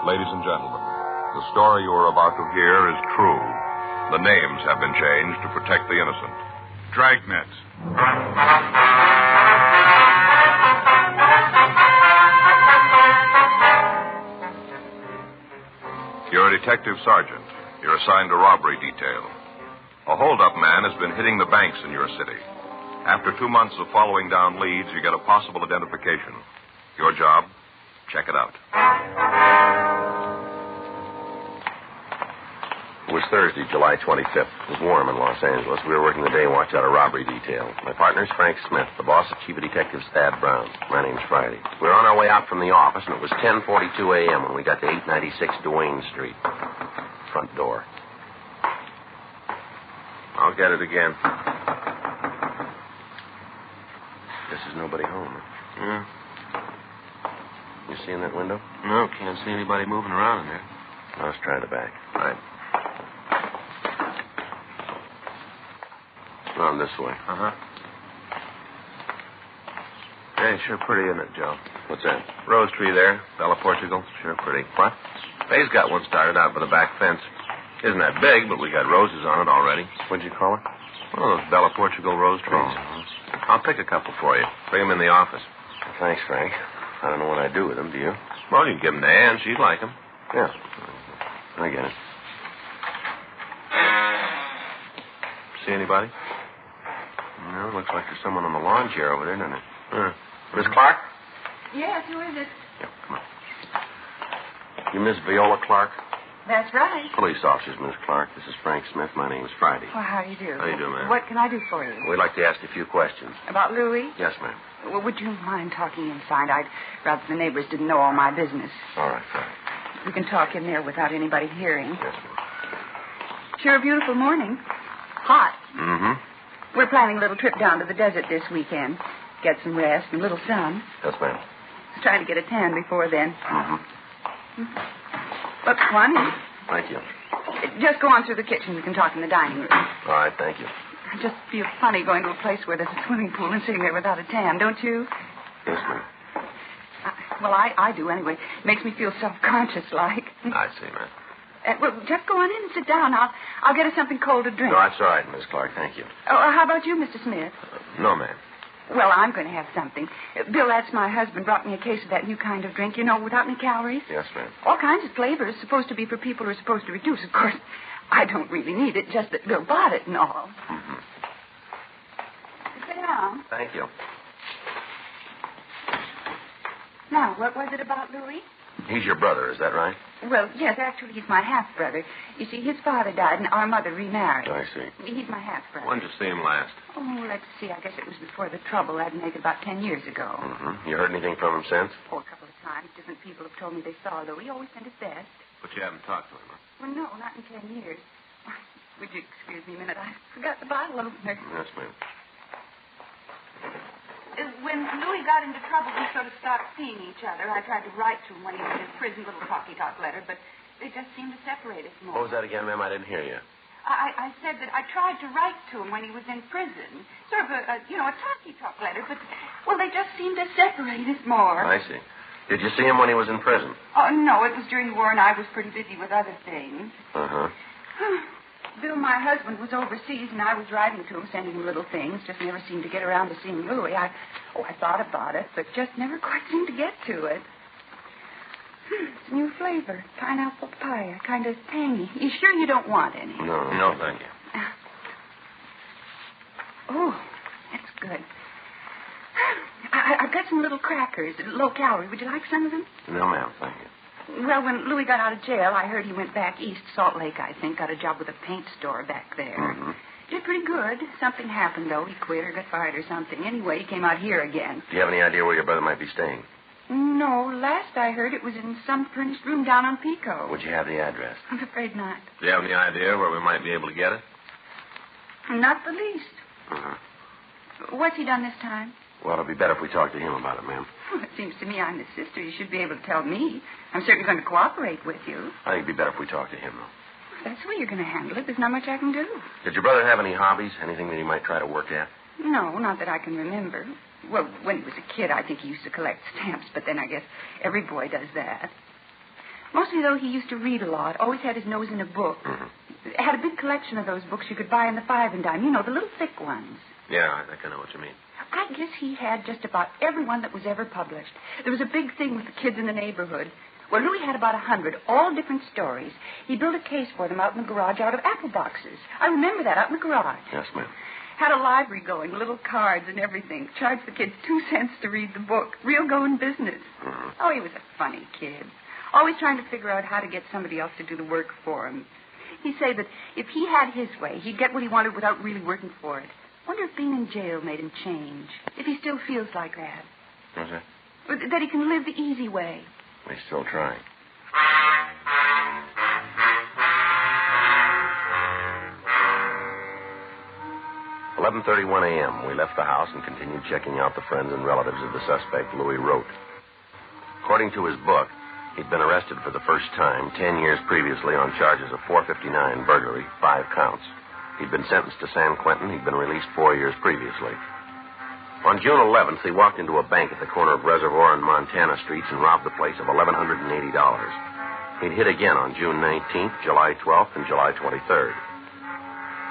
Ladies and gentlemen, the story you are about to hear is true. The names have been changed to protect the innocent. Dragnet. You're a detective sergeant. You're assigned to robbery detail. A hold-up man has been hitting the banks in your city. After 2 months of following down leads, you get a possible identification. Your job? Check it out. It was Thursday, July 25th. It was warm in Los Angeles. We were working the day watch out of robbery detail. My partner's Frank Smith. The boss is Chief of Detectives Thad Brown. My name's Friday. We were on our way out from the office, and it was 10:42 a.m. when we got to 896 Duane Street. Front door. I'll get it again. Guess there's nobody home. Yeah. You see in that window? No, can't see anybody moving around in there. Let's try the back. All right. On this way. Uh-huh. Hey, sure pretty, isn't it, Joe? What's that? Rose tree there, Bella Portugal. Sure pretty. What? Bay's got one started out by the back fence. Isn't that big, but we got roses on it already. What'd you call it? One of those Bella Portugal rose trees. Oh. I'll pick a couple for you. Bring them in the office. Thanks, Frank. I don't know what I'd do with them, do you? Well, you can give them to Ann. She'd like them. Yeah. I get it. See anybody? No, looks like there's someone on the lawn chair over there, doesn't it? Miss Clark? Yes, who is it? Yeah, come on. You Miss Viola Clark? That's right. Police officers, Miss Clark. This is Frank Smith. My name's Friday. Well, how do you do? How you doing, ma'am? What can I do for you? We'd like to ask you a few questions. About Louis? Yes, ma'am. Well, would you mind talking inside? I'd rather the neighbors didn't know all my business. All right, fine. We can talk in there without anybody hearing. Yes, ma'am. Sure a beautiful morning. Hot. Mm-hmm. We're planning a little trip down to the desert this weekend. Get some rest and a little sun. Yes, ma'am. Trying to get a tan before then. Mm-hmm. Looks funny. Thank you. Just go on through the kitchen. We can talk in the dining room. All right, thank you. I just feel funny going to a place where there's a swimming pool and sitting there without a tan, don't you? Yes, ma'am. Well, I do anyway. Makes me feel self-conscious like. I see, ma'am. Well, just go on in and sit down. I'll get us something cold to drink. No, that's all right, Miss Clark. Thank you. Oh, how about you, Mr. Smith? No, ma'am. Well, I'm going to have something. Bill, that's my husband, brought me a case of that new kind of drink, you know, without any calories. Yes, ma'am. All kinds of flavors, supposed to be for people who are supposed to reduce. Of course, I don't really need it, just that Bill bought it and all. Mm-hmm. Sit down. Thank you. Now, what was it about Louis? He's your brother, is that right? Well, yes, actually, he's my half-brother. You see, his father died and our mother remarried. I see. He's my half-brother. When did you see him last? Oh, let's see. I guess it was before the trouble. I'd make it about 10 years ago. Mm-hmm. You heard anything from him since? Oh, a couple of times. Different people have told me they saw Louis. He always sent his best. But you haven't talked to him, huh? Well, no, not in 10 years. Would you excuse me a minute? I forgot the bottle opener. Yes, ma'am. When Louis got into trouble, we sort of stopped seeing each other. I tried to write to him when he was in prison, little talky-talk letter, but they just seemed to separate us more. What was that again, ma'am? I didn't hear you. I said that I tried to write to him when he was in prison. Sort of a talky-talk letter, but, well, they just seemed to separate us more. I see. Did you see him when he was in prison? Oh, no, it was during the war, and I was pretty busy with other things. Uh-huh. Bill, my husband, was overseas, and I was writing to him, sending him little things. Just never seemed to get around to seeing Louis. I thought about it, but just never quite seemed to get to it. It's a new flavor. Pineapple pie. Kind of tangy. You sure you don't want any? No, thank you. Oh, that's good. I've got some little crackers, low calorie. Would you like some of them? No, ma'am, thank you. Well, when Louis got out of jail, I heard he went back east, Salt Lake, I think. Got a job with a paint store back there. Mm-hmm. Did pretty good. Something happened, though. He quit or got fired or something. Anyway, he came out here again. Do you have any idea where your brother might be staying? No, last I heard it was in some furnished room down on Pico. Would you have the address? I'm afraid not. Do you have any idea where we might be able to get it? Not the least. Uh-huh. What's he done this time? Well, it'd be better if we talked to him about it, ma'am. Well, it seems to me I'm his sister. You should be able to tell me. I'm certainly going to cooperate with you. I think it'd be better if we talked to him, though. That's the way you're going to handle it. There's not much I can do. Did your brother have any hobbies? Anything that he might try to work at? No, not that I can remember. Well, when he was a kid, I think he used to collect stamps, but then I guess every boy does that. Mostly, though, he used to read a lot, always had his nose in a book. Mm-hmm. Had a big collection of those books you could buy in the 5 and dime. You know, the little thick ones. Yeah, I think I know what you mean. I guess he had just about every one that was ever published. There was a big thing with the kids in the neighborhood. Well, Louis had about 100, all different stories. He built a case for them out in the garage out of apple boxes. I remember that, out in the garage. Yes, ma'am. Had a library going, little cards and everything. Charged the kids 2 cents to read the book. Real going business. Mm-hmm. Oh, he was a funny kid. Always trying to figure out how to get somebody else to do the work for him. He'd say that if he had his way, he'd get what he wanted without really working for it. Wonder if being in jail made him change. If he still feels like that. What's that? Or that he can live the easy way. He's still trying. "11:31 a.m. We left the house and continued checking out the friends and relatives of the suspect, Louis Rote. According to his book, he'd been arrested for the first time 10 years previously on charges of 459 burglary, 5 counts. He'd been sentenced to San Quentin. He'd been released 4 years previously. On June 11th, he walked into a bank at the corner of Reservoir and Montana Streets and robbed the place of $1,180. He'd hit again on June 19th, July 12th, and July 23rd.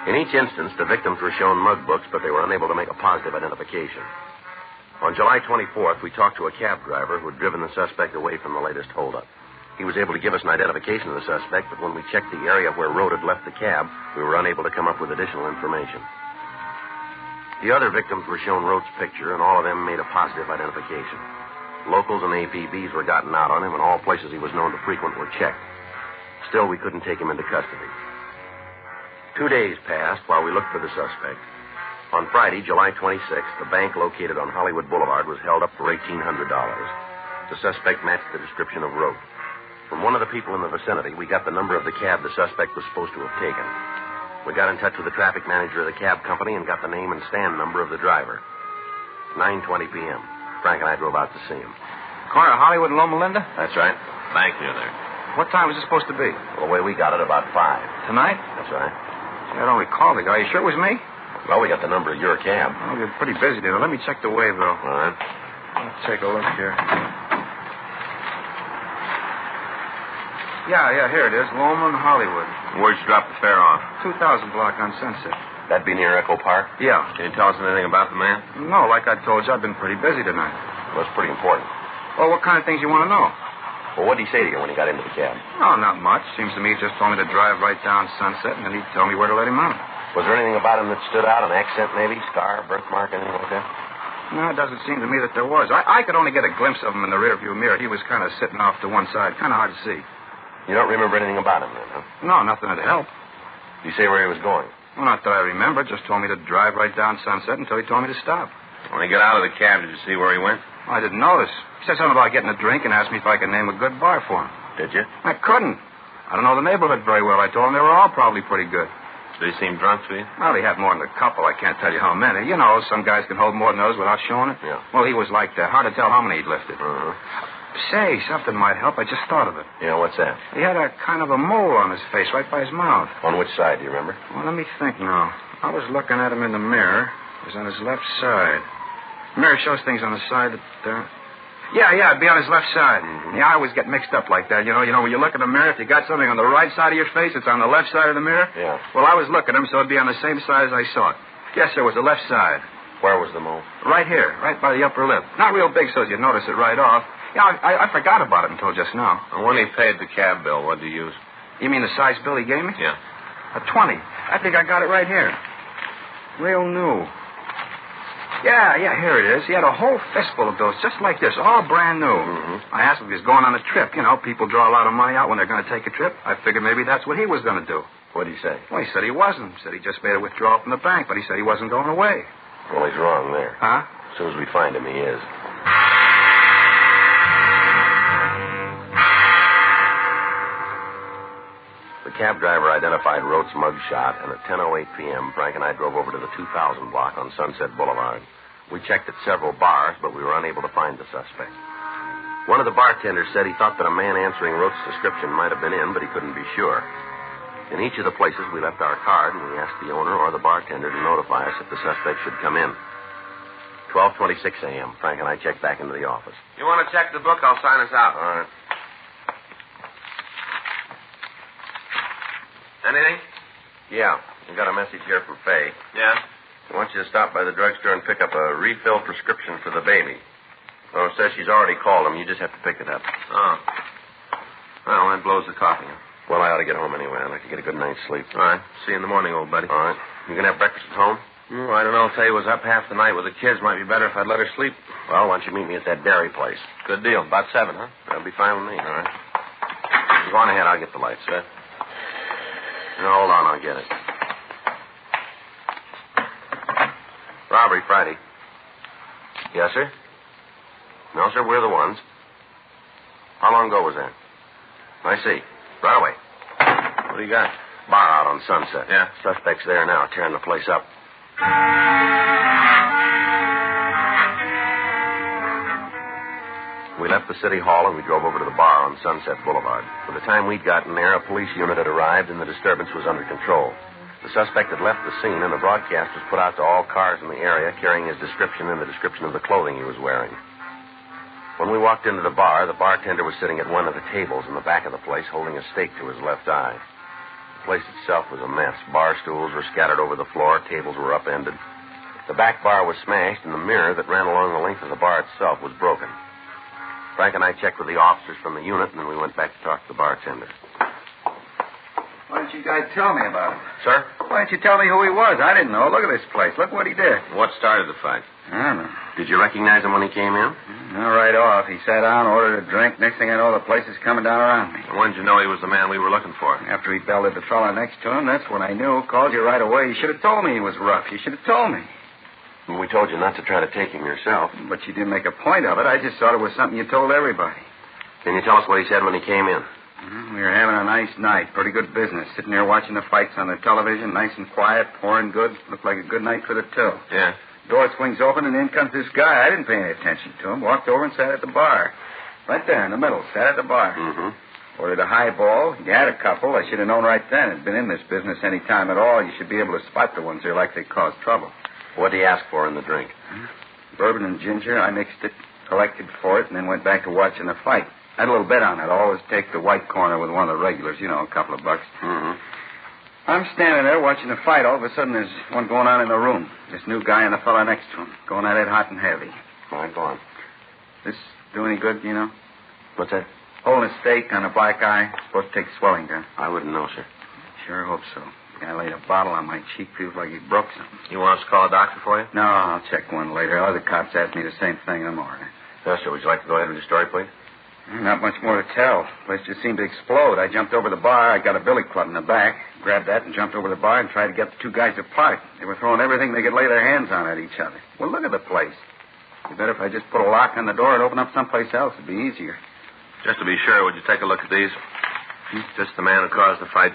In each instance, the victims were shown mug books, but they were unable to make a positive identification. On July 24th, we talked to a cab driver who had driven the suspect away from the latest holdup. He was able to give us an identification of the suspect, but when we checked the area where Rote had left the cab, we were unable to come up with additional information. The other victims were shown Rote's picture, and all of them made a positive identification. Locals and APBs were gotten out on him, and all places he was known to frequent were checked. Still, we couldn't take him into custody. 2 days passed while we looked for the suspect. On Friday, July 26th, the bank located on Hollywood Boulevard was held up for $1,800. The suspect matched the description of Rote. From one of the people in the vicinity, we got the number of the cab the suspect was supposed to have taken. We got in touch with the traffic manager of the cab company and got the name and stand number of the driver. 9:20 p.m. Frank and I drove out to see him. Corner of Hollywood and Loma Linda? That's right. Bank near there. What time was it supposed to be? Well, the way we got it, about 5. Tonight? That's right. I don't recall the guy. You sure it was me? Well, we got the number of your cab. Oh, you're pretty busy there. Let me check the waybill. All right. Let's take a look here. Yeah, here it is. Loma and Hollywood. Where'd you drop the fare off? 2000 block on Sunset. That'd be near Echo Park? Yeah. Can you tell us anything about the man? No, like I told you, I've been pretty busy tonight. Well, it's pretty important. Well, what kind of things you want to know? Well, what did he say to you when he got into the cab? Oh, not much. Seems to me he just told me to drive right down Sunset, and then he'd tell me where to let him out. Was there anything about him that stood out? An accent, maybe? Scar, birthmark, anything like that? No, it doesn't seem to me that there was. I could only get a glimpse of him in the rearview mirror. He was kind of sitting off to one side. Kind of hard to see. You don't remember anything about him, then, huh? No, nothing to help. Did you say where he was going? Well, not that I remember. Just told me to drive right down Sunset until he told me to stop. When he got out of the cab, did you see where he went? I didn't notice. He said something about getting a drink and asked me if I could name a good bar for him. Did you? I couldn't. I don't know the neighborhood very well. I told him they were all probably pretty good. Did he seem drunk to you? Well, he had more than a couple. I can't tell you how many. You know, some guys can hold more than others without showing it. Yeah. Well, he was like that. Hard to tell how many he'd lifted. Uh-huh. Say, something might help. I just thought of it. Yeah, what's that? He had a kind of a mole on his face right by his mouth. On which side, do you remember? Well, let me think now. I was looking at him in the mirror. It was on his left side. The mirror shows things on the side that... Yeah, it'd be on his left side. Mm-hmm. Yeah, I always get mixed up like that. You know, when you look in the mirror, if you got something on the right side of your face, it's on the left side of the mirror. Yeah. Well, I was looking at him, so it'd be on the same side as I saw it. Yes, sir, it was the left side. Where was the mole? Right here, right by the upper lip. Not real big so you'd notice it right off. Yeah, I forgot about it until just now. And when he paid the cab bill, what did you use? You mean the size bill he gave me? Yeah. A 20. I think I got it right here. Real new. Yeah, here it is. He had a whole fistful of those just like this, all brand new. Mm-hmm. I asked him if he was going on a trip. You know, people draw a lot of money out when they're going to take a trip. I figured maybe that's what he was going to do. What did he say? Well, he said he wasn't. He said he just made a withdrawal from the bank, but he said he wasn't going away. Well, he's wrong there. Huh? As soon as we find him, he is. The cab driver identified Rote's mugshot, and at 10:08 p.m., Frank and I drove over to the 2000 block on Sunset Boulevard. We checked at several bars, but we were unable to find the suspect. One of the bartenders said he thought that a man answering Rote's description might have been in, but he couldn't be sure. In each of the places, we left our card, and we asked the owner or the bartender to notify us if the suspect should come in. 12:26 a.m., Frank and I checked back into the office. You want to check the book? I'll sign us out. All right. Anything? Yeah, we got a message here from Faye. Yeah? She wants you to stop by the drugstore and pick up a refill prescription for the baby. Oh, it says she's already called him. You just have to pick it up. Oh. Well, that blows the coffee. Well, I ought to get home anyway. I'd like to get a good night's sleep. All right. See you in the morning, old buddy. All right. You going to have breakfast at home? I don't know. Tell you, was up half the night with the kids. Might be better if I'd let her sleep. Well, why don't you meet me at that dairy place? Good deal. About 7, huh? That'll be fine with me. All right. Go on ahead. I'll get the lights. No, hold on. I'll get it. Robbery Friday. Yes, sir? No, sir. We're the ones. How long ago was that? I see. Right away. What do you got? Bar out on Sunset. Yeah? Suspect's there now, tearing the place up. We left the city hall and we drove over to the bar on Sunset Boulevard. By the time we'd gotten there, a police unit had arrived and the disturbance was under control. The suspect had left the scene and a broadcast was put out to all cars in the area carrying his description and the description of the clothing he was wearing. When we walked into the bar, the bartender was sitting at one of the tables in the back of the place holding a stake to his left eye. The place itself was a mess. Bar stools were scattered over the floor, tables were upended. The back bar was smashed and the mirror that ran along the length of the bar itself was broken. Frank and I checked with the officers from the unit, and then we went back to talk to the bartender. Why didn't you guys tell me about him? Sir? Why didn't you tell me who he was? I didn't know. Look at this place. Look what he did. What started the fight? I don't know. Did you recognize him when he came in? No, right off. He sat down, ordered a drink. Next thing I know, the place is coming down around me. When did you know he was the man we were looking for? After he belted the fella next to him, that's when I knew. Called you right away. You should have told me he was rough. You should have told me. Well, we told you not to try to take him yourself. But you didn't make a point of it. I just thought it was something you told everybody. Can you tell us what he said when he came in? We were having a nice night. Pretty good business. Sitting there watching the fights on the television. Nice and quiet. Pouring good. Looked like a good night for the two. Yeah. Door swings open and in comes this guy. I didn't pay any attention to him. Walked over and sat at the bar. Right there in the middle. Sat at the bar. Mm-hmm. Ordered a highball. He had a couple. I should have known right then. I'd been in this business any time at all. You should be able to spot the ones that are likely to cause trouble. What did he ask for in the drink? Bourbon and ginger. I mixed it, collected for it, and then went back to watching the fight. I had a little bet on it. I always take the white corner with one of the regulars, you know, a couple of bucks. Mm-hmm. I'm standing there watching the fight. All of a sudden, there's one going on in the room. This new guy and the fella next to him. Going at it hot and heavy. All right, go on. This do any good, you know? What's that? Holding a stake on a black eye. Supposed to take swelling down. I wouldn't know, sir. Sure hope so. Guy laid a bottle on my cheek. Feels like he broke something. You want us to call a doctor for you? No, I'll check one later. Other cops asked me the same thing. I'm all right. Yes, sir. Would you like to go ahead with your story, please? Not much more to tell. The place just seemed to explode. I jumped over the bar. I got a billy club in the back. Grabbed that and jumped over the bar and tried to get the two guys apart. They were throwing everything they could lay their hands on at each other. Well, look at the place. You bet if I just put a lock on the door and open up someplace else, it'd be easier. Just to be sure, would you take a look at these? Just the man who caused the fight.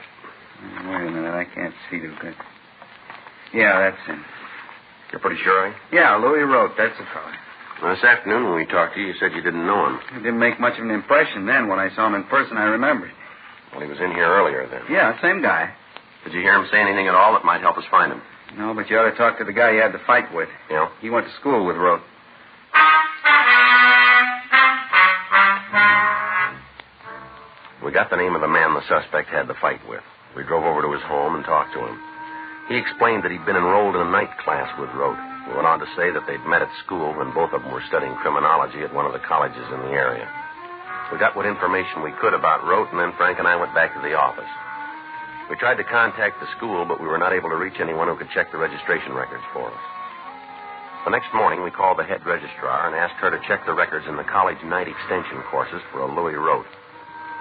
Wait a minute. I can't see too good. Yeah, that's him. You're pretty sure, eh? Yeah, Louis Rote. That's the fella. Well, this afternoon when we talked to you, you said you didn't know him. It didn't make much of an impression then. When I saw him in person, I remembered. Well, he was in here earlier then. Yeah, same guy. Did you hear him say anything at all that might help us find him? No, but you ought to talk to the guy you had the fight with. Yeah? He went to school with Rote. We got the name of the man the suspect had the fight with. We drove over to his home and talked to him. He explained that he'd been enrolled in a night class with Rote. He went on to say that they'd met at school when both of them were studying criminology at one of the colleges in the area. We got what information we could about Rote, and then Frank and I went back to the office. We tried to contact the school, but we were not able to reach anyone who could check the registration records for us. The next morning, we called the head registrar and asked her to check the records in the college night extension courses for a Louis Rote.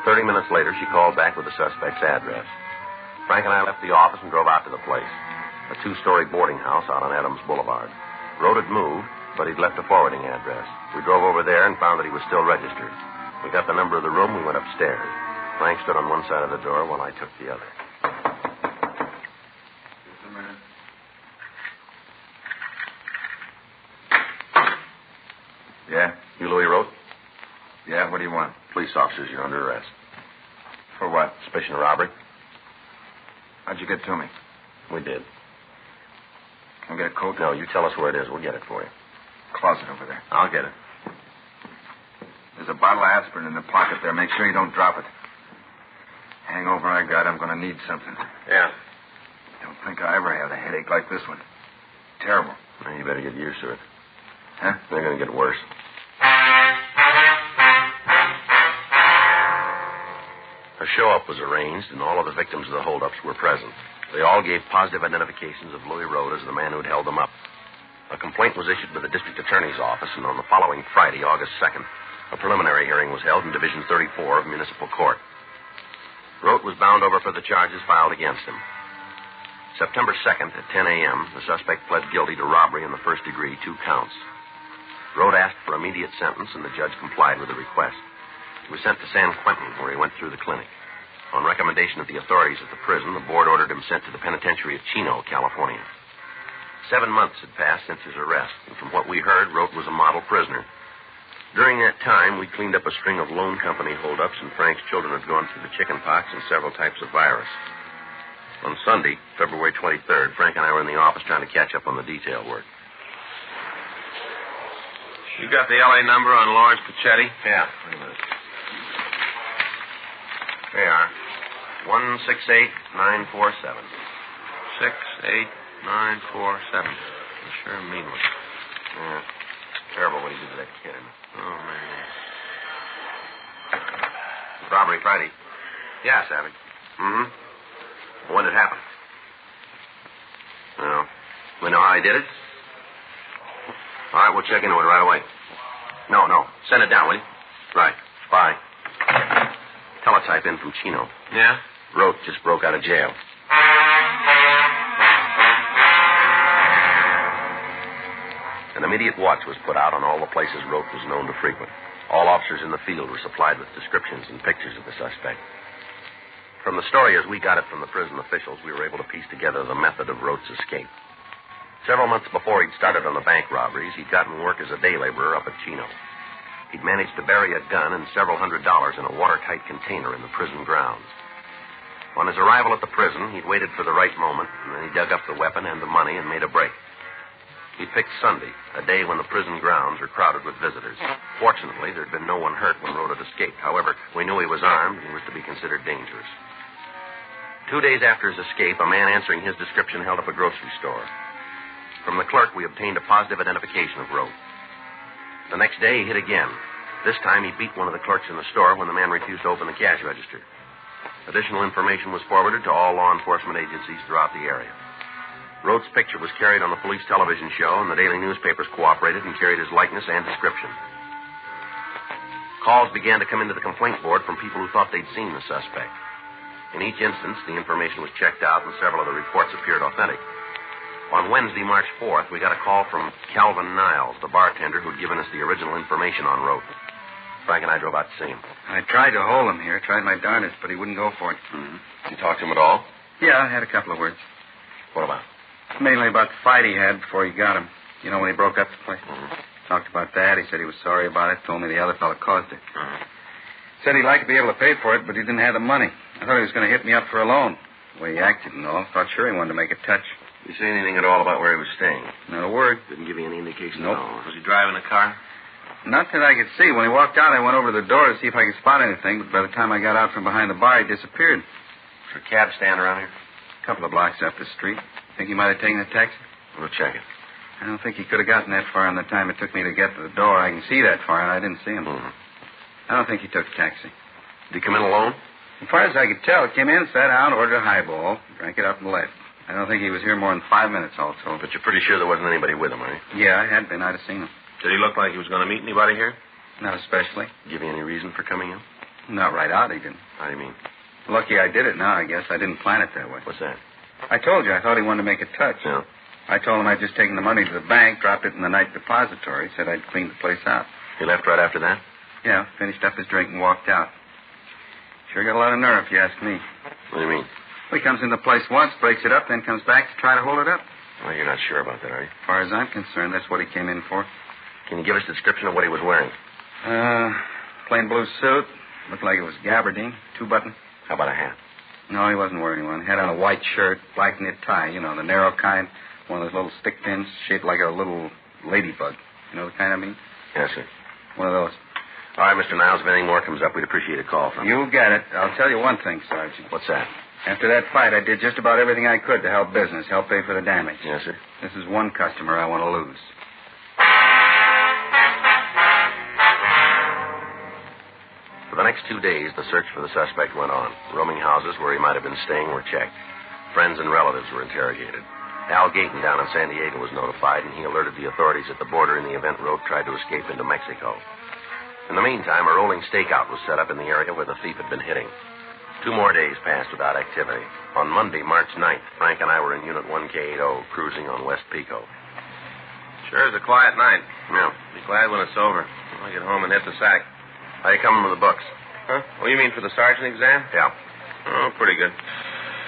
30 minutes later, she called back with the suspect's address. Frank and I left the office and drove out to the place, a 2-story boarding house out on Adams Boulevard. Rote had moved, but he'd left a forwarding address. We drove over there and found that he was still registered. We got the number of the room, we went upstairs. Frank stood on one side of the door while I took the other. Just a minute. Yeah? You Louis Rote? Yeah, what do you want? Police officers, you're under arrest. For what? Suspicion of robbery? How'd you get to me? We did. Can I get a coat? No, you tell us where it is. We'll get it for you. Closet over there. I'll get it. There's a bottle of aspirin in the pocket there. Make sure you don't drop it. Hangover I got, I'm going to need something. Yeah. Don't think I ever had a headache like this one. Terrible. Well, you better get used to it. Huh? They're going to get worse. A show-up was arranged, and all of the victims of the holdups were present. They all gave positive identifications of Louis Rote as the man who'd held them up. A complaint was issued by the district attorney's office, and on the following Friday, August 2nd, a preliminary hearing was held in Division 34 of Municipal Court. Rote was bound over for the charges filed against him. September 2nd at 10 a.m., the suspect pled guilty to robbery in the first degree, 2 counts. Rote asked for immediate sentence, and the judge complied with the request. He was sent to San Quentin, where he went through the clinic. On recommendation of the authorities at the prison, the board ordered him sent to the penitentiary of Chino, California. 7 months had passed since his arrest, and from what we heard, Rote was a model prisoner. During that time, we cleaned up a string of loan company holdups, and Frank's children had gone through the chicken pox and several types of virus. On Sunday, February 23rd, Frank and I were in the office trying to catch up on the detail work. You got the L.A. number on Lawrence Pachetti? Yeah. Wait a minute. There you are. 168947. 68947. You sure mean one. Yeah. Terrible what he did to that kid. Oh, man. Robbery Friday. Yeah, Savage. Mm-hmm. When did it happen? Well, we know how he did it? All right, we'll check into it right away. No. Send it down, will you? Right. Bye. Teletype in from Chino. Yeah? Rote just broke out of jail. An immediate watch was put out on all the places Rote was known to frequent. All officers in the field were supplied with descriptions and pictures of the suspect. From the story as we got it from the prison officials, we were able to piece together the method of Rote's escape. Several months before he'd started on the bank robberies, he'd gotten work as a day laborer up at Chino. He'd managed to bury a gun and several $100s in a watertight container in the prison grounds. On his arrival at the prison, he'd waited for the right moment, and then he dug up the weapon and the money and made a break. He picked Sunday, a day when the prison grounds were crowded with visitors. Fortunately, there'd been no one hurt when Rote had escaped. However, we knew he was armed and he was to be considered dangerous. 2 days after his escape, a man answering his description held up a grocery store. From the clerk, we obtained a positive identification of Rote. The next day, he hit again. This time, he beat one of the clerks in the store when the man refused to open the cash register. Additional information was forwarded to all law enforcement agencies throughout the area. Rote's picture was carried on the police television show, and the daily newspapers cooperated and carried his likeness and description. Calls began to come into the complaint board from people who thought they'd seen the suspect. In each instance, the information was checked out, and several of the reports appeared authentic. On Wednesday, March 4th, we got a call from Calvin Niles, the bartender who'd given us the original information on Rote. Frank and I drove out to see him. I tried to hold him here, tried my darndest, but he wouldn't go for it. Mm-hmm. Did you talk to him at all? Yeah, I had a couple of words. What about? Mainly about the fight he had before he got him. You know, when he broke up the place. Mm-hmm. Talked about that. He said he was sorry about it. Told me the other fellow caused it. Mm-hmm. Said he'd like to be able to pay for it, but he didn't have the money. I thought he was going to hit me up for a loan. The way he acted and all. Thought sure he wanted to make a touch. Did you say anything at all about where he was staying? Not a word. Didn't give you any indication Nope. at all? Was he driving a car? Not that I could see. When he walked out, I went over to the door to see if I could spot anything, but by the time I got out from behind the bar, he disappeared. Is there a cab stand around here? A couple of blocks up the street. Think he might have taken a taxi? We'll check it. I don't think he could have gotten that far in the time it took me to get to the door. I can see that far, and I didn't see him. Mm-hmm. I don't think he took a taxi. Did he come in alone? As far as I could tell, came in, sat down, ordered a highball, drank it up, and left. I don't think he was here more than 5 minutes, all told. But you're pretty sure there wasn't anybody with him, are you? Yeah, I had been. I'd have seen him. Did he look like he was going to meet anybody here? Not especially. Give you any reason for coming in? Not right out, he didn't. How do you mean? Lucky I did it now, I guess. I didn't plan it that way. What's that? I told you I thought he wanted to make a touch. Yeah. I told him I'd just taken the money to the bank, dropped it in the night depository, said I'd cleaned the place out. He left right after that? Yeah, finished up his drink and walked out. Sure got a lot of nerve, if you ask me. What do you mean? Well, he comes in the place once, breaks it up, then comes back to try to hold it up. Well, you're not sure about that, are you? As far as I'm concerned, that's what he came in for. Can you give us a description of what he was wearing? Plain blue suit. Looked like it was gabardine, 2-button. How about a hat? No, he wasn't wearing one. Had on a white shirt, black knit tie, you know, the narrow kind. One of those little stick pins shaped like a little ladybug. You know the kind I mean? Yes, sir. One of those. All right, Mr. Niles, if anything more comes up, we'd appreciate a call from you. You get it. I'll tell you one thing, Sergeant. What's that? After that fight, I did just about everything I could to help business, help pay for the damage. Yes, sir. This is one customer I want to lose. For the next 2 days, the search for the suspect went on. Roaming houses where he might have been staying were checked. Friends and relatives were interrogated. Al Gayton down in San Diego was notified, and he alerted the authorities at the border in the event Roque tried to escape into Mexico. In the meantime, a rolling stakeout was set up in the area where the thief had been hitting. 2 more days passed without activity. On Monday, March 9th, Frank and I were in Unit 1K80, cruising on West Pico. Sure is a quiet night. Yeah. Be glad when it's over. I'll get home and hit the sack. How you coming with the books? Huh? Oh, you mean for the sergeant exam? Yeah. Oh, pretty good.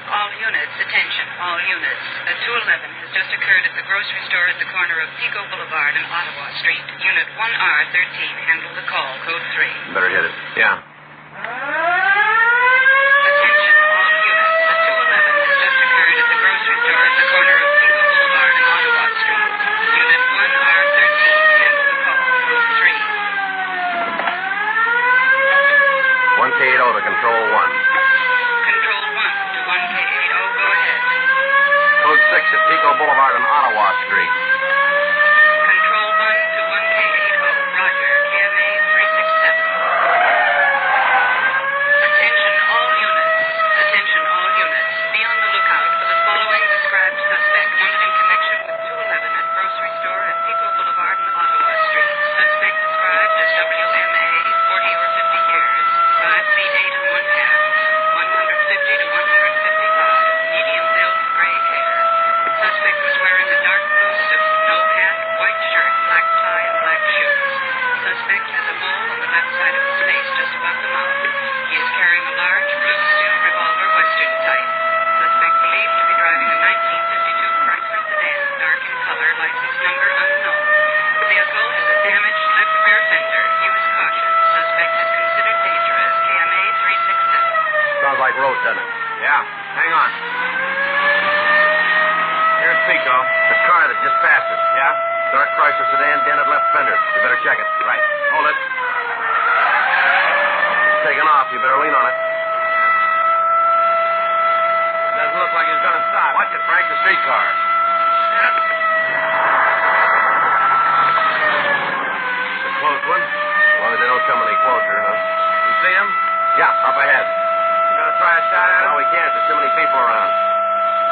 All units, attention, all units. A 211 has just occurred at the grocery store at the corner of Pico Boulevard and Ottawa Street. Unit 1R13, handle the call, code 3. Better hit it. Yeah. Attention, all units. A 211 has just occurred at the grocery store at the corner of Pico Boulevard and Ottawa Street. Unit 1R13, handle the call, code 3. 1K80 to Control 1. Control 1 to 1K80, go ahead. Code 6 at Pico Boulevard and Ottawa Street. Control 1 to 1K80, roger, KMA 367. Attention all units. Attention all units. Be on the lookout for the following described suspect wanted in connection with 211 at grocery store at Pico Boulevard and Ottawa Street. Suspect described as WMA, 40 or 50 years, 5 feet 8 and 1/2, 150 to 155, medium build, gray hair. Suspect was wearing a dark blue suit, no hat, white shirt, black tie, and black shoes. Suspect has a mole on the left side of his face, just above the mouth. He is carrying a large blue steel revolver, Western type. Suspect believed to be driving a 1952 Chrysler sedan, dark in color, license number unknown. Vehicle has a damaged left rear fender. Use caution. Suspect is considered dangerous. KMA 367. Sounds like Roach, doesn't it? Yeah. Hang on. Here's Pico. The car that just passed us. Yeah? Dark Chrysler sedan, dented left fender. You better check it. Right. Hold it. It's taking off. You better lean on it. Doesn't look like he's going to stop. Watch it, Frank. The streetcar. It's a close one. As long as they don't come any closer, huh? You see him? Yeah, up ahead. You going to try a shot at him? No, we can't. There's too many people around.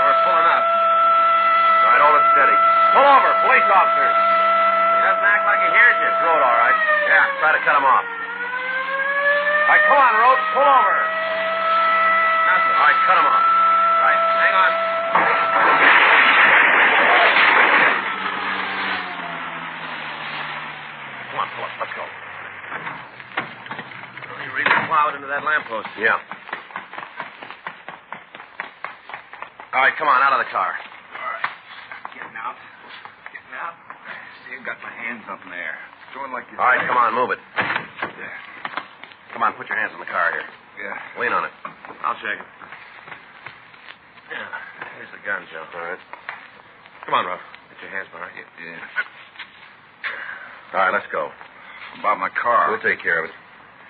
We're pulling up. All right, hold it steady. Pull over, police officer. He doesn't act like he hears you. Throw it all right. Yeah. Try to cut him off. All right, come on, Roach. Pull over. That's it. All right, cut him off. Right. Hang on. Come on, pull up. Let's go. He really plowed into that lamppost. Yeah. All right, come on, out of the car. All right. Getting out. Getting out. See, I've got my hands up in the air. Going like you All right, come on, move it. Yeah. Come on, put your hands on the car here. Yeah. Lean on it. I'll shake him. Yeah. Here's the gun, Joe. All right. Come on, Ruff. Get your hands behind you. Yeah. All right, let's go. About my car. We'll take care of it.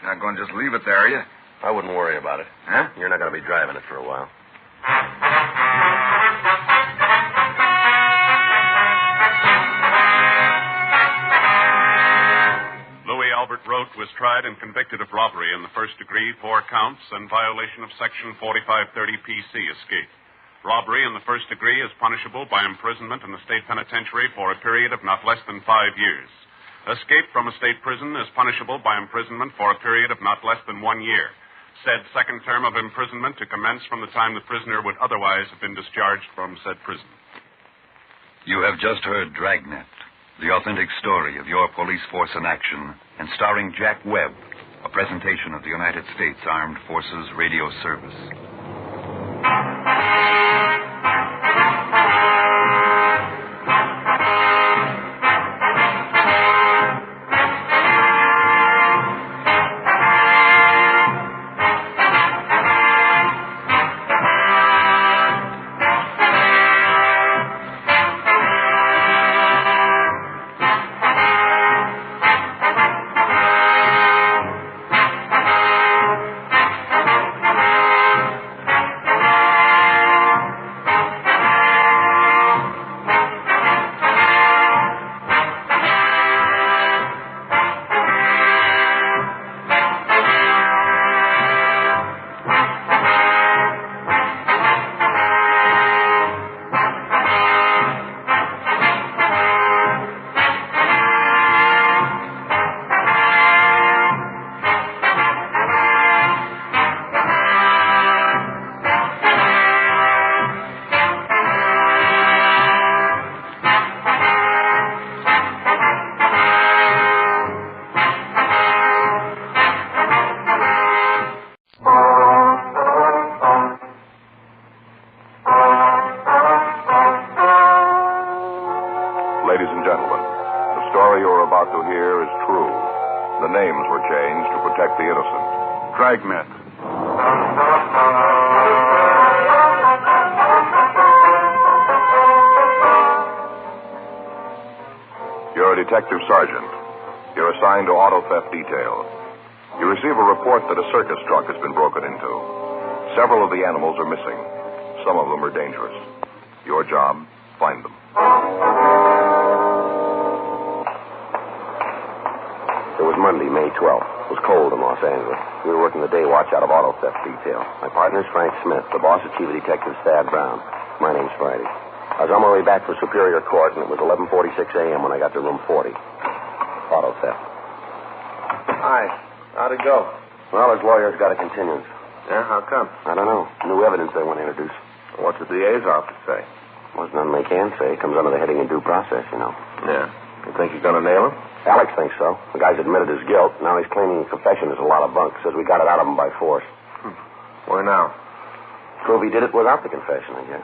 Not going to just leave it there, are you? I wouldn't worry about it. Huh? You're not going to be driving it for a while. Robert Rote was tried and convicted of robbery in the first degree, 4 counts, and violation of Section 4530 PC, escape. Robbery in the first degree is punishable by imprisonment in the state penitentiary for a period of not less than 5 years. Escape from a state prison is punishable by imprisonment for a period of not less than 1 year. Said second term of imprisonment to commence from the time the prisoner would otherwise have been discharged from said prison. You have just heard Dragnet, the authentic story of your police force in action, and starring Jack Webb, a presentation of the United States Armed Forces Radio Service. Ladies and gentlemen, the story you're about to hear is true. The names were changed to protect the innocent. Dragnet. You're a detective sergeant. You're assigned to auto theft detail. You receive a report that a circus truck has been broken into. Several of the animals are missing. Some of them are dangerous. Your job, find them. It was Monday, May 12th. It was cold in Los Angeles. We were working the day watch out of auto theft detail. My partner's Frank Smith. The boss is Chief Detective Thad Brown. My name's Friday. I was on my way back for Superior Court, and it was 11:46 a.m. when I got to room 40. Auto theft. Hi. How'd it go? Well, his lawyer's got a continuance. Yeah, how come? I don't know. New evidence they want to introduce. What's the DA's office say? Well, there's nothing they can say. It comes under the heading of due process, you know. Yeah. You think you're going to nail him? Alex thinks so. The guy's admitted his guilt. Now he's claiming his confession is a lot of bunk. Says we got it out of him by force. Where now? Prove he did it without the confession, I guess.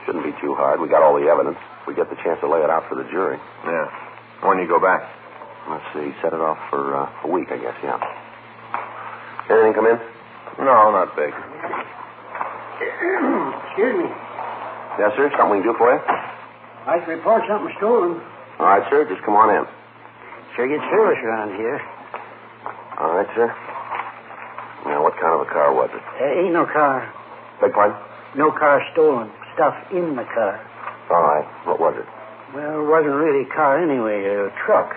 Shouldn't be too hard. We got all the evidence. We get the chance to lay it out for the jury. Yeah. When you go back? Let's see. Set it off for a week, I guess, yeah. Anything come in? No, not big. Excuse me. Yes, sir. Something we can do for you? I can report something stolen. All right, sir. Just come on in. Sure gets service around here. All right, sir. Now, what kind of a car was it? Ain't no car. Beg pardon? No car stolen. Stuff in the car. All right. What was it? Well, it wasn't really a car anyway. A truck.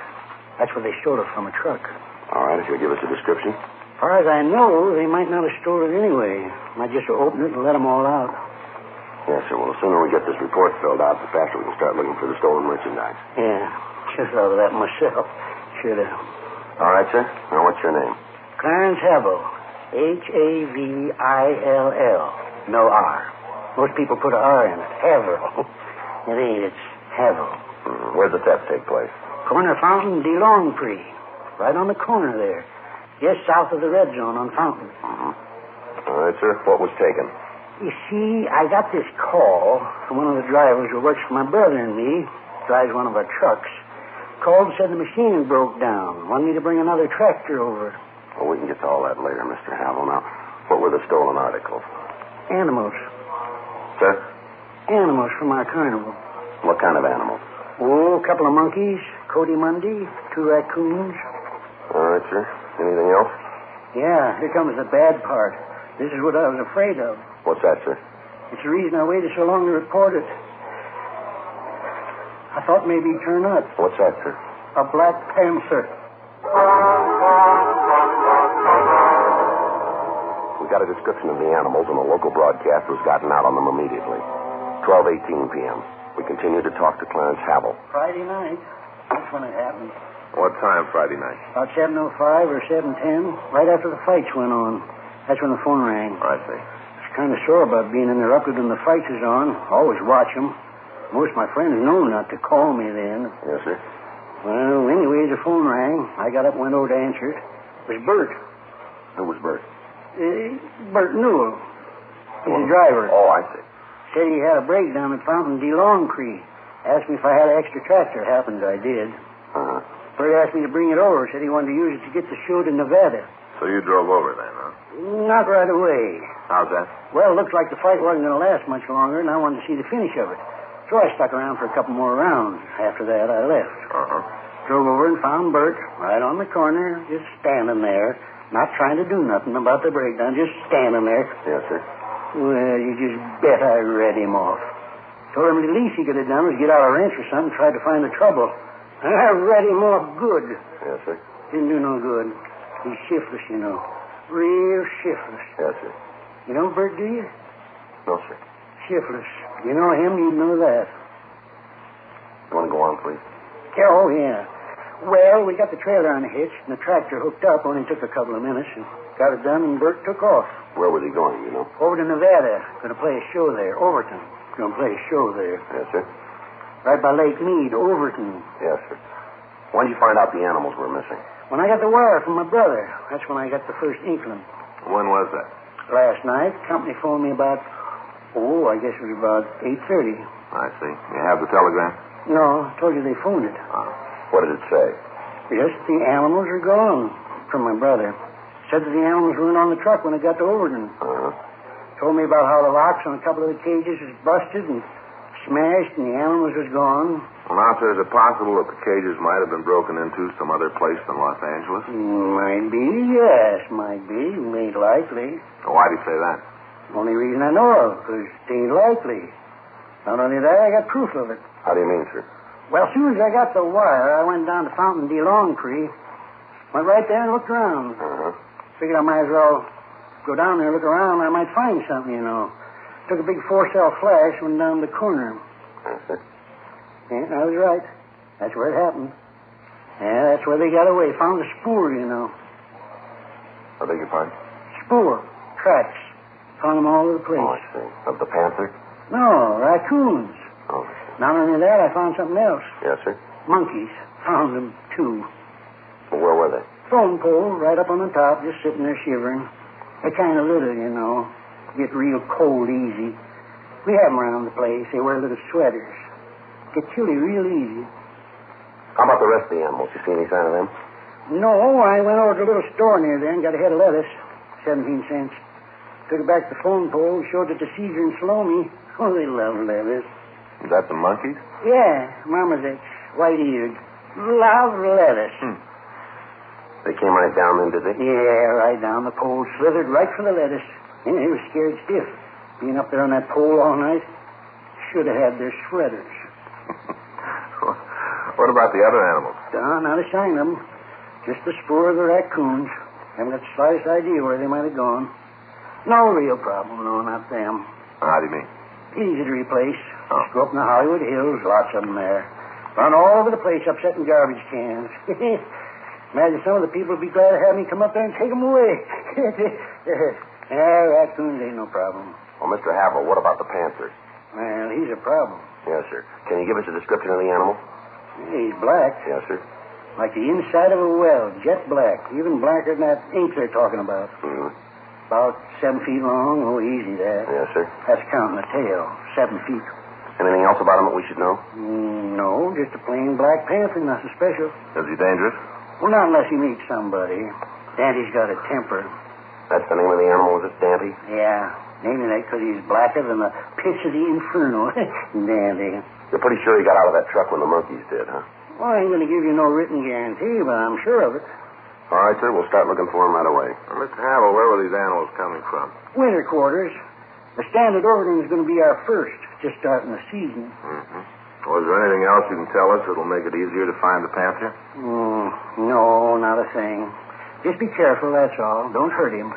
That's where they stole it from, a truck. All right. If you'll give us a description. As far as I know, they might not have stolen it anyway. Might just open it and let them all out. Yes, sir. Well, the sooner we get this report filled out, the faster we can start looking for the stolen merchandise. Yeah. Just thought of that myself. Should have. All right, sir. Now, what's your name? Clarence Havill. Havill. No R. Most people put an R in it. Havill. It ain't. It's Havill. Where'd the theft take place? Corner Fountain, de Longprix. Right on the corner there. Just south of the red zone on Fountain. All right, sir. What was taken? You see, I got this call from one of the drivers who works for my brother and me. Drives one of our trucks. Called and said the machine broke down. Wanted me to bring another tractor over. Well, we can get to all that later, Mr. Havill. Now, what were the stolen articles? Animals. Sir? Animals from our carnival. What kind of animals? Oh, a couple of monkeys, Cody Mundy, 2 raccoons. All right, sir. Anything else? Yeah, here comes the bad part. This is what I was afraid of. What's that, sir? It's the reason I waited so long to report it. I thought maybe he'd turn up. What's that, sir? A black panther. We got a description of the animals, and the local broadcast was gotten out on them immediately. 12:18 p.m. We continued to talk to Clarence Havel. Friday night. That's when it happened. What time Friday night? About 7:05 or 7:10, right after the fights went on. That's when the phone rang. I see. I was kind of sore about being interrupted when the fights is on. Always watch them. Most of my friends know not to call me then. Yes, sir. Well, anyway, the phone rang. I got up and went over to answer it. It was Bert. Who was Bert? Bert Newell. He's a driver. Oh, I see. Said he had a breakdown at Fountain de Longcree. Asked me if I had an extra tractor. Happens I did. Uh-huh. Bert asked me to bring it over. Said he wanted to use it to get the show to Nevada. So you drove over then, huh? Not right away. How's that? Well, it looks like the fight wasn't going to last much longer, and I wanted to see the finish of it. So I stuck around for a couple more rounds. After that, I left. Uh-huh. Drove over and found Bert right on the corner, just standing there, not trying to do nothing about the breakdown, just standing there. Yes, sir. Well, you just bet I read him off. Told him the least he could have done was get out a wrench or something and tried to find the trouble. And I read him off good. Yes, sir. Didn't do no good. He's shiftless, you know. Real shiftless. Yes, sir. You know Bert, do you? No, sir. Shiftless. You know him, you'd know that. You want to go on, please? Oh, yeah. Well, we got the trailer on the hitch and the tractor hooked up. Only took a couple of minutes. And got it done, and Bert took off. Where was he going, you know? Over to Nevada. Going to play a show there. Overton. Going to play a show there. Yes, sir. Right by Lake Mead, Overton. Yes, sir. When did you find out the animals were missing? When I got the wire from my brother. That's when I got the first inkling. When was that? Last night. Company phoned me about, I guess it was about 8:30. I see. You have the telegram? No, I told you they phoned it. What did it say? Just the animals are gone, from my brother. Said that the animals weren't on the truck when it got to Overton. Uh-huh. Told me about how the locks on a couple of the cages was busted and smashed and the animals was gone. Well, now, sir, is it possible that the cages might have been broken into some other place than Los Angeles? Might be, yes, might be. Ain't likely. Well, why'd he say that? Only reason I know of, because it ain't likely. Not only that, I got proof of it. How do you mean, sir? Well, as soon as I got the wire, I went down to Fountain de Longcree. Went right there and looked around. Uh-huh. Figured I might as well go down there and look around. I might find something, you know. Took a big 4-cell flash, went down the corner. Uh-huh. Yeah, I was right. That's where it happened. Yeah, that's where they got away. Found the spoor, you know. I beg your pardon? Spoor. Tracks. Found them all over the place. Oh, I see. Of the panther? No, raccoons. Oh. Not only that, I found something else. Yes, sir. Monkeys. Found them, too. Well, where were they? Phone pole, right up on the top, just sitting there shivering. They kind of little, you know. Get real cold easy. We have them around the place. They wear little sweaters. Get chilly real easy. How about the rest of the animals? You see any sign of them? No, I went over to a little store near there and got a head of lettuce. 17 cents. Took it back to the phone pole, showed it to Caesar and Salome. Oh, they love lettuce. Is that the monkeys? Yeah, marmosets, white-eared. Love lettuce. They came right down then, did they? Yeah, right down. The pole slithered right for the lettuce. Yeah, they were scared stiff. Being up there on that pole all night, should have had their sweaters. What about the other animals? Not a sign of them. Just the spoor of the raccoons. Haven't got the slightest idea where they might have gone. No real problem, no, not them. How do you mean? Easy to replace. Just go up in the Hollywood Hills, lots of them there. Run all over the place, upsetting garbage cans. Imagine some of the people would be glad to have me come up there and take them away. Raccoons ain't no problem. Well, Mr. Havel, what about the panther? Well, he's a problem. Yes, sir. Can you give us a description of the animal? He's black. Yes, sir. Like the inside of a well, jet black. Even blacker than that ink they're talking about. About 7 feet long. Oh, easy that. Yes, sir. That's counting the tail. 7 feet. Anything else about him that we should know? No, just a plain black panther, nothing special. Is he dangerous? Well, not unless he meets somebody. Dandy's got a temper. That's the name of the animal, is it, Dandy? Yeah. Naming that because he's blacker than the pits of the inferno. Dandy. You're pretty sure he got out of that truck when the monkeys did, huh? Well, I ain't going to give you no written guarantee, but I'm sure of it. All right, sir. We'll start looking for him right away. Well, Mr. Havel, where were these animals coming from? Winter quarters. The standard Overton is going to be our first, just starting the season. Was there anything else you can tell us that'll make it easier to find the panther? No, not a thing. Just be careful, that's all. Don't hurt him.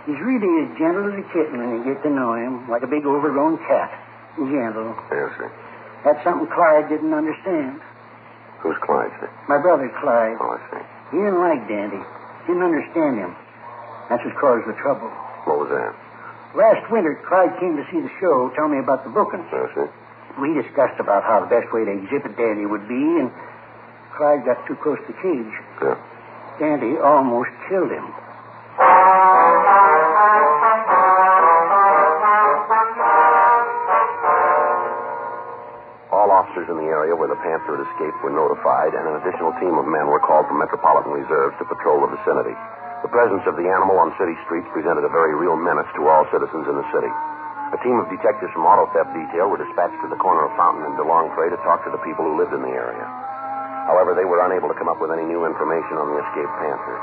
He's really as gentle as a kitten when you get to know him, like a big overgrown cat. Gentle. Yes, sir. That's something Clyde didn't understand. Who's Clyde, sir? My brother, Clyde. Oh, I see. He didn't like Dandy. Didn't understand him. That's what caused the trouble. What was that? Last winter, Clyde came to see the show, tell me about the bookings. Yes, sir. We discussed about how the best way to exhibit Dandy would be, and Clyde got too close to the cage. Yeah. Dandy almost killed him. All officers in the area where the panther had escaped were notified, and an additional team of men were called from Metropolitan Reserves to patrol the vicinity. The presence of the animal on city streets presented a very real menace to all citizens in the city. A team of detectives from Auto Theft Detail were dispatched to the corner of Fountain and DeLongpre to talk to the people who lived in the area. However, they were unable to come up with any new information on the escaped panther.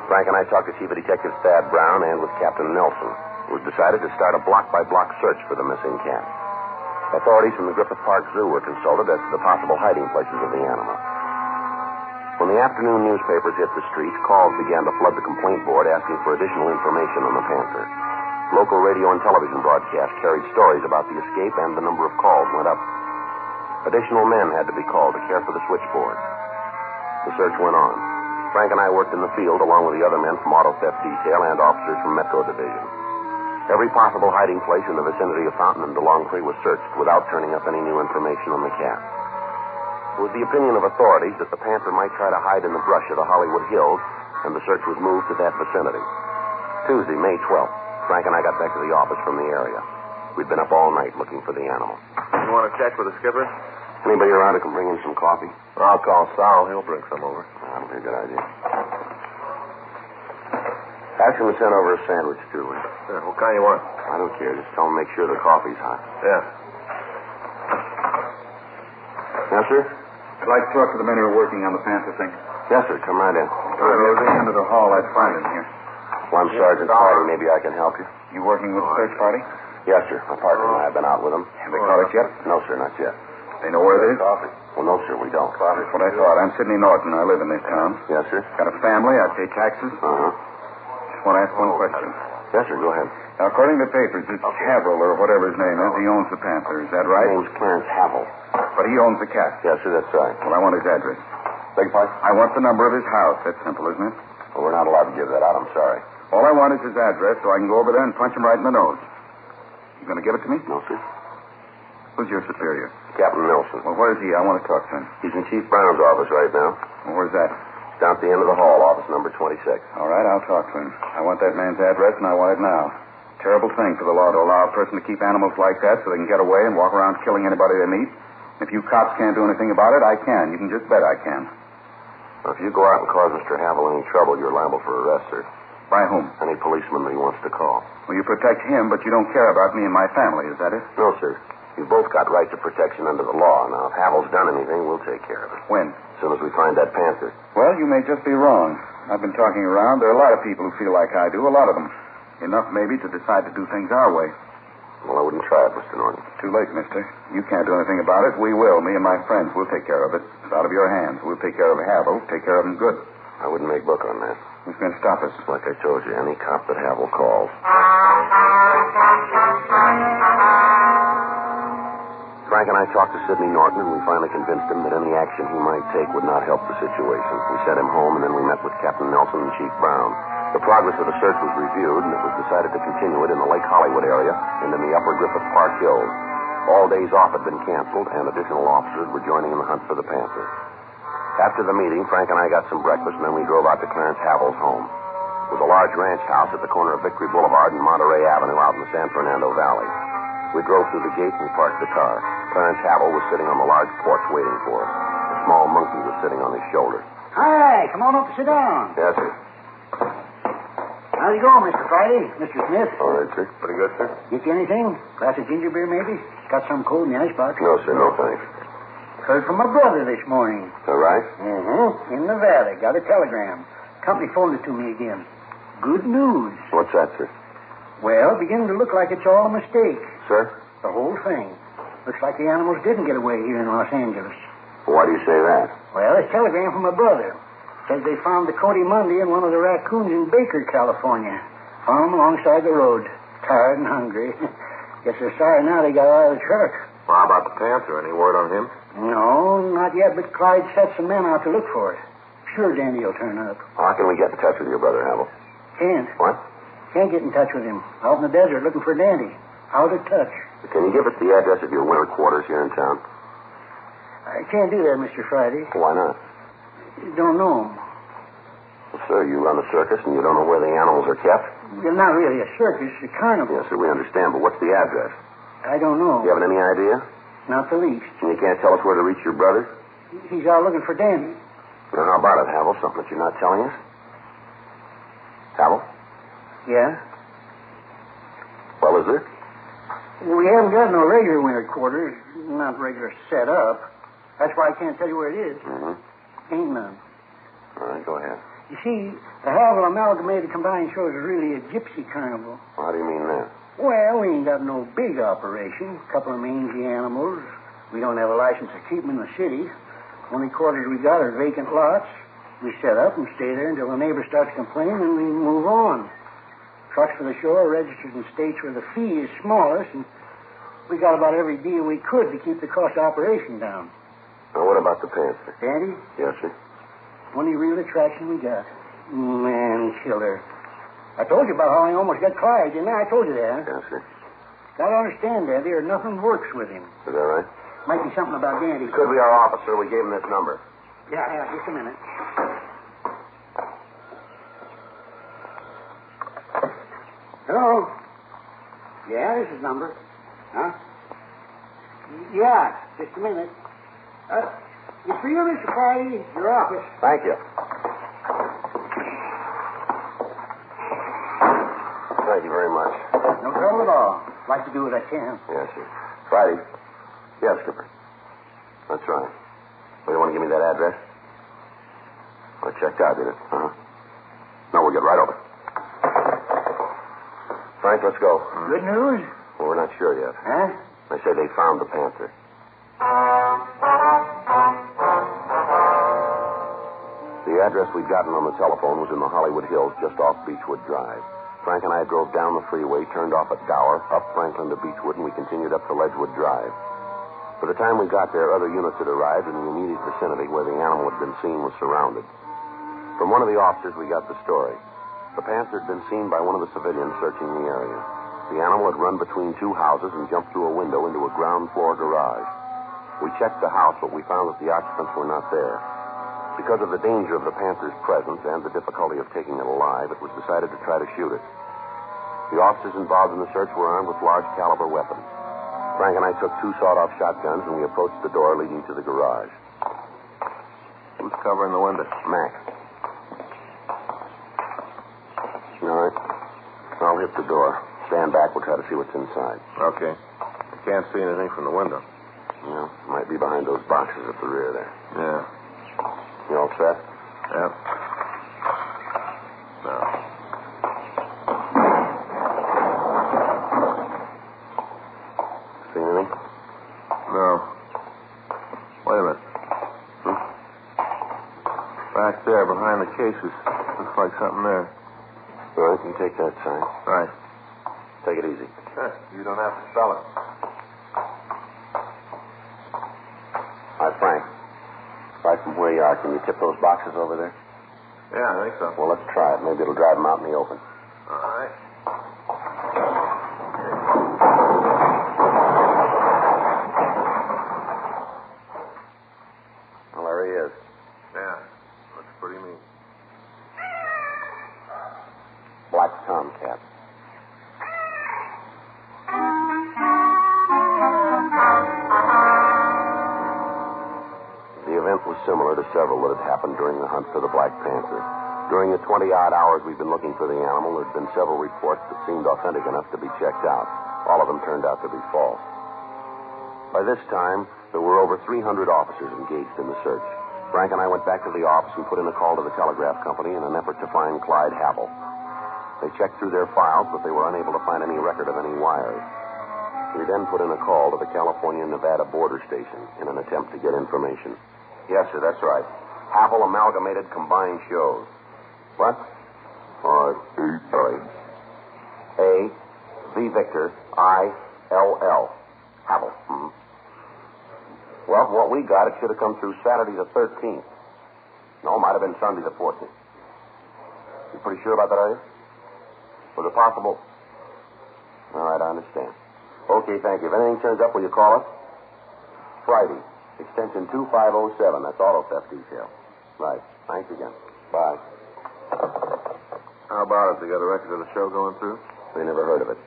Frank and I talked to Chief of Detectives Thad Brown and with Captain Nelson. It was decided to start a block-by-block search for the missing cat. Authorities from the Griffith Park Zoo were consulted as to the possible hiding places of the animal. When the afternoon newspapers hit the streets, calls began to flood the complaint board asking for additional information on the panther. Local radio and television broadcasts carried stories about the escape, and the number of calls went up. Additional men had to be called to care for the switchboard. The search went on. Frank and I worked in the field along with the other men from Auto Theft Detail and officers from Metro Division. Every possible hiding place in the vicinity of Fountain and DeLongpre was searched without turning up any new information on the cat. It was the opinion of authorities that the panther might try to hide in the brush of the Hollywood Hills, and the search was moved to that vicinity. Tuesday, May 12th, Frank and I got back to the office from the area. We'd been up all night looking for the animal. You want to check with the skipper? Anybody around who can bring in some coffee? I'll call Sal. He'll bring some over. That'll be a good idea. Ask him to send over a sandwich, too. Yeah, what kind you want? I don't care. Just tell him to make sure the coffee's hot. Yeah. Yes, sir? I'd like to talk to the men who are working on the panther thing. Yes, sir. Come right in. Go into the hall. I'd find him here. Well, I'm Sergeant Friday. Maybe I can help you. You working with the search party? Yes, sir. My partner and I have been out with them. Have they caught it yet? No, sir, not yet. They know where it is? Coffee. Well, no, sir, we don't. That's what I thought. I'm Sidney Norton. I live in this town. Yes, sir. Got a family. I pay taxes. Uh-huh. Just want to ask one question. Yes, sir, go ahead. Now, according to the papers, it's Haverhill or whatever his name is. He owns the panther. Is that right? His name's Clarence Haverhill. But he owns the cat. Yes, sir, that's right. Well, I want his address. Beg your pardon? I want the number of his house. That's simple, isn't it? Well, we're not allowed to give that out. I'm sorry. All I want is his address so I can go over there and punch him right in the nose. You going to give it to me? No, sir. Who's your superior? Captain Nelson. Well, where is he? I want to talk to him. He's in Chief Brown's office right now. Well, where's that? Down at the end of the hall, office number 26. All right, I'll talk to him. I want that man's address, and I want it now. Terrible thing for the law to allow a person to keep animals like that so they can get away and walk around killing anybody they meet. If you cops can't do anything about it, I can. You can just bet I can. Well, if you go out and cause Mr. Haverhill any trouble, you're liable for arrest, sir. By whom? Any policeman that he wants to call. Well, you protect him, but you don't care about me and my family, is that it? No, sir. You've both got rights of protection under the law. Now, if Haverhill's done anything, we'll take care of it. When? As soon as we find that panther. Well, you may just be wrong. I've been talking around. There are a lot of people who feel like I do, a lot of them. Enough, maybe, to decide to do things our way. Well, I wouldn't try it, Mr. Norton. Too late, mister. You can't do anything about it. We will. Me and my friends. We'll take care of it. It's out of your hands. We'll take care of Haverhill. Take care of him good. I wouldn't make book on that. Who's going to stop us? Like I told you, any cop that Haverhill calls. Frank and I talked to Sidney Norton, and we finally convinced him that any action he might take would not help the situation. We sent him home, and then we met with Captain Nelson and Chief Brown. The progress of the search was reviewed, and it was decided to continue it in the Lake Hollywood area and in the upper Griffith Park Hills. All days off had been canceled, and additional officers were joining in the hunt for the panther. After the meeting, Frank and I got some breakfast, and then we drove out to Clarence Haverhill's home. It was a large ranch house at the corner of Victory Boulevard and Monterey Avenue out in the San Fernando Valley. We drove through the gate and parked the car. Clarence Haverhill was sitting on the large porch waiting for us. A small monkey was sitting on his shoulder. Hi, come on up and sit down. Yes, sir. How's it going, Mr. Friday? Mr. Smith? All right, sir. Pretty good, sir. Get you anything? Glass of ginger beer, maybe? Got some cold in the icebox. No, sir. No, thanks. Heard from my brother this morning. All right? Mm-hmm. In the valley. Got a telegram. Company phoned it to me again. Good news. What's that, sir? Well, beginning to look like it's all a mistake. Sir? The whole thing. Looks like the animals didn't get away here in Los Angeles. Why do you say that? Well, this telegram from my brother says they found the Cody Monday and one of the raccoons in Baker, California. Found them alongside the road, tired and hungry. Guess they're sorry now they got out of the truck. Well, how about the panther? Any word on him? No, not yet, but Clyde set some men out to look for it. Sure Dandy will turn up. How can we get in touch with your brother, Havel? Can't. What? Can't get in touch with him. Out in the desert looking for Dandy. Out of touch. Can you give us the address of your winter quarters here in town? I can't do that, Mr. Friday. Why not? You don't know him. Well, sir, you run a circus and you don't know where the animals are kept? You're not really a circus, a carnival. Yes, sir, we understand, but what's the address? I don't know. You haven't any idea? Not the least. And you can't tell us where to reach your brother? He's out looking for Dandy. Now, how about it, Havel? Something that you're not telling us? Havel? Yeah? Well, is there? Well, we haven't got no regular winter quarters. Not regular set up. That's why I can't tell you where it is. Mm-hmm. Ain't none. All right, go ahead. You see, the Havel Amalgamated Combined Shows is really a gypsy carnival. Well, how do you mean that? Well, we ain't got no big operation. A couple of mangy animals. We don't have a license to keep them in the city. Only quarters we got are vacant lots. We set up and stay there until the neighbor starts complaining, and we move on. Trucks for the show are registered in states where the fee is smallest, and we got about every deal we could to keep the cost of operation down. Now, what about the panther? Dandy? Yes, sir. Only real attraction we got. Man killer. I told you about how I almost got Clyde, didn't I? I told you that. Yes, sir. Gotta understand, Dandy, or nothing works with him. Is that right? Might be something about Dandy. Could be our officer. We gave him this number. Yeah, just a minute. Hello? Yeah, this is number. Huh? Yeah, just a minute. You free, Mr. Friday? Your office. Thank you. Thank you very much. No trouble at all. Like to do what I can. Yes, sir. Friday. Yes, Skipper. That's right. Well, you want to give me that address? Well, it checked out, did it? Uh-huh. No, we'll get right over. Frank, let's go. Good news? Well, we're not sure yet. Huh? They say they found the panther. The address we'd gotten on the telephone was in the Hollywood Hills, just off Beechwood Drive. Frank and I drove down the freeway, turned off at Gower, up Franklin to Beechwood, and we continued up to Ledgewood Drive. By the time we got there, other units had arrived, and the immediate vicinity where the animal had been seen was surrounded. From one of the officers, we got the story. The panther had been seen by one of the civilians searching the area. The animal had run between two houses and jumped through a window into a ground floor garage. We checked the house, but we found that the occupants were not there. Because of the danger of the panther's presence and the difficulty of taking it alive, it was decided to try to shoot it. The officers involved in the search were armed with large caliber weapons. Frank and I took two sawed-off shotguns, and we approached the door leading to the garage. Who's covering the window? Mac. All right. I'll hit the door. Stand back. We'll try to see what's inside. Okay. I can't see anything from the window. Yeah, might be behind those boxes at the rear there. Yeah. You all set? Yep. No. See anything? No. Wait a minute. Back there, behind the cases. Looks like something there. All right, you take that side. Right. Take it easy. You don't have to spell it. All right, Frank. Right from where you are, can you tip those boxes over there? Yeah, I think so. Well, let's try it. Maybe it'll drive them out in the open. All right. Well, there he is. Yeah, looks pretty mean. Black tomcat. The event was similar to several that had happened during the hunt for the Black Panther. During the 20-odd hours we've been looking for the animal, there had been several reports that seemed authentic enough to be checked out. All of them turned out to be false. By this time, there were over 300 officers engaged in the search. Frank and I went back to the office and put in a call to the telegraph company in an effort to find Clyde Havel. They checked through their files, but they were unable to find any record of any wires. We then put in a call to the California-Nevada border station in an attempt to get information. Yes, sir, that's right. Havel Amalgamated Combined Shows. What? Sorry. A, V Victor, I, L, L. Havel. Mm-hmm. Well, from what we got, it should have come through Saturday the 13th. No, might have been Sunday the 14th. You pretty sure about that, are you? Was it possible? All right, I understand. Okay, thank you. If anything turns up, will you call us? Friday, extension 2507. That's auto theft detail. Right. Thanks again. Bye. How about it? They got a record of the show going through? They never heard of it.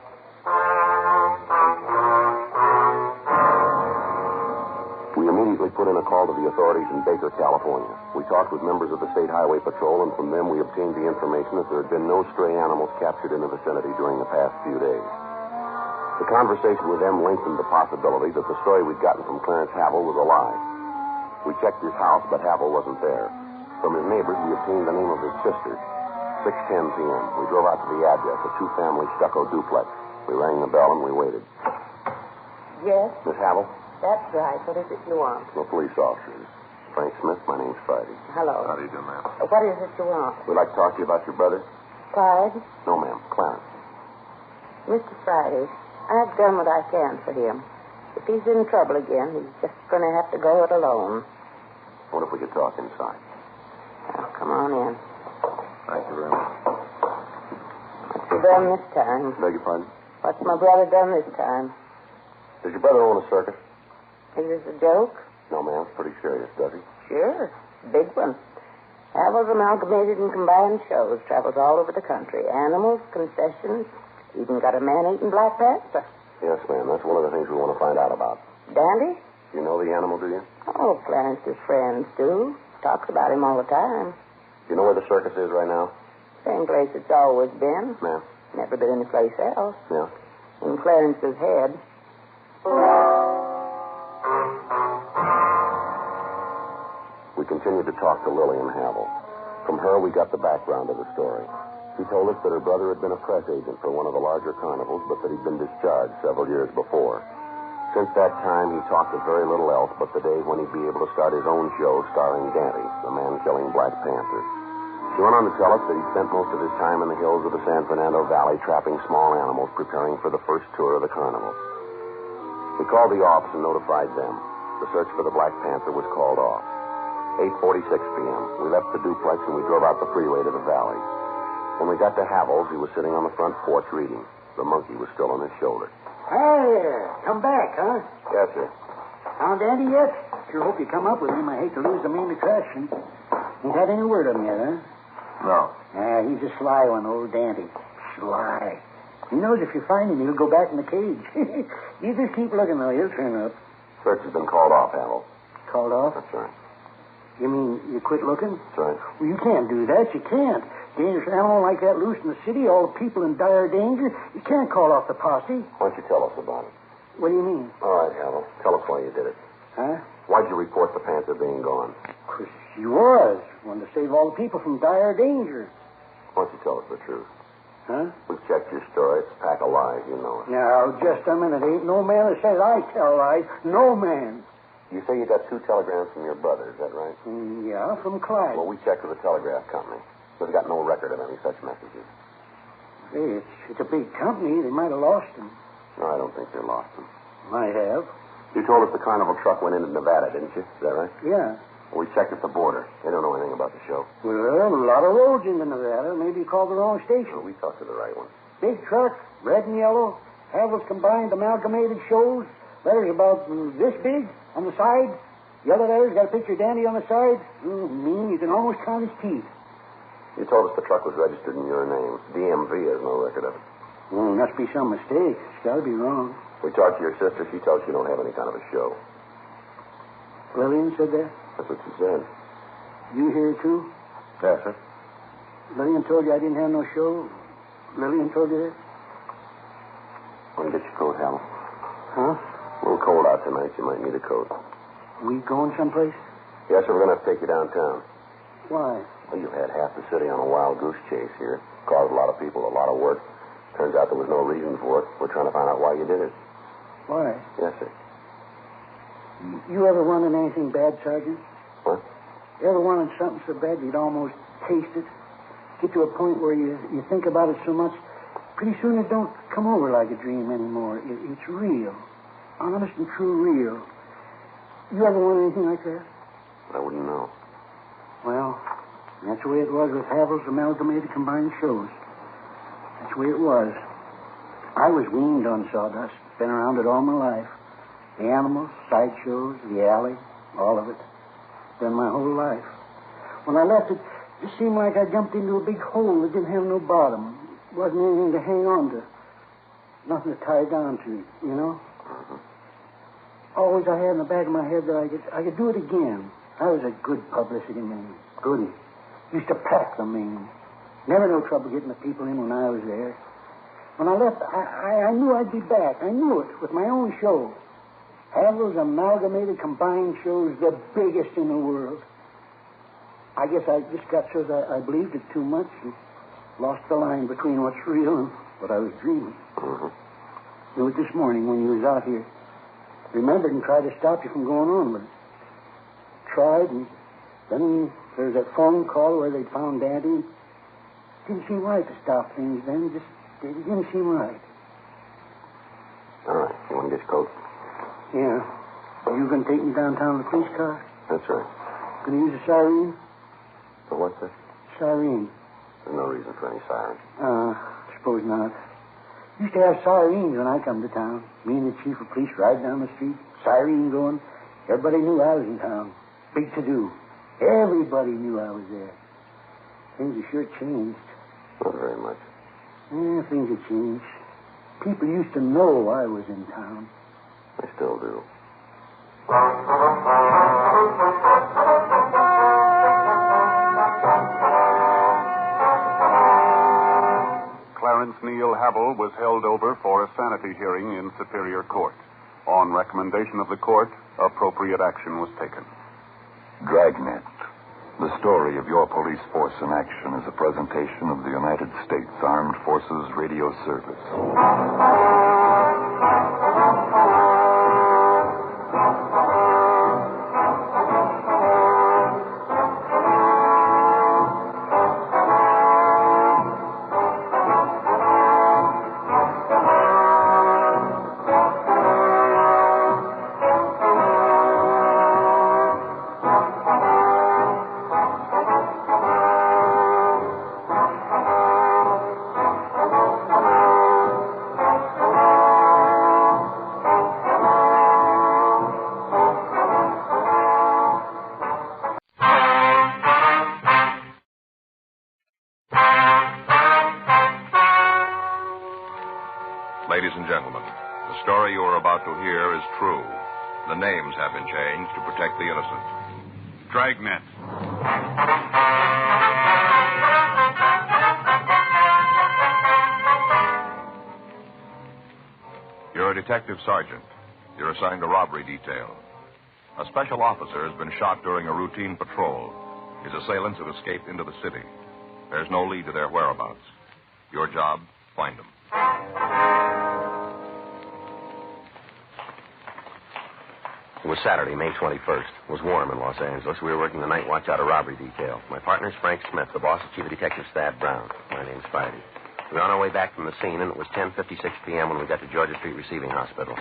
We immediately put in a call to the authorities in Baker, California. We talked with members of the State Highway Patrol, and from them we obtained the information that there had been no stray animals captured in the vicinity during the past few days. The conversation with them lengthened the possibility that the story we'd gotten from Clarence Havel was a lie. We checked his house, but Havel wasn't there. From his neighbors, we obtained the name of his sister. 6:10 p.m. We drove out to the address, a two-family stucco duplex. We rang the bell and we waited. Yes, Miss Havel? that's right. What is it you want? No police officers. Frank Smith, my name's Friday. Hello. How do you do, ma'am? What is it you want? We'd like to talk to you about your brother. Clyde? No, ma'am. Clarence. Mr. Friday, I've done what I can for him. If he's in trouble again, he's just going to have to go it alone. What if we could talk inside? Now, come on in. Thank you very much. What's he done this time? Beg your pardon? What's my brother done this time? Does your brother own a circus? Is this a joke? No, ma'am. It's pretty serious, does he? Sure. Big one. Havel's Amalgamated and Combined Shows. Travels all over the country. Animals, concessions. Even got a man-eating Black Panther. Yes, ma'am. That's one of the things we want to find out about. Dandy? You know the animal, do you? Oh, Clarence's friends do. Talks about him all the time. Do you know where the circus is right now? Same place it's always been. Ma'am? Never been any place else. Yeah. In Clarence's head. We continued to talk to Lillian Havel. From her, we got the background of the story. She told us that her brother had been a press agent for one of the larger carnivals, but that he'd been discharged several years before. Since that time, he talked of very little else but the day when he'd be able to start his own show starring Dante, the man-killing Black Panther. She went on to tell us that he'd spent most of his time in the hills of the San Fernando Valley trapping small animals, preparing for the first tour of the carnival. We called the office and notified them. The search for the Black Panther was called off. 8:46 p.m. We left the duplex and we drove out the freeway to the valley. When we got to Havel's, he was sitting on the front porch reading. The monkey was still on his shoulder. Hi there. Come back, huh? Yes, sir. Found Andy yet? Sure hope you come up with him. I hate to lose the main attraction. Ain't had any word of him yet, huh? No. He's a sly one, old Dandy. Sly. He knows if you find him, he'll go back in the cage. You just keep looking, though. He'll turn up. Search has been called off, Havel. Called off? That's right. You mean you quit looking? That's right. Well, you can't do that. You can't. Dangerous animal like that loose in the city, all the people in dire danger. You can't call off the posse. Why don't you tell us about it? What do you mean? All right, Havel. Tell us why you did it. Huh? Why'd you report the Panther being gone? Because he was. Wanted to save all the people from dire danger. Why don't you tell us the truth? Huh? We've checked your story. It's a pack of lies. You know it. Now, just a minute. Ain't no man that says I tell lies. No man. You say you got 2 telegrams from your brother. Is that right? Yeah, from Clyde. Well, we checked with the telegraph company. They've got no record of any such messages. Hey, it's a big company. They might have lost them. No, I don't think they lost them. Might have. You told us the carnival truck went into Nevada, didn't you? Is that right? Yeah. We checked at the border. They don't know anything about the show. Well, a lot of roads into Nevada. Maybe you called the wrong station. No, we talked to the right one. Big truck, red and yellow. Havel's Combined Amalgamated Shows. Letters about this big on the side. The other letters got a picture of Dandy on the side. Mean you can almost count his teeth. You told us the truck was registered in your name. DMV has no record of it. Must be some mistake. It's got to be wrong. We talked to your sister. She tells us you don't have any kind of a show. Lillian said that? That's what she said. You hear it, too? Yes, sir. Lillian told you I didn't have no show? Lillian told you that? Want to get your coat, Hal? Huh? A little cold out tonight. You might need a coat. We going someplace? Yes, sir. We're going to have to take you downtown. Why? Well, you've had half the city on a wild goose chase here. Caused a lot of people a lot of work. Turns out there was no reason for it. We're trying to find out why you did it. Why? Yes, sir. You ever wanted anything bad, Sergeant? What? You ever wanted something so bad you'd almost taste it? Get to a point where you think about it so much, pretty soon it don't come over like a dream anymore. It's real. Honest and true real. You ever wanted anything like that? I wouldn't know. Well, that's the way it was with Havel's Amalgamated Combined Shows. That's the way it was. I was weaned on sawdust. Been around it all my life. The animals, sideshows, the alley, all of it. Been my whole life. When I left it, it seemed like I jumped into a big hole that didn't have no bottom. Wasn't anything to hang on to. Nothing to tie down to, you know? Uh-huh. Always I had in the back of my head that I could do it again. I was a good publicity man. Goody. Used to pack them in. Never no trouble getting the people in when I was there. When I left, I knew I'd be back. I knew it with my own show. Havel's Amalgamated Combined Shows, the biggest in the world. I guess I just got so that I believed it too much and lost the line between what's real and what I was dreaming. Uh-huh. Knew it this morning when you was out here. Remembered and tried to stop you from going on with it. Tried, and then there was that phone call where they'd found Daddy. Didn't seem right to stop things then. It didn't seem right. All right. You want to get your coat? Yeah. You going to take me downtown in the police car? That's right. Going to use a siren? For what, sir? Siren. There's no reason for any siren. Suppose not. Used to have sirens when I come to town. Me and the chief of police ride down the street, siren going. Everybody knew I was in town. Big to-do. Everybody knew I was there. Things have sure changed. Not very much. Yeah, things have changed. People used to know I was in town. They still do. Clarence Neil Havel was held over for a sanity hearing in Superior Court. On recommendation of the court, appropriate action was taken. Dragnet. The story of your police force in action is a presentation of the United States Armed Forces Radio Service. Ladies and gentlemen, the story you are about to hear is true. The names have been changed to protect the innocent. Dragnet. You're a detective sergeant. You're assigned a robbery detail. A special officer has been shot during a routine patrol. His assailants have escaped into the city. There's no lead to their whereabouts. Your job, find them. It was Saturday, May 21st. It was warm in Los Angeles. We were working the night watch out of robbery detail. My partner's Frank Smith. The boss is Chief of Detectives Thad Brown. My name's Friday. We were on our way back from the scene, and it was 10:56 p.m. when we got to Georgia Street Receiving Hospital.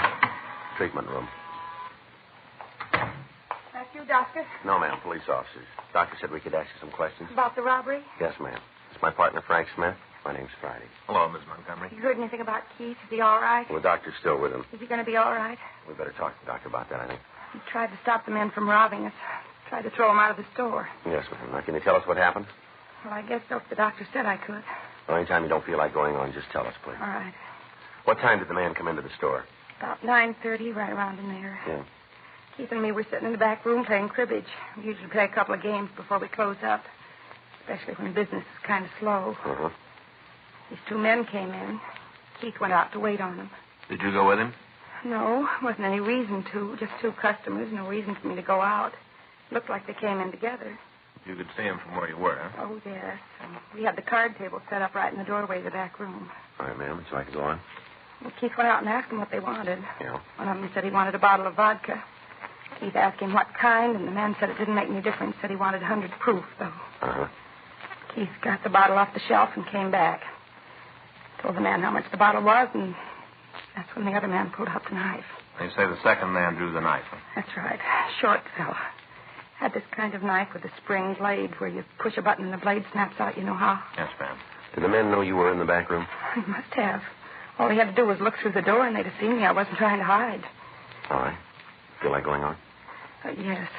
Treatment room. That's you, Doctor? No, ma'am, police officers. Doctor said we could ask you some questions. About the robbery? Yes, ma'am. It's my partner, Frank Smith. My name's Friday. Hello, Miss Montgomery. You heard anything about Keith? Is he all right? Well, the doctor's still with him. Is he going to be all right? We better talk to the doctor about that, I think. He tried to stop the men from robbing us. Tried to throw them out of the store. Yes, ma'am. Now, can you tell us what happened? Well, I guess so. The doctor said I could. Well, anytime you don't feel like going on, just tell us, please. All right. What time did the man come into the store? About 9:30, right around in there. Yeah. Keith and me were sitting in the back room playing cribbage. We usually play a couple of games before we close up, especially when business is kind of slow. Uh-huh. These two men came in. Keith went out to wait on them. Did you go with him? No, wasn't any reason to. Just two customers. No reason for me to go out. Looked like they came in together. You could see him from where you were, huh? Oh, yes. We had the card table set up right in the doorway of the back room. All right, ma'am. Would you like to go on? Well, Keith went out and asked them what they wanted. Yeah. One of them said he wanted a bottle of vodka. Keith asked him what kind, and the man said it didn't make any difference. Said he wanted 100 proof, though. Uh-huh. Keith got the bottle off the shelf and came back. Told the man how much the bottle was, and that's when the other man pulled out the knife. They say the second man drew the knife. That's right. Short fella. Had this kind of knife with a spring blade where you push a button and the blade snaps out. You know how? Yes, ma'am. Did the men know you were in the back room? He must have. All he had to do was look through the door, and they'd have seen me. I wasn't trying to hide. All right. Feel like going on? Yes.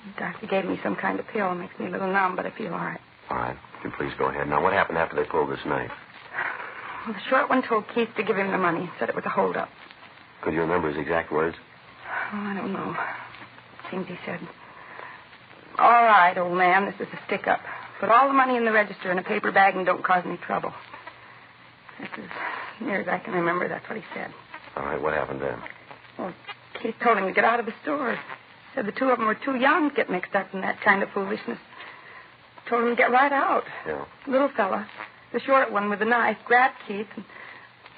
The doctor gave me some kind of pill. Makes me a little numb, but I feel all right. All right. You please go ahead. Now, what happened after they pulled this knife? Well, the short one told Keith to give him the money. Said it was a holdup. Could you remember his exact words? Oh, I don't know. Seems he said, "All right, old man, this is a stick-up. Put all the money in the register in a paper bag and don't cause any trouble." That's as near as I can remember. That's what he said. All right. What happened then? Well, Keith told him to get out of the store. Said the two of them were too young to get mixed up in that kind of foolishness. Told him to get right out. Yeah. Little fella, the short one with the knife, grabbed Keith and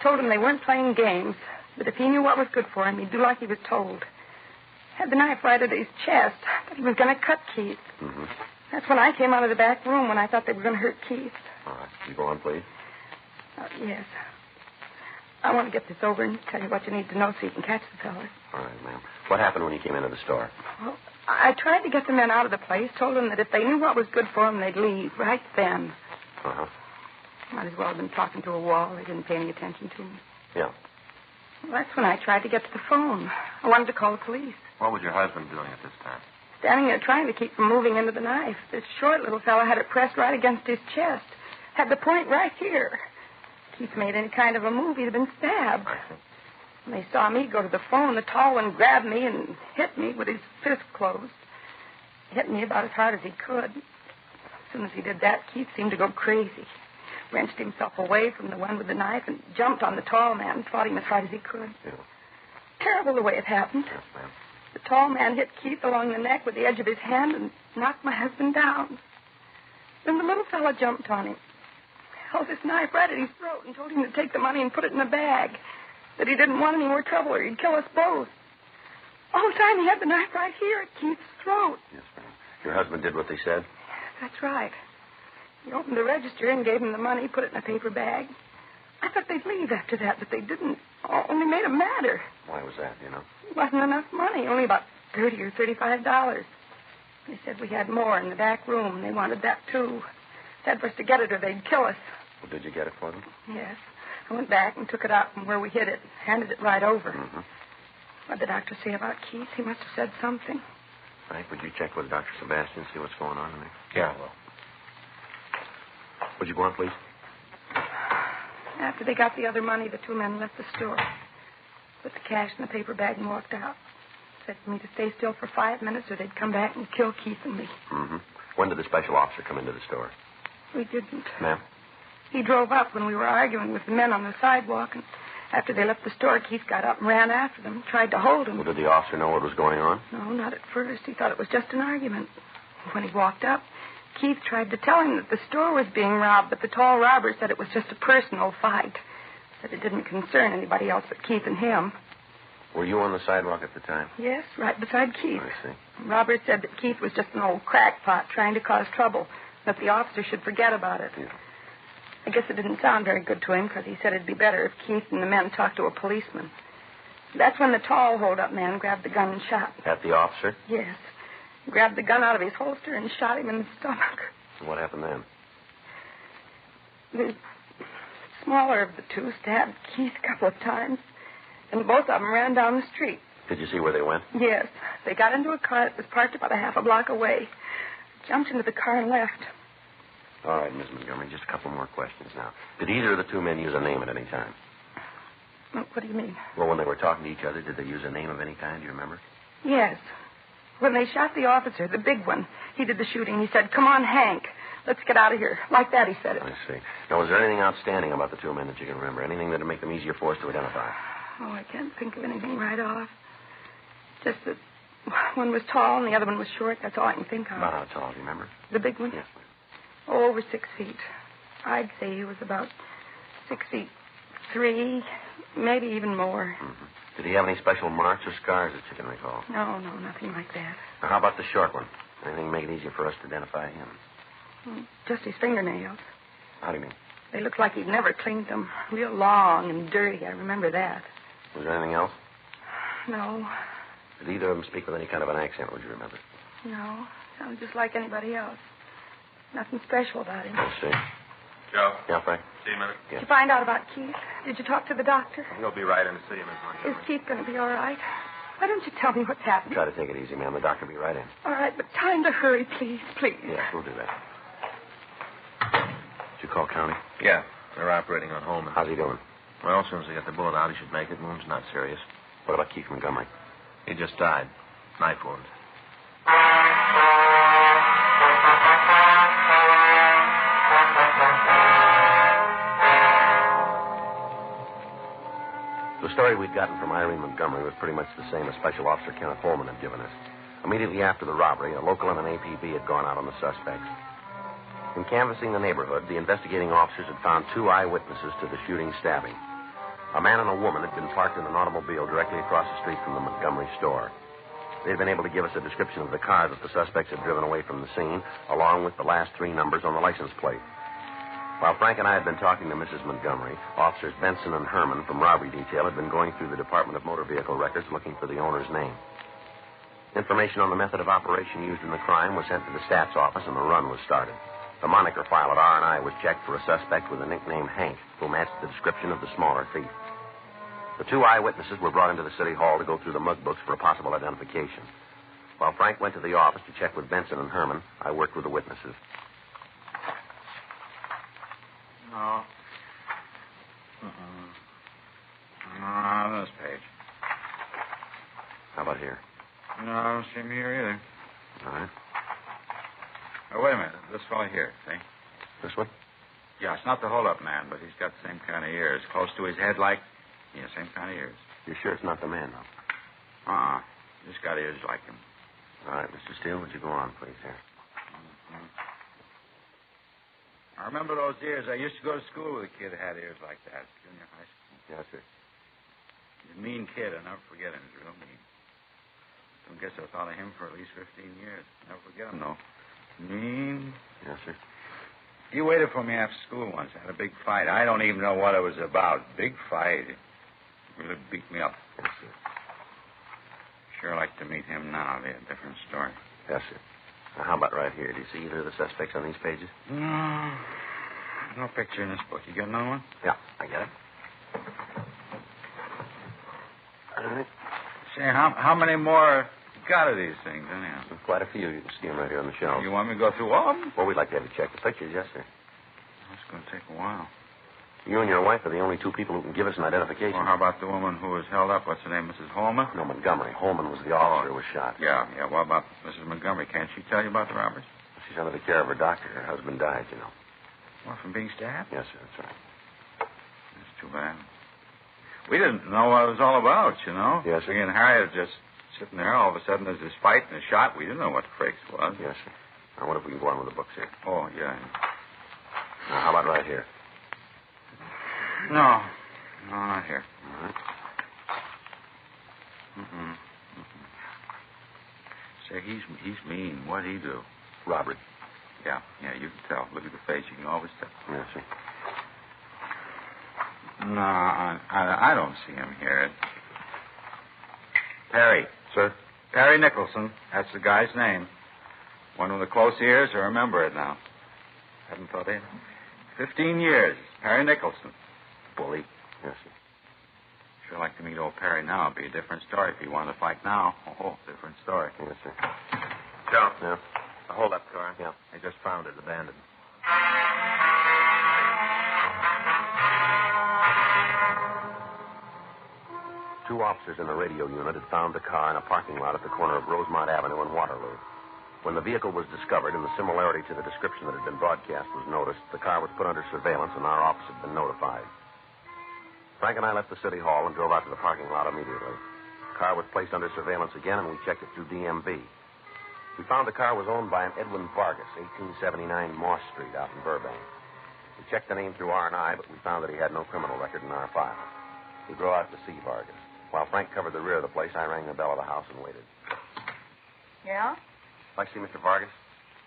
told him they weren't playing games, but if he knew what was good for him, he'd do like he was told. Had the knife right at his chest, but he was going to cut Keith. Mm-hmm. That's when I came out of the back room when I thought they were going to hurt Keith. All right. You go on, please. Yes. I want to get this over and tell you what you need to know so you can catch the fellas. All right, ma'am. What happened when you came into the store? Well, I tried to get the men out of the place, told them that if they knew what was good for them, they'd leave right then. Uh-huh. Might as well have been talking to a wall. They didn't pay any attention to me. Yeah. Well, that's when I tried to get to the phone. I wanted to call the police. What was your husband doing at this time? Standing there trying to keep from moving into the knife. This short little fellow had it pressed right against his chest. Had the point right here. Keith made any kind of a move, he'd have been stabbed. When they saw me go to the phone, the tall one grabbed me and hit me with his fist closed. He hit me about as hard as he could. As soon as he did that, Keith seemed to go crazy. Wrenched himself away from the one with the knife and jumped on the tall man and fought him as hard as he could. Yeah. Terrible the way it happened. Yes, ma'am. The tall man hit Keith along the neck with the edge of his hand and knocked my husband down. Then the little fellow jumped on him, held his knife right at his throat and told him to take the money and put it in a bag, that he didn't want any more trouble or he'd kill us both. All the time he had the knife right here at Keith's throat. Yes, ma'am. Your husband did what they said? That's right. He opened the register and gave him the money, put it in a paper bag. I thought they'd leave after that, but they didn't. Only made them madder. Why was that, you know? It wasn't enough money, only about $30 or $35. They said we had more in the back room, and they wanted that, too. Said for us to get it or they'd kill us. Well, did you get it for them? Yes. I went back and took it out from where we hid it, handed it right over. Mm-hmm. What'd the doctor say about Keith? He must have said something. Frank, would you check with Dr. Sebastian, see what's going on in there? Yeah, well. Would you go on, please? After they got the other money, the two men left the store. Put the cash in the paper bag and walked out. Said for me to stay still for 5 minutes or they'd come back and kill Keith and me. Mm-hmm. When did the special officer come into the store? We didn't. Ma'am? He drove up when we were arguing with the men on the sidewalk, and after they left the store, Keith got up and ran after them, tried to hold him. Well, did the officer know what was going on? No, not at first. He thought it was just an argument. When he walked up, Keith tried to tell him that the store was being robbed, but the tall robber said it was just a personal fight. Said it didn't concern anybody else but Keith and him. Were you on the sidewalk at the time? Yes, right beside Keith. I see. Robert said that Keith was just an old crackpot trying to cause trouble, that the officer should forget about it. Yeah. I guess it didn't sound very good to him because he said it'd be better if Keith and the men talked to a policeman. That's when the tall hold-up man grabbed the gun and shot. At the officer? Yes. He grabbed the gun out of his holster and shot him in the stomach. What happened then? The smaller of the two stabbed Keith a couple of times, and both of them ran down the street. Did you see where they went? Yes. They got into a car that was parked about a half a block away, jumped into the car and left. All right, Miss Montgomery, just a couple more questions now. Did either of the two men use a name at any time? What do you mean? Well, when they were talking to each other, did they use a name of any kind? Do you remember? Yes. When they shot the officer, the big one, he did the shooting. He said, "Come on, Hank. Let's get out of here." Like that, he said it. I see. Now, was there anything outstanding about the two men that you can remember? Anything that would make them easier for us to identify? Oh, I can't think of anything right off. Just that one was tall and the other one was short. That's all I can think of. About how tall, do you remember? The big one? Yes. Oh, over 6 feet. I'd say he was about 6 feet 3, maybe even more. Mm-hmm. Did he have any special marks or scars that you can recall? No, nothing like that. Now, how about the short one? Anything to make it easier for us to identify him? Just his fingernails. How do you mean? They looked like he'd never cleaned them. Real long and dirty. I remember that. Was there anything else? No. Did either of them speak with any kind of an accent, would you remember? No. Sounded just like anybody else. Nothing special about him. I see. Joe? Yeah, Frank? See you a minute. Did you find out about Keith? Did you talk to the doctor? He'll be right in to see you, Miss Is Montgomery. Keith going to be all right? Why don't you tell me what's happened? Try to take it easy, ma'am. The doctor will be right in. All right, but time to hurry, please, please. Yes, we'll do that. Did you call county? Yeah. They're operating on Holman. How's he doing? Well, as soon as they get the bullet out, he should make it. Wound's not serious. What about Keith Montgomery? He just died. Knife wound. The story we'd gotten from Irene Montgomery was pretty much the same as Special Officer Kenneth Holman had given us. Immediately after the robbery, a local and an APB had gone out on the suspects. In canvassing the neighborhood, the investigating officers had found 2 eyewitnesses to the shooting stabbing. A man and a woman had been parked in an automobile directly across the street from the Montgomery store. They had been able to give us a description of the car that the suspects had driven away from the scene, along with the last 3 numbers on the license plate. While Frank and I had been talking to Mrs. Montgomery, Officers Benson and Herman from Robbery Detail had been going through the Department of Motor Vehicle records looking for the owner's name. Information on the method of operation used in the crime was sent to the stats office, and the run was started. The moniker file at R&I was checked for a suspect with the nickname Hank, who matched the description of the smaller thief. The 2 eyewitnesses were brought into the city hall to go through the mug books for a possible identification. While Frank went to the office to check with Benson and Herman, I worked with the witnesses. No. No, this page. How about here? No, I don't see me here either. All right. Oh, wait a minute. This fellow here, see? This one? Yeah, it's not the hold-up man, but he's got the same kind of ears. Close to his head like... Yeah, same kind of ears. You're sure it's not the man, though? Just got ears like him. All right, Mr. Steele, would you go on, please, here? Mm-hmm. I remember those ears. I used to go to school with a kid that had ears like that. Junior high school. Yes, sir. He's a mean kid. I'll never forget him. He's real mean. I guess I thought of him for at least 15 years. Never forget him, though. Mean. Yes, sir. He waited for me after school once. Had a big fight. I don't even know what it was about. Big fight. He really beat me up. Yes, sir. Sure like to meet him now. It'll be a different story. Yes, sir. Now, how about right here? Do you see either of the suspects on these pages? No. No picture in this book. You got another one? Yeah, I get it. All right. Say, how many more got of these things, anyhow? There's quite a few. You can see them right here on the shelf. You want me to go through all of them? Well, we'd like to have you check the pictures, yes, sir. It's going to take a while. You and your wife are the only 2 people who can give us an identification. Well, how about the woman who was held up? What's her name, Mrs. Holman? No, Montgomery. Holman was the officer who was shot. Yeah. What about Mrs. Montgomery? Can't she tell you about the robbers? She's under the care of her doctor. Her husband died, you know. What, from being stabbed? Yes, sir, that's right. That's too bad. We didn't know what it was all about, you know? Yes, sir. Me and Harriet just sitting there. All of a sudden, there's this fight and a shot. We didn't know what the frakes was. Yes, sir. I wonder if we can go on with the books here. Oh, yeah. Now, how about right here? No, not here. All right. Say, he's mean. What'd he do? Robbery. Yeah, you can tell. Look at the face. You can always tell. Yes, sir. No, I don't see him here. Perry. Sir? Perry Nicholson. That's the guy's name. One with the close ears. I remember it now. Hadn't thought it. 15 years. Perry Nicholson. Bully. Yes, sir. Sure like to meet old Perry now. It'd be a different story if he wanted to fight now. Oh, different story. Yes, sir. Joe. Yeah. The hold-up car. Yeah. I just found it abandoned. Two officers in the radio unit had found the car in a parking lot at the corner of Rosemont Avenue and Waterloo. When the vehicle was discovered and the similarity to the description that had been broadcast was noticed, the car was put under surveillance and our office had been notified. Frank and I left the city hall and drove out to the parking lot immediately. The car was placed under surveillance again, and we checked it through DMV. We found the car was owned by an Edwin Vargas, 1879 Moss Street, out in Burbank. We checked the name through R&I, but we found that he had no criminal record in our file. We drove out to see Vargas. While Frank covered the rear of the place, I rang the bell of the house and waited. Yeah? Like to see Mr. Vargas?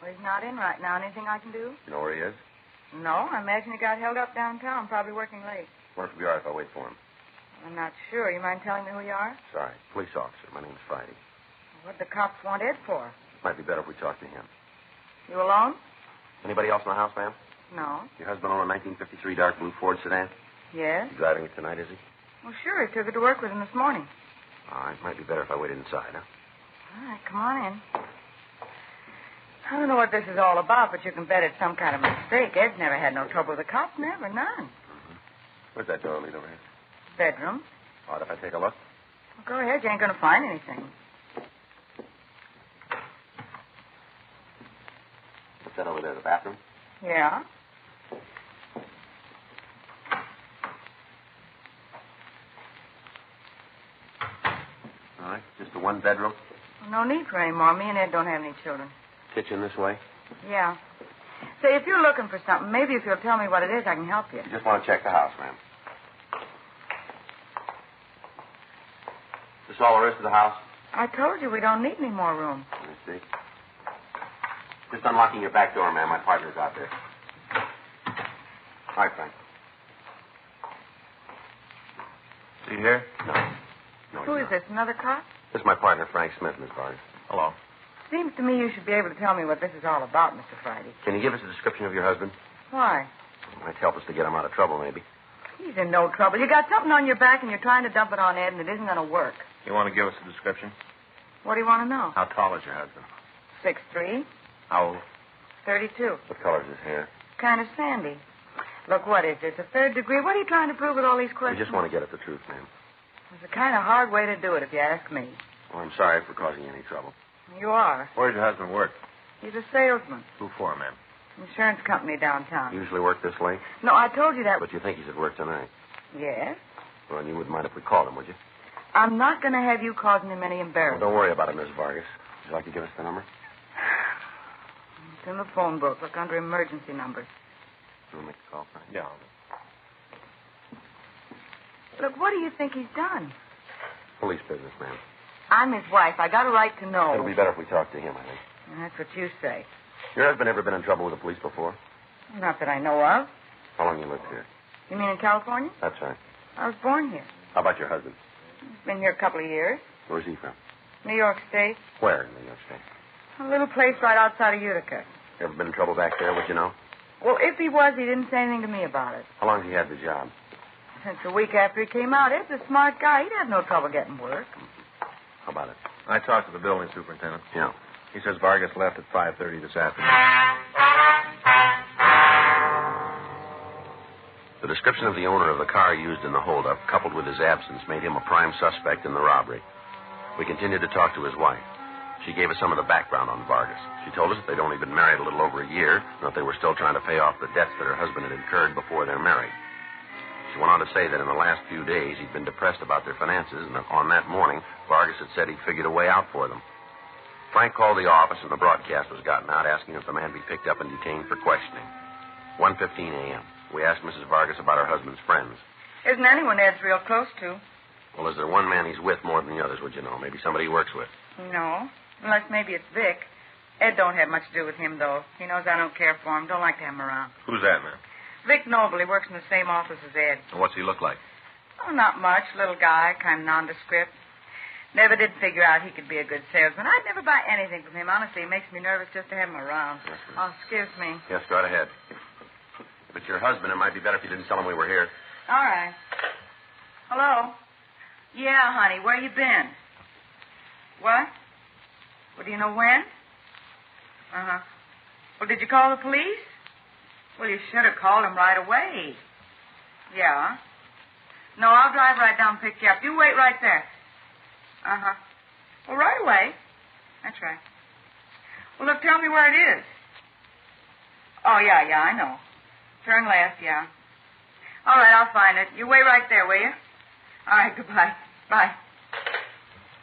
Well, he's not in right now. Anything I can do? You know where he is? No, I imagine he got held up downtown, probably working late. Wonder if it'll be all right if I wait for him. I'm not sure. You mind telling me who you are? Sorry. Police officer. My name's Friday. What the cops want Ed for? Might be better if we talk to him. You alone? Anybody else in the house, ma'am? No. Your husband owned a 1953 dark blue Ford sedan? Yes? He's driving it tonight, is he? Well, sure. He took it to work with him this morning. All right. Might be better if I waited inside, huh? All right, come on in. I don't know what this is all about, but you can bet it's some kind of mistake. Ed's never had no trouble with the cops. Never. None. Where's that door lead over here? Bedroom. All right, if I take a look? Well, go ahead. You ain't going to find anything. What's that over there, the bathroom? Yeah? All right, just a one bedroom. No need for any more. Me and Ed don't have any children. Kitchen this way? Yeah. Say, if you're looking for something, maybe if you'll tell me what it is, I can help you. You just want to check the house, ma'am. This all there is to the house? I told you we don't need any more room. Let me see. Just unlocking your back door, ma'am. My partner's out there. All right, Frank. Is he here? No, Who is this, another cop? this is my partner, Frank Smith, Miss Vargas. Hello. Seems to me you should be able to tell me what this is all about, Mr. Friday. Can you give us a description of your husband? Why? It might help us to get him out of trouble, maybe. He's in no trouble. You got something on your back and you're trying to dump it on Ed, and it isn't going to work. You want to give us a description? What do you want to know? How tall is your husband? 6'3", How old? 32. What color is his hair? Kind of sandy. Look, what is this, a third degree? What are you trying to prove with all these We questions? just want to get at the truth, ma'am. It's a kind of hard way to do it, if you ask me. Well, I'm sorry for causing you any trouble. You are. Where does your husband work? He's a salesman. Who for, ma'am? Insurance company downtown. Usually work this late? No, I told you that. But you think he's at work tonight? Yes? Well, you wouldn't mind if we called him, would you? I'm not going to have you causing him any Well, embarrassment. don't worry about it, Miss Vargas. Would you like to give us the number? It's in the phone book. Look under emergency numbers. You want to make the call, Frank? Yeah. Look, what do you think he's done? Police business, ma'am. I'm his wife. I got a right to know. It'll be better if we talk to him, I think. That's what you say. Your husband ever been in trouble with the police before? Not that I know of. How long you lived here? You mean in California? That's right. I was born here. How about your husband? He's been here a couple of years. Where's he from? New York State. Where in New York State? A little place right outside of Utica. You ever been in trouble back there, would you know? Well, if he was, he didn't say anything to me about it. How long has he had the job? Since a week after he came out, Ed's a smart guy. He'd have no trouble getting work. How about it? I talked to the building superintendent. Yeah. He says Vargas left at 5:30 this afternoon. The description of the owner of the car used in the holdup, coupled with his absence, made him a prime suspect in the robbery. We continued to talk to his wife. She gave us some of the background on Vargas. She told us that they'd only been married a little over a year, and that they were still trying to pay off the debts that her husband had incurred before their marriage. She went on to say that in the last few days he'd been depressed about their finances, and that on that morning, Vargas had said he'd figured a way out for them. Frank called the office, and the broadcast was gotten out, asking if the man be picked up and detained for questioning. 1:15 a.m. We asked Mrs. Vargas about her husband's friends. Isn't anyone Ed's real close to? Well, is there one man he's with more than the others, would you know? Maybe somebody he works with. No. Unless maybe it's Vic. Ed don't have much to do with him, though. He knows I don't care for him. Don't like to have him around. Who's that, man? Vic Noble. He works in the same office as Ed. And what's he look like? Oh, not much. Little guy, kind of nondescript. Never did figure out he could be a good salesman. I'd never buy anything from him. Honestly, it makes me nervous just to have him around. Yes, Oh, excuse me. Yes, go right ahead. If it's your husband, it might be better if you didn't tell him we were here. All right. Hello? Yeah, honey. Where you been? What? Well, do you know when? Uh-huh. Well, did you call the police? Well, you should have called them right away. Yeah. No, I'll drive right down and pick you up. You wait right there. Uh-huh. Well, right away. That's right. Well, look, tell me where it is. Oh, yeah, I know. Turn left, yeah. All right, I'll find it. You wait right there, will you? All right, goodbye. Bye.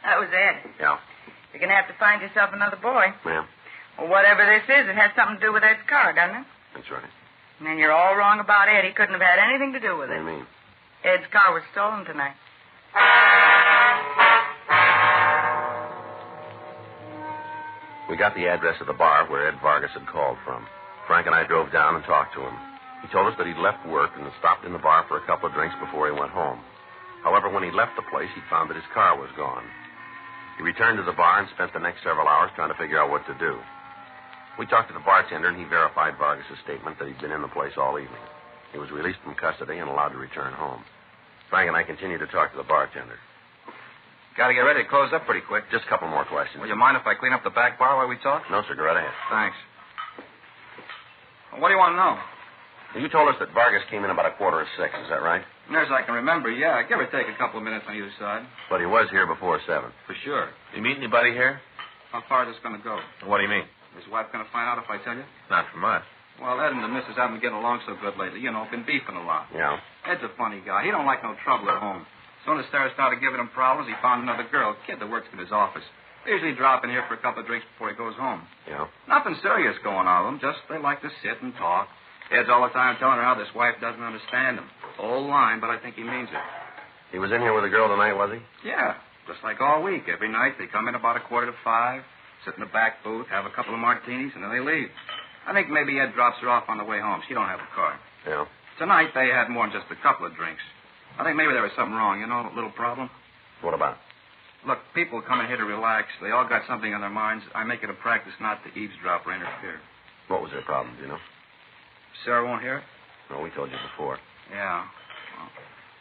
That was Ed. Yeah. You're going to have to find yourself another boy. Ma'am? Well, whatever this is, it has something to do with Ed's car, doesn't it? That's right. And then you're all wrong about Ed. He couldn't have had anything to do with it. What do you mean? Ed's car was stolen tonight. We got the address of the bar where Ed Vargas had called from. Frank and I drove down and talked to him. He told us that he'd left work and had stopped in the bar for a couple of drinks before he went home. However, when he left the place, he found that his car was gone. He returned to the bar and spent the next several hours trying to figure out what to do. We talked to the bartender, and he verified Vargas' statement that he'd been in the place all evening. He was released from custody and allowed to return home. Frank and I continued to talk to the bartender. Got to get ready to close up pretty quick. Just a couple more questions. Will you mind if I clean up the back bar while we talk? No, sir. Go right ahead. Thanks. What do you want to know? You told us that Vargas came in about 5:45. Is that right? Near as I can remember, yeah. Give or take a couple of minutes on either side. But he was here before 7. For sure. You meet anybody here? How far is this going to go? What do you mean? Is his wife going to find out if I tell you? Not from us. Well, Ed and the missus haven't been getting along so good lately. You know, been beefing a lot. Yeah. Ed's a funny guy. He don't like no trouble at home. As soon as Sarah started giving him problems, he found another girl, a kid that works in his office. They usually drop in here for a couple of drinks before he goes home. Yeah. Nothing serious going on with them. Just they like to sit and talk. Ed's all the time telling her how this wife doesn't understand him. Old line, but I think he means it. He was in here with a girl tonight, was he? Yeah. Just like all week. Every night they come in about 5:15, sit in the back booth, have a couple of martinis, and then they leave. I think maybe Ed drops her off on the way home. She don't have a car. Yeah. Tonight they had more than just a couple of drinks. I think maybe there was something wrong, you know, a little problem. What about? Look, people come in here to relax. They all got something on their minds. I make it a practice not to eavesdrop or interfere. What was their problem, do you know? Sarah won't hear it? No, we told you before. Yeah. Well,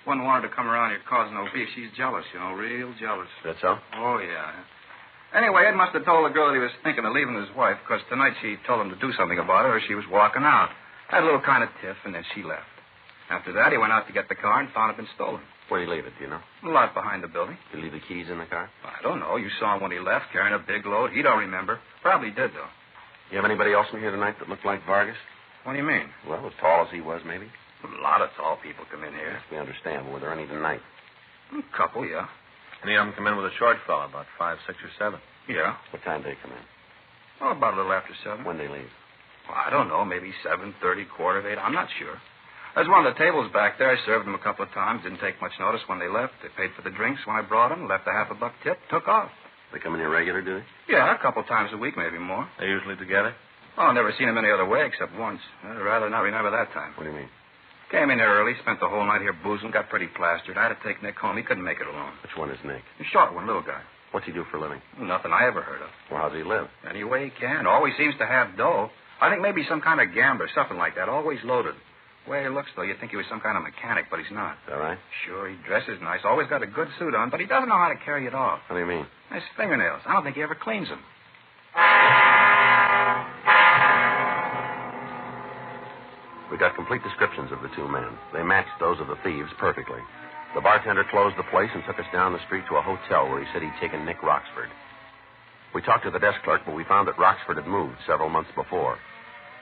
wouldn't want her to come around here causing no beef. She's jealous, you know, real jealous. That so? Oh, yeah. Anyway, Ed must have told the girl that he was thinking of leaving his wife, because tonight she told him to do something about it, or she was walking out. Had a little kind of tiff, and then she left. After that, he went out to get the car and found it been stolen. Where'd he leave it, do you know? A lot behind the building. Did he leave the keys in the car? I don't know. You saw him when he left, carrying a big load. He don't remember. Probably did, though. You have anybody else in here tonight that looked like Vargas? What do you mean? Well, as tall as he was, maybe. A lot of tall people come in here. Yes, we understand. But were there any tonight? A couple, yeah. Any of them come in with a short fella, about 5, 6, or 7? Yeah. What time did they come in? Oh, about a little after 7. When did they leave? Well, I don't know. Maybe 7:30, 8:15. I'm not sure. There's one of the tables back there. I served them a couple of times. Didn't take much notice when they left. They paid for the drinks when I brought them. Left a $50 tip. Took off. They come in here regular, do they? Yeah, a couple times a week, maybe more. They usually together? Oh, I've never seen them any other way except once. I'd rather not remember that time. What do you mean? Came in here early, spent the whole night here boozing, got pretty plastered. I had to take Nick home. He couldn't make it alone. Which one is Nick? The short one, little guy. What's he do for a living? Nothing I ever heard of. Well, how's he live? Any way he can. Always seems to have dough. I think maybe some kind of gambler, something like that. Always loaded. The way he looks, though, you'd think he was some kind of mechanic, but he's not. Is that right? Sure, he dresses nice. Always got a good suit on, but he doesn't know how to carry it off. What do you mean? His fingernails. I don't think he ever cleans them. We got complete descriptions of the two men. They matched those of the thieves perfectly. The bartender closed the place and took us down the street to a hotel where he said he'd taken Nick Roxford. We talked to the desk clerk, but we found that Roxford had moved several months before.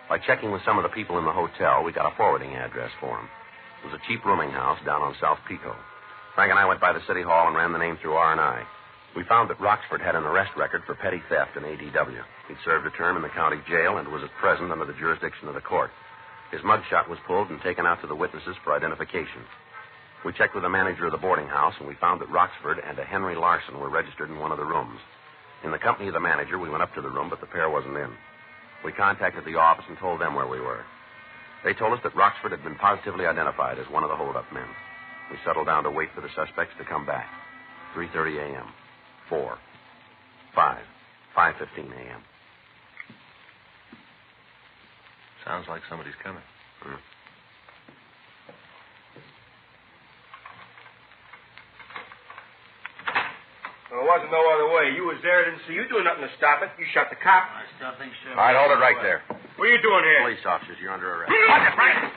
By checking with some of the people in the hotel, we got a forwarding address for him. It was a cheap rooming house down on South Pico. Frank and I went by the city hall and ran the name through R&I. We found that Roxford had an arrest record for petty theft in ADW. He'd served a term in the county jail and was at present under the jurisdiction of the court. His mugshot was pulled and taken out to the witnesses for identification. We checked with the manager of the boarding house, and we found that Roxford and a Henry Larson were registered in one of the rooms. In the company of the manager, we went up to the room, but the pair wasn't in. We contacted the office and told them where we were. They told us that Roxford had been positively identified as one of the hold-up men. We settled down to wait for the suspects to come back. 3:30 a.m. 4. 5. 5:15 a.m. Sounds like somebody's coming. There wasn't no other way. You was there, didn't see you doing nothing to stop it. You shot the cop. I still think so. All right, hold it right there. What are you doing here? Police officers, you're under arrest. Watch it, Frank.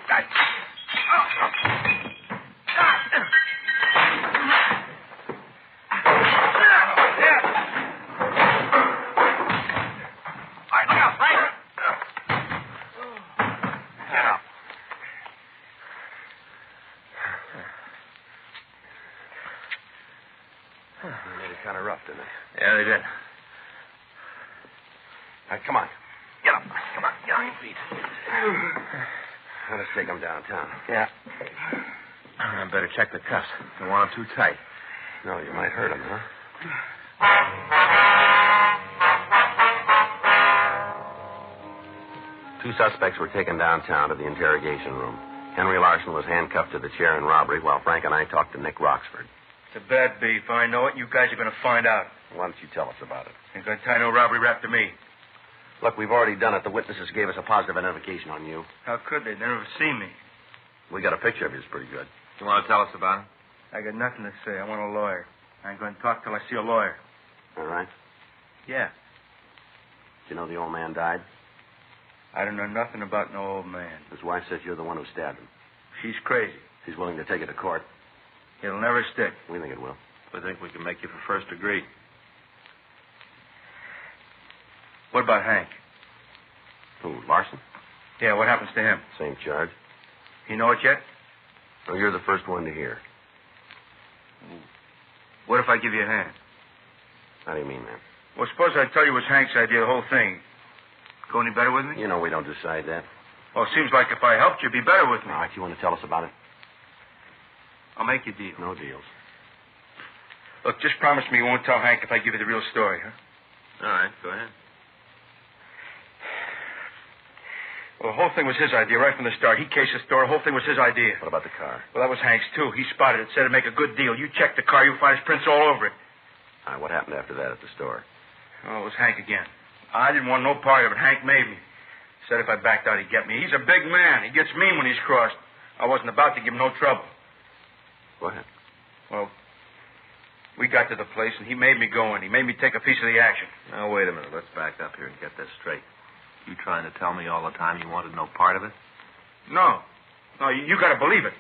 Kind of rough, didn't it? Yeah, they did. All right, come on. Get up. Come on. Get on your feet. Let's take him downtown. Yeah. I better check the cuffs. Don't want them too tight. No, you might hurt him, huh? Two suspects were taken downtown to the interrogation room. Henry Larson was handcuffed to the chair in robbery while Frank and I talked to Nick Roxford. It's a bad beef. I know it. You guys are going to find out. Why don't you tell us about it? Ain't going to tie no robbery rap to me. Look, we've already done it. The witnesses gave us a positive identification on you. How could they? They never seen me. We got a picture of you. It's pretty good. You want to tell us about it? I got nothing to say. I want a lawyer. I ain't going to talk till I see a lawyer. All right. Yeah. Did you know the old man died? I don't know nothing about no old man. His wife says you're the one who stabbed him. She's crazy. She's willing to take it to court. It'll never stick. We think it will. We think we can make you for first degree. What about Hank? Who, Larson? Yeah, what happens to him? Same charge. You know it yet? Well, you're the first one to hear. What if I give you a hand? How do you mean, man? Well, suppose I tell you it was Hank's idea, the whole thing. Go any better with me? You know we don't decide that. Well, it seems like if I helped you, it'd be better with me. All right, you want to tell us about it? I'll make you a deal. No deals. Look, just promise me you won't tell Hank if I give you the real story, huh? All right, go ahead. Well, the whole thing was his idea right from the start. He cased the store. The whole thing was his idea. What about the car? Well, that was Hank's, too. He spotted it, said it'd make a good deal. You check the car, you'll find his prints all over it. All right, what happened after that at the store? Oh, it was Hank again. I didn't want no part of it. Hank made me. Said if I backed out, he'd get me. He's a big man. He gets mean when he's crossed. I wasn't about to give him no trouble. Go ahead. Well, we got to the place, and he made me go in. He made me take a piece of the action. Now, wait a minute. Let's back up here and get this straight. You trying to tell me all the time you wanted no part of it? No. No, you got to believe it.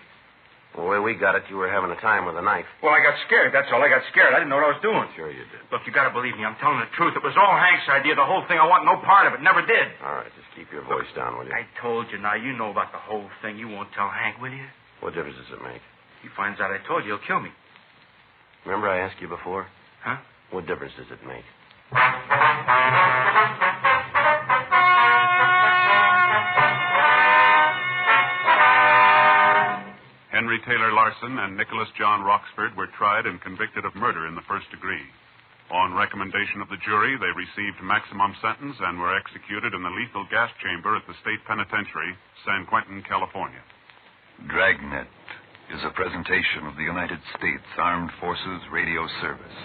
Well, the way we got it, you were having a time with a knife. Well, I got scared. That's all. I got scared. I didn't know what I was doing. Sure you did. Look, you got to believe me. I'm telling the truth. It was all Hank's idea, the whole thing. I want no part of it. Never did. All right, just keep your voice down, will you? I told you. Now, you know about the whole thing. You won't tell Hank, will you? What difference does it make? He finds out I told you, he'll kill me. Remember I asked you before? Huh? What difference does it make? Henry Taylor Larson and Nicholas John Roxford were tried and convicted of murder in the first degree. On recommendation of the jury, they received maximum sentence and were executed in the lethal gas chamber at the state penitentiary, San Quentin, California. Dragnet is a presentation of the United States Armed Forces Radio Service.